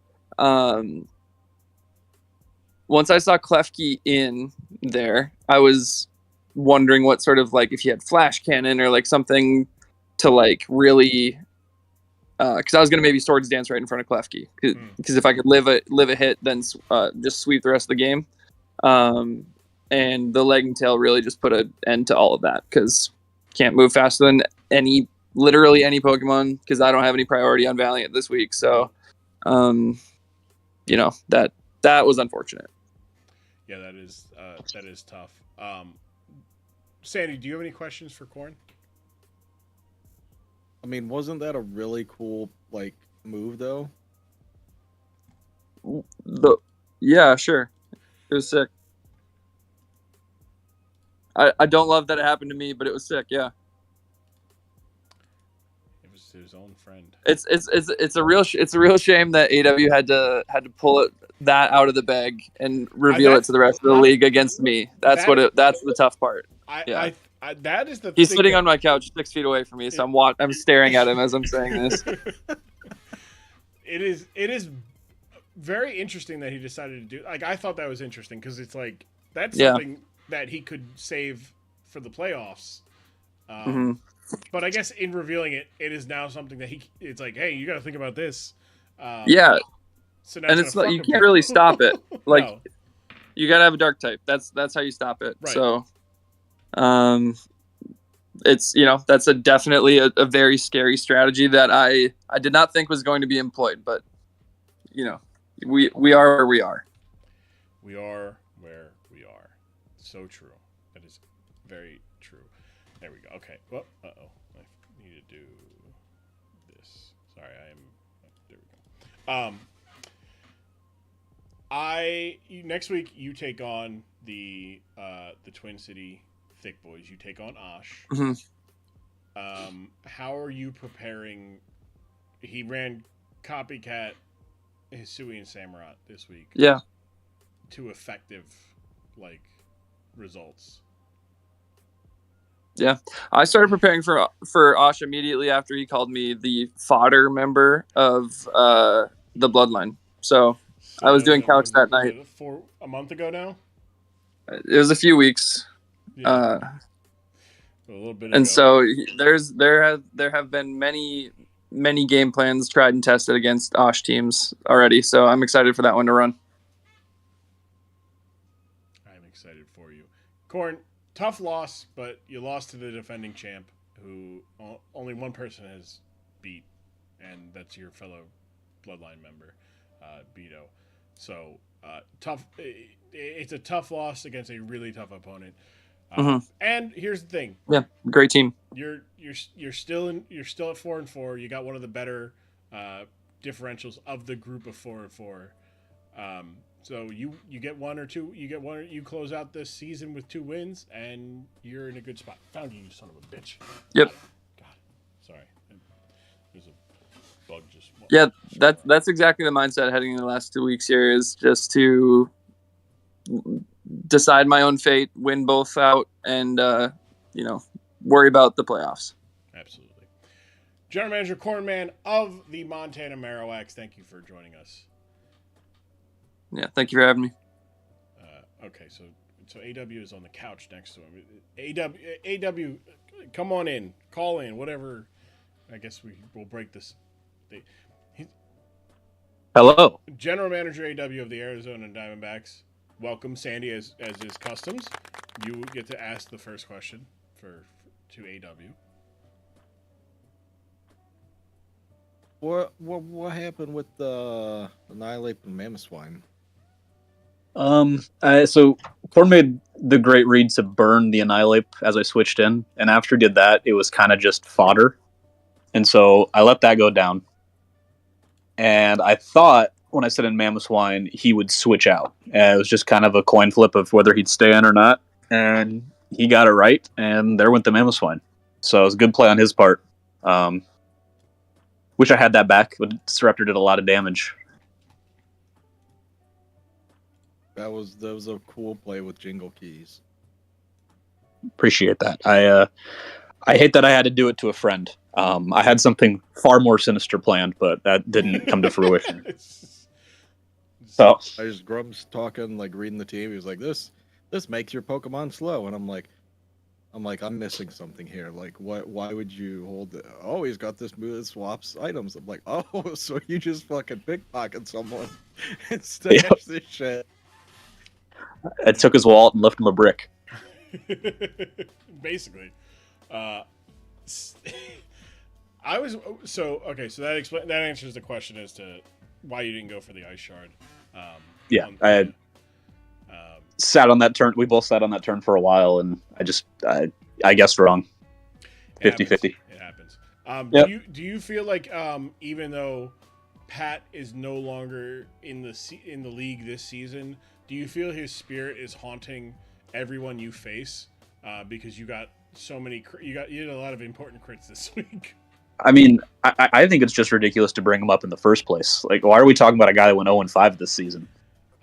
Speaker 14: Klefki in there, I was wondering what sort of, like, if he had flash cannon or like something to like really, because I was gonna maybe Swords Dance right in front of Klefki, because if I could live a hit, then just sweep the rest of the game. And the legging tail really just put an end to all of that, because can't move faster than literally any Pokemon, because I don't have any priority on Valiant this week. So, that was unfortunate.
Speaker 2: Yeah, that is tough. Sandy, do you have any questions for Corn?
Speaker 3: I mean, wasn't that a really cool move though?
Speaker 14: Yeah, sure. It was sick. I don't love that it happened to me, but it was sick. Yeah.
Speaker 2: It was his own friend.
Speaker 14: It's a real shame that AW had to pull that out of the bag and reveal it to the rest of the league against me. That's the tough part.
Speaker 2: That is the.
Speaker 14: He's sitting on my couch 6 feet away from me, so I'm staring at him as I'm saying this.
Speaker 2: It is very interesting that he decided to do. Like, I thought that was interesting, because it's like that's something that he could save for the playoffs. But I guess in revealing it, it is now something that it's like, hey, you got to think about this. So
Speaker 14: and it's like, you can't really stop it. Like, you got to have a dark type. That's how you stop it. Right. So, it's, that's definitely a very scary strategy that I did not think was going to be employed, but we are where we are.
Speaker 2: We are where we are. So true. That is very true. There we go. Okay. Well, I need to do this. Sorry, there we go. Next week you take on the Twin City Thick Boys. You take on Osh. How are you preparing? He ran Copycat, Hisui, and Samurott this week.
Speaker 14: Yeah.
Speaker 2: To effective results.
Speaker 14: Yeah, I started preparing for Osh immediately after he called me the fodder member of the Bloodline. So I was doing calcs that night.
Speaker 2: A month ago now?
Speaker 14: It was a few weeks.
Speaker 2: Yeah. A little bit
Speaker 14: and
Speaker 2: ago.
Speaker 14: So there have been many game plans tried and tested against Osh teams already. So I'm excited for that one to run.
Speaker 2: I'm excited for you. Corn, tough loss, but you lost to the defending champ, who only one person has beat, and that's your fellow Bloodline member, Beto. So tough. It's a tough loss against a really tough opponent. And here's the thing.
Speaker 14: Yeah, great team.
Speaker 2: You're still at 4-4. You got one of the better differentials of the group of 4-4. So you get one or two. You close out this season with 2 wins, and you're in a good spot. Found you, son of a bitch.
Speaker 14: Yep.
Speaker 2: God. Sorry. There's a bug just.
Speaker 14: Yeah, that's exactly the mindset heading into the last 2 weeks here, is just to decide my own fate, win both out, and worry about the playoffs.
Speaker 2: Absolutely. General Manager Cornman of the Montana Marowaks, thank you for joining us.
Speaker 14: Yeah, thank you for having me.
Speaker 2: Okay, so AW is on the couch next to him. AW, come on in, call in, whatever. I guess we'll break this.
Speaker 15: Hello.
Speaker 2: General Manager AW of the Arizona Diamondbacks. Welcome, Sandy, as is customs. You get to ask the first question to AW.
Speaker 3: What happened with the Annihilate the Mammoth Swine?
Speaker 15: So Corn made the great read to burn the Annihilate as I switched in, and after he did that, it was kind of just fodder, and so I let that go down. And I thought when I said in Mammoth Swine, he would switch out. It was just kind of a coin flip of whether he'd stay in or not, and he got it right, and there went the Mammoth Swine. So it was a good play on his part. Wish I had that back, but Disruptor did a lot of damage.
Speaker 3: That was a cool play with Jingle Keys.
Speaker 15: Appreciate that. I hate that I had to do it to a friend. I had something far more sinister planned, but that didn't come to fruition. So
Speaker 3: I just Grum's talking, like reading the team. He was like, "This makes your Pokemon slow," and I'm like, I'm missing something here. Like, what? Why would you hold it? Oh, he's got this move that swaps items. I'm like, oh, so you just fucking pickpocket someone and stash this shit.
Speaker 15: I took his wallet and left him a brick.
Speaker 2: Basically, I was so okay. So that answers the question as to why you didn't go for the Ice Shard.
Speaker 15: I had sat on that turn. We both sat on that turn for a while, and I guessed wrong. 50-50.
Speaker 2: It happens.
Speaker 15: Yep.
Speaker 2: Do you feel like even though Pat is no longer in the league this season, do you feel his spirit is haunting everyone you face? Because you got so many, you did a lot of important crits this week.
Speaker 15: I mean, I think it's just ridiculous to bring him up in the first place. Like, why are we talking about a guy that went 0-5 this season?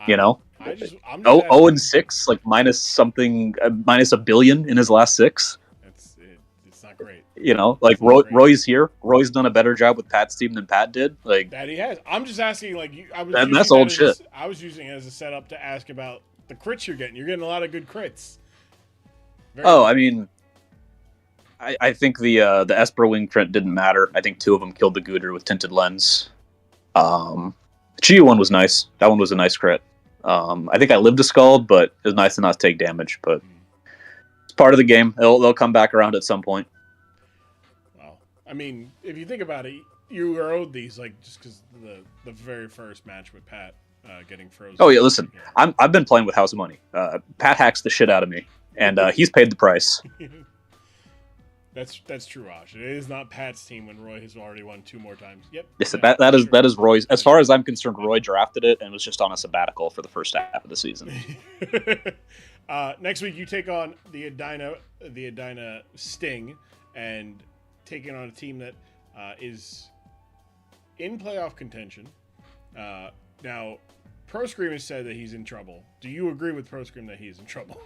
Speaker 15: You know,
Speaker 2: I'm just
Speaker 15: 0-6, like minus $1 billion in his last 6.
Speaker 2: It's not great.
Speaker 15: You know, like Roy's here. Roy's done a better job with Pat's team than Pat did. Like
Speaker 2: that he has. I'm just asking. Like
Speaker 15: that's old shit.
Speaker 2: I was using it as a setup to ask about the crits you're getting. You're getting a lot of good crits.
Speaker 15: I mean, I think the Esper Wing crit didn't matter. I think 2 of them killed the Gooder with Tinted Lens. The Chia one was nice. That one was a nice crit. I think I lived a Scald, but it was nice to not take damage. But it's part of the game. They'll come back around at some point.
Speaker 2: Well, I mean, if you think about it, you were owed these like just because the very first match with Pat getting frozen.
Speaker 15: Oh yeah, listen, I've been playing with House of Money. Pat hacks the shit out of me, and he's paid the price.
Speaker 2: That's true, Raj. It is not Pat's team when Roy has already won 2 more times. Yep.
Speaker 15: Yes, that is Roy's. As far as I'm concerned, Roy drafted it and was just on a sabbatical for the first half of the season.
Speaker 2: Next week, you take on the Edina Sting, and taking on a team that is in playoff contention. Now, Pro Scream has said that he's in trouble. Do you agree with Pro Scream that he's in trouble?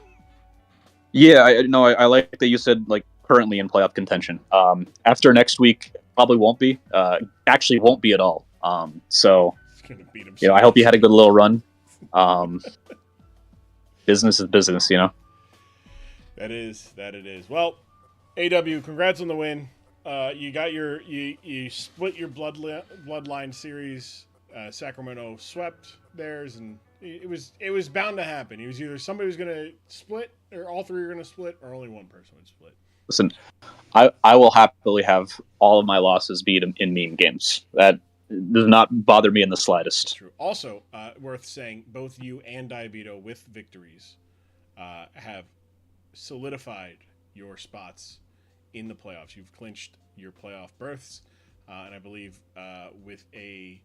Speaker 15: Yeah, I like that you said like currently in playoff contention. After next week, probably won't be. Actually, won't be at all. So, I hope you had a good little run. Business is business, you know.
Speaker 2: That it is. Well, AW, congrats on the win. You got you split your bloodline series. Sacramento swept theirs, and It was bound to happen. It was either somebody was going to split, or all three were going to split, or only one person would split.
Speaker 15: Listen, I will happily have all of my losses be in meme games. That does not bother me in the slightest.
Speaker 2: True. Also, worth saying, both you and Diabito with victories have solidified your spots in the playoffs. You've clinched your playoff berths, and I believe with a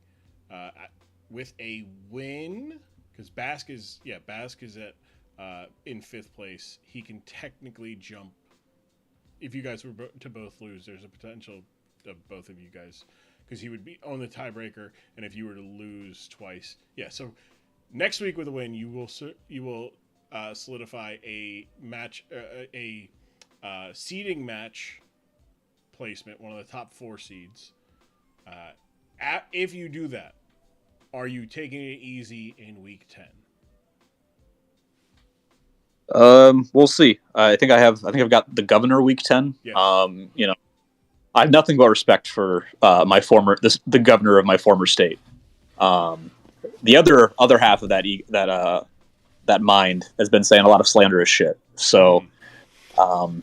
Speaker 2: win, because Bask is at in 5th place. He can technically jump. If you guys were to both lose, there's a potential of both of you guys, because he would own the tiebreaker, and if you were to lose twice, so next week with a win, you will solidify a match, a seeding match placement, one of the top 4 seeds. If you do that, are you taking it easy in week 10?
Speaker 15: We'll see. I think I've got the governor week 10.
Speaker 2: Yes.
Speaker 15: I have nothing but respect for the governor of my former state. The other half of that mind has been saying a lot of slanderous shit. So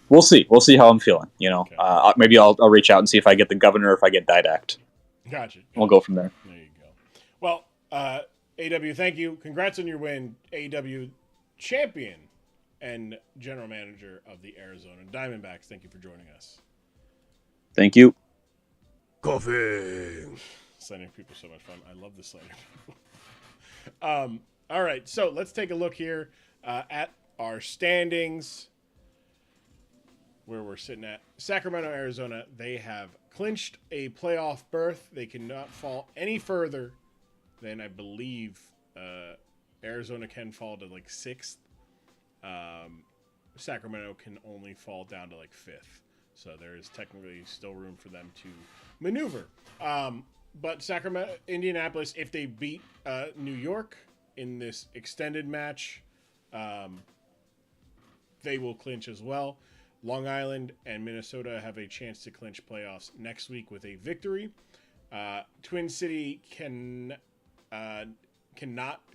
Speaker 15: we'll see. We'll see how I'm feeling. Okay. Maybe I'll reach out and see if I get the governor, or if I get Didact.
Speaker 2: Gotcha.
Speaker 15: We'll go from there.
Speaker 2: There you go. Well, AW, thank you. Congrats on your win, AW champion and general manager of the Arizona Diamondbacks. Thank you for joining us.
Speaker 15: Thank you.
Speaker 2: Coffee. Slandering people so much fun. I love the slandering people. All right, so let's take a look here at our standings, where we're sitting at. Sacramento, Arizona, they have clinched a playoff berth. They cannot fall any further than, I believe, Arizona can fall to like 6th. Sacramento can only fall down to like 5th. So there is technically still room for them to maneuver. But Sacramento, Indianapolis, if they beat New York in this extended match, they will clinch as well. Long Island and Minnesota have a chance to clinch playoffs next week with a victory. Twin City cannot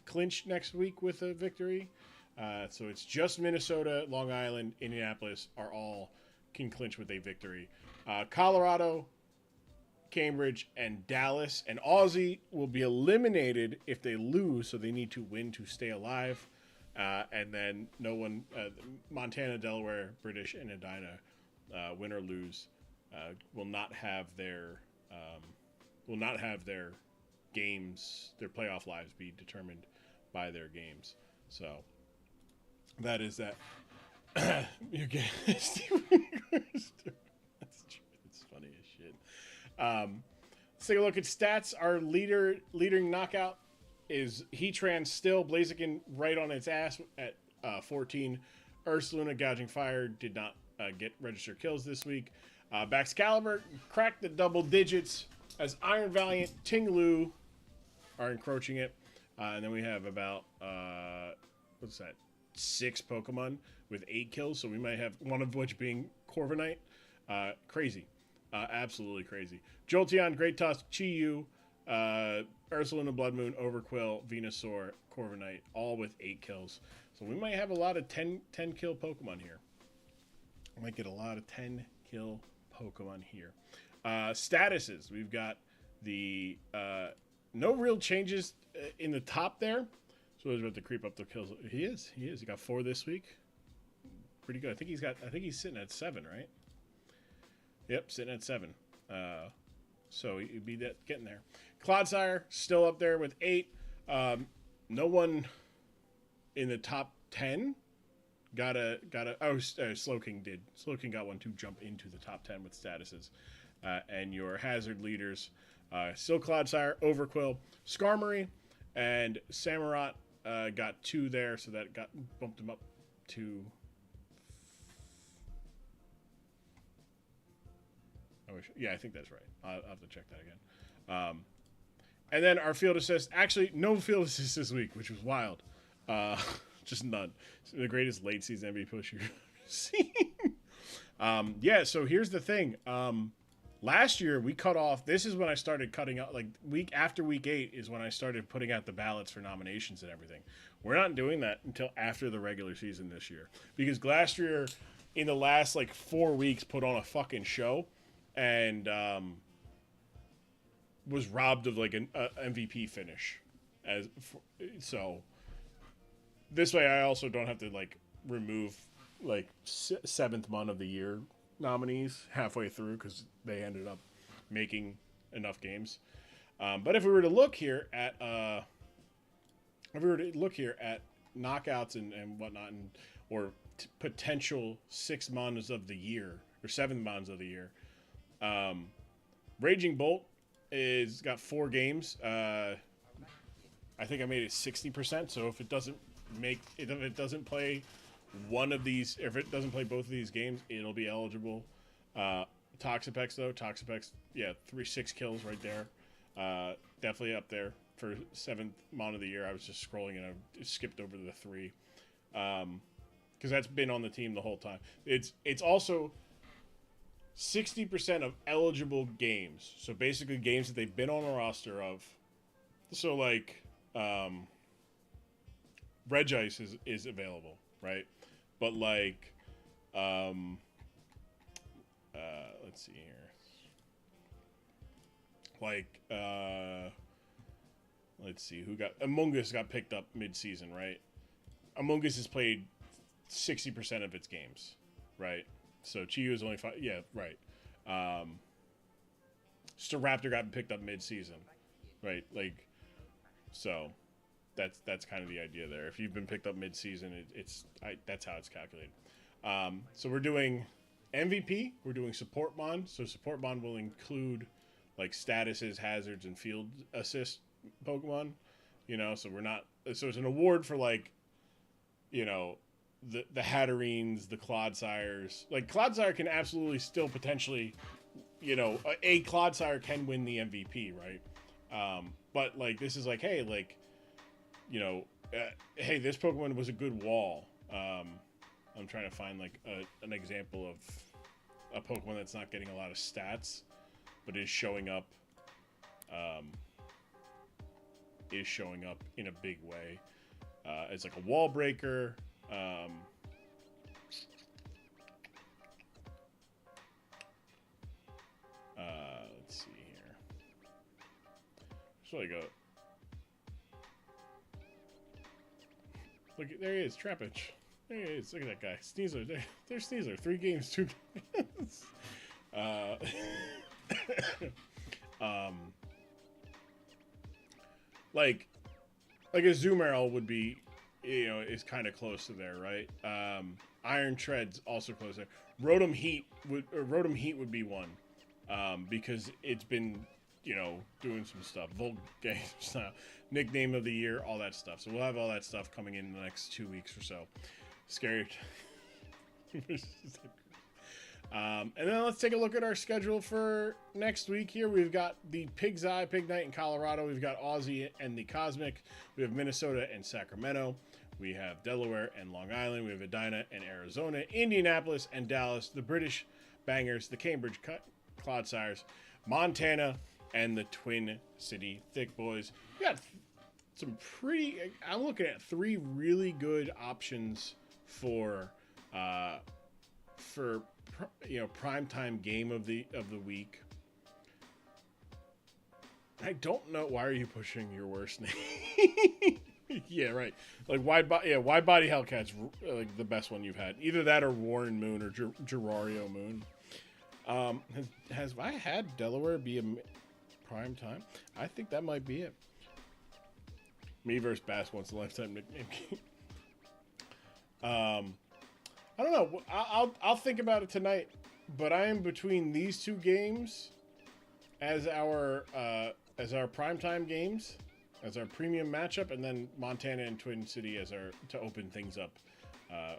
Speaker 2: clinch next week with a victory. So it's just Minnesota, Long Island, Indianapolis can clinch with a victory. Colorado, Cambridge, and Dallas and Aussie will be eliminated if they lose, so they need to win to stay alive. And then Montana, Delaware, British, and Edina, win or lose, will not have their games, their playoff lives be determined by their games. So that is that. You get That's true. It's funny as shit. Let's take a look at stats. Our leading knockout is Heatran still. Blaziken right on its ass at 14. Ursaluna Gouging Fire did not get registered kills this week. Baxcalibur cracked the double digits as Iron Valiant, Ting-Lu are encroaching it. And then we have about, 6 Pokemon with 8 kills. So we might have one of which being Corviknight. Crazy. Absolutely crazy. Jolteon, Great Tusk, Chi-Yu, Ursaluna, Blood Moon, Overquill, Venusaur, Corviknight, all with 8 kills. So we might have a lot of 10 kill Pokemon here. Might get a lot of 10 kill Pokemon here. Statuses. We've got the no real changes in the top there. So he's about to creep up the kills. He is. He got 4 this week. Pretty good. I think he's sitting at 7, right? Yep, sitting at 7. So he'd be getting there. Clodsire still up there with 8. No one in the top 10 got a. Slowking did. Slowking got one to jump into the top 10 with statuses. And your hazard leaders, still Clodsire, Overquill, Skarmory, and Samurott got 2 there, so that bumped him up to. I think that's right. I'll have to check that again. And then our field assist. Actually, no field assist this week, which was wild. Just none. It's the greatest late season MVP push you've seen. So here's the thing. Last year we cut off. This is when I started cutting out. Like week after week 8 is when I started putting out the ballots for nominations and everything. We're not doing that until after the regular season this year because last year, in the last like 4 weeks, put on a fucking show, and was robbed of like an MVP finish. So this way, I also don't have to like remove like 7th month of the year nominees halfway through because they ended up making enough games. But if we were to look here at knockouts and whatnot, or potential 6th months of the year or 7th months of the year, Raging Bolt is got 4 games. I think I made it 60%. So if it doesn't play one of these, if it doesn't play both of these games, it'll be eligible. Toxapex though, yeah, 6 kills right there. Definitely up there for 7th mon of the year. I was just scrolling and I skipped over the 3, because that's been on the team the whole time. It's also 60% of eligible games. So basically games that they've been on a roster of. So like Reg Ice is available, right? But like let's see here. Like let's see who got Among Us got picked up mid-season, right? Among Us has played 60% of its games, right? So Chiyu is only 5. Yeah, right. Staraptor got picked up mid-season, right? Like, so that's kind of the idea there. If you've been picked up mid-season, that's how it's calculated. So we're doing MVP. We're doing support bond. So support bond will include like statuses, hazards, and field assist Pokemon. You know, so we're not. So it's an award for like, you know, the Hatterines, the Clodsires. Like Clodsire can absolutely still potentially, you know, a Clodsire can win the MVP, right? But like this is like, hey, like, you know, hey, this Pokemon was a good wall. I'm trying to find like an example of a Pokemon that's not getting a lot of stats, but is showing up in a big way. It's like a wall breaker. Let's see here. So I go. Look, there he is, Trapinch. There he is. Look at that guy, Sneasler. There's Sneasler. 3 games, 2 games. Like a Zoomerl would be, you know, is kind of close to there, right? Iron Tread's also close there. Rotom Heat would be one, because it's been, you know, doing some stuff. Volt Game style, nickname of the year, all that stuff. So we'll have all that stuff coming in the next 2 weeks or so. Scared. And then let's take a look at our schedule for next week here. We've got the Pig's Eye, Pig Night in Colorado. We've got Aussie and the Cosmic. We have Minnesota and Sacramento. We have Delaware and Long Island. We have Edina and Arizona, Indianapolis and Dallas, the British Bangers, the Cambridge Clodsires, Montana, and the Twin City Thick Boys. We got some pretty. I'm looking at 3 really good options for you know, primetime game of the week. I don't know, why are you pushing your worst name? Yeah, right. Like wide body Hellcat's like the best one you've had. Either that or Warren Moon or Gerario Moon. Has I had Delaware be a prime time? I think that might be it. Me versus Bass once a lifetime nickname game. I don't know. I'll think about it tonight. But I am between these 2 games as our primetime games, as our premium matchup, and then Montana and Twin City as our to open things up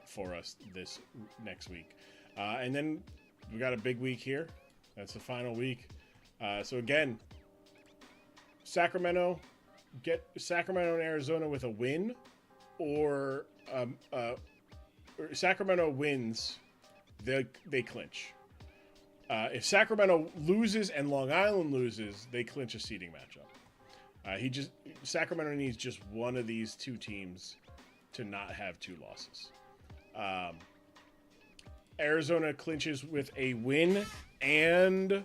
Speaker 2: for us this next week. And then we got a big week here. That's the final week. So again, Sacramento and Arizona with a win, or Sacramento wins, they clinch. If Sacramento loses and Long Island loses, they clinch a seeding matchup. Sacramento needs just one of these two teams to not have two losses. Arizona clinches with a win and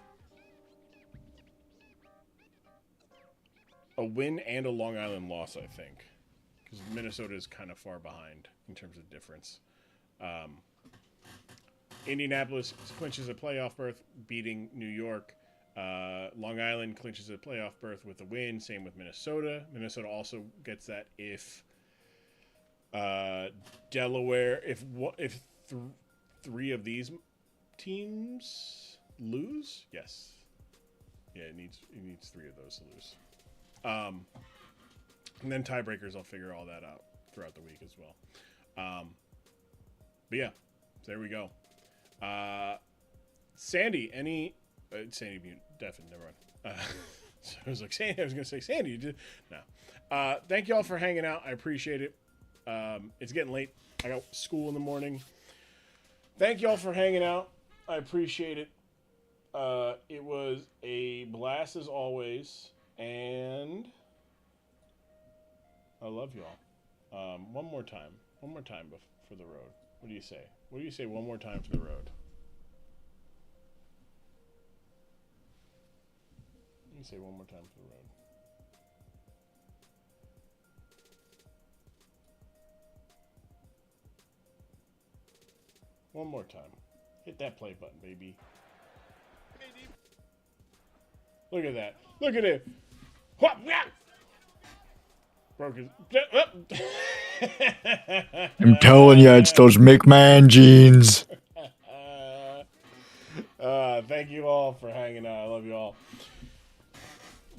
Speaker 2: a Long Island loss, I think, because Minnesota is kind of far behind in terms of difference. Indianapolis clinches a playoff berth, beating New York. Long Island clinches a playoff berth with a win. Same with Minnesota. Minnesota also gets that if Delaware, if three of these teams lose, yes, yeah, it needs three of those to lose. And then tiebreakers, I'll figure all that out throughout the week as well. But yeah, there we go. Sandy, Sandy mute, definitely, never mind. So I was like, Sandy, I was going to say Sandy. You did no. Thank you all for hanging out. I appreciate it. It's getting late. I got school in the morning. Thank you all for hanging out. I appreciate it. It was a blast as always, and I love y'all. One more time for the road. What do you say? What do you say one more time for the road? Let me say one more time for the road. One more time. Hit that play button, baby. Look at that. Look at it. Broke his...
Speaker 12: I'm telling you, it's those McMahon jeans.
Speaker 2: Thank you all for hanging out. I love you all.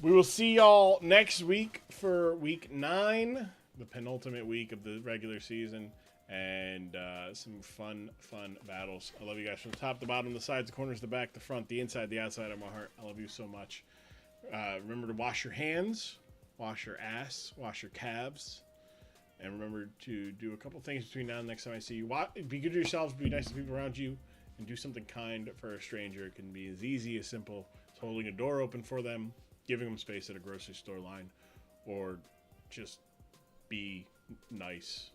Speaker 2: We will see y'all next week for week 9, the penultimate week of the regular season, and some fun battles. I love you guys from the top, the bottom, the sides, the corners, the back, the front, the inside, the outside of my heart. I love you so much. Remember to wash your hands, wash your ass, wash your calves, and remember to do a couple things between now and next time I see you. Be good to yourselves, be nice to people around you, and do something kind for a stranger. It can be as easy as simple as holding a door open for them, giving them space at a grocery store line, or just be nice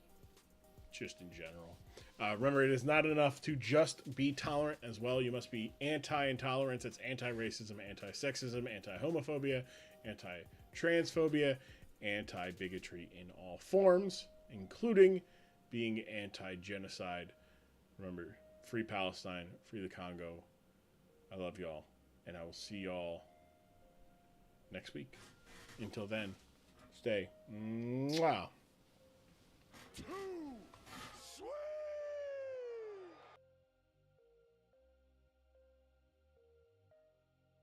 Speaker 2: just in general. Remember, it is not enough to just be tolerant as well. You must be anti-intolerance. That's anti-racism, anti-sexism, anti-homophobia, anti-transphobia, anti-bigotry in all forms, including being anti-genocide. Remember, free Palestine, free the Congo. I love y'all, and I will see y'all next week. Until then, stay. Mwah.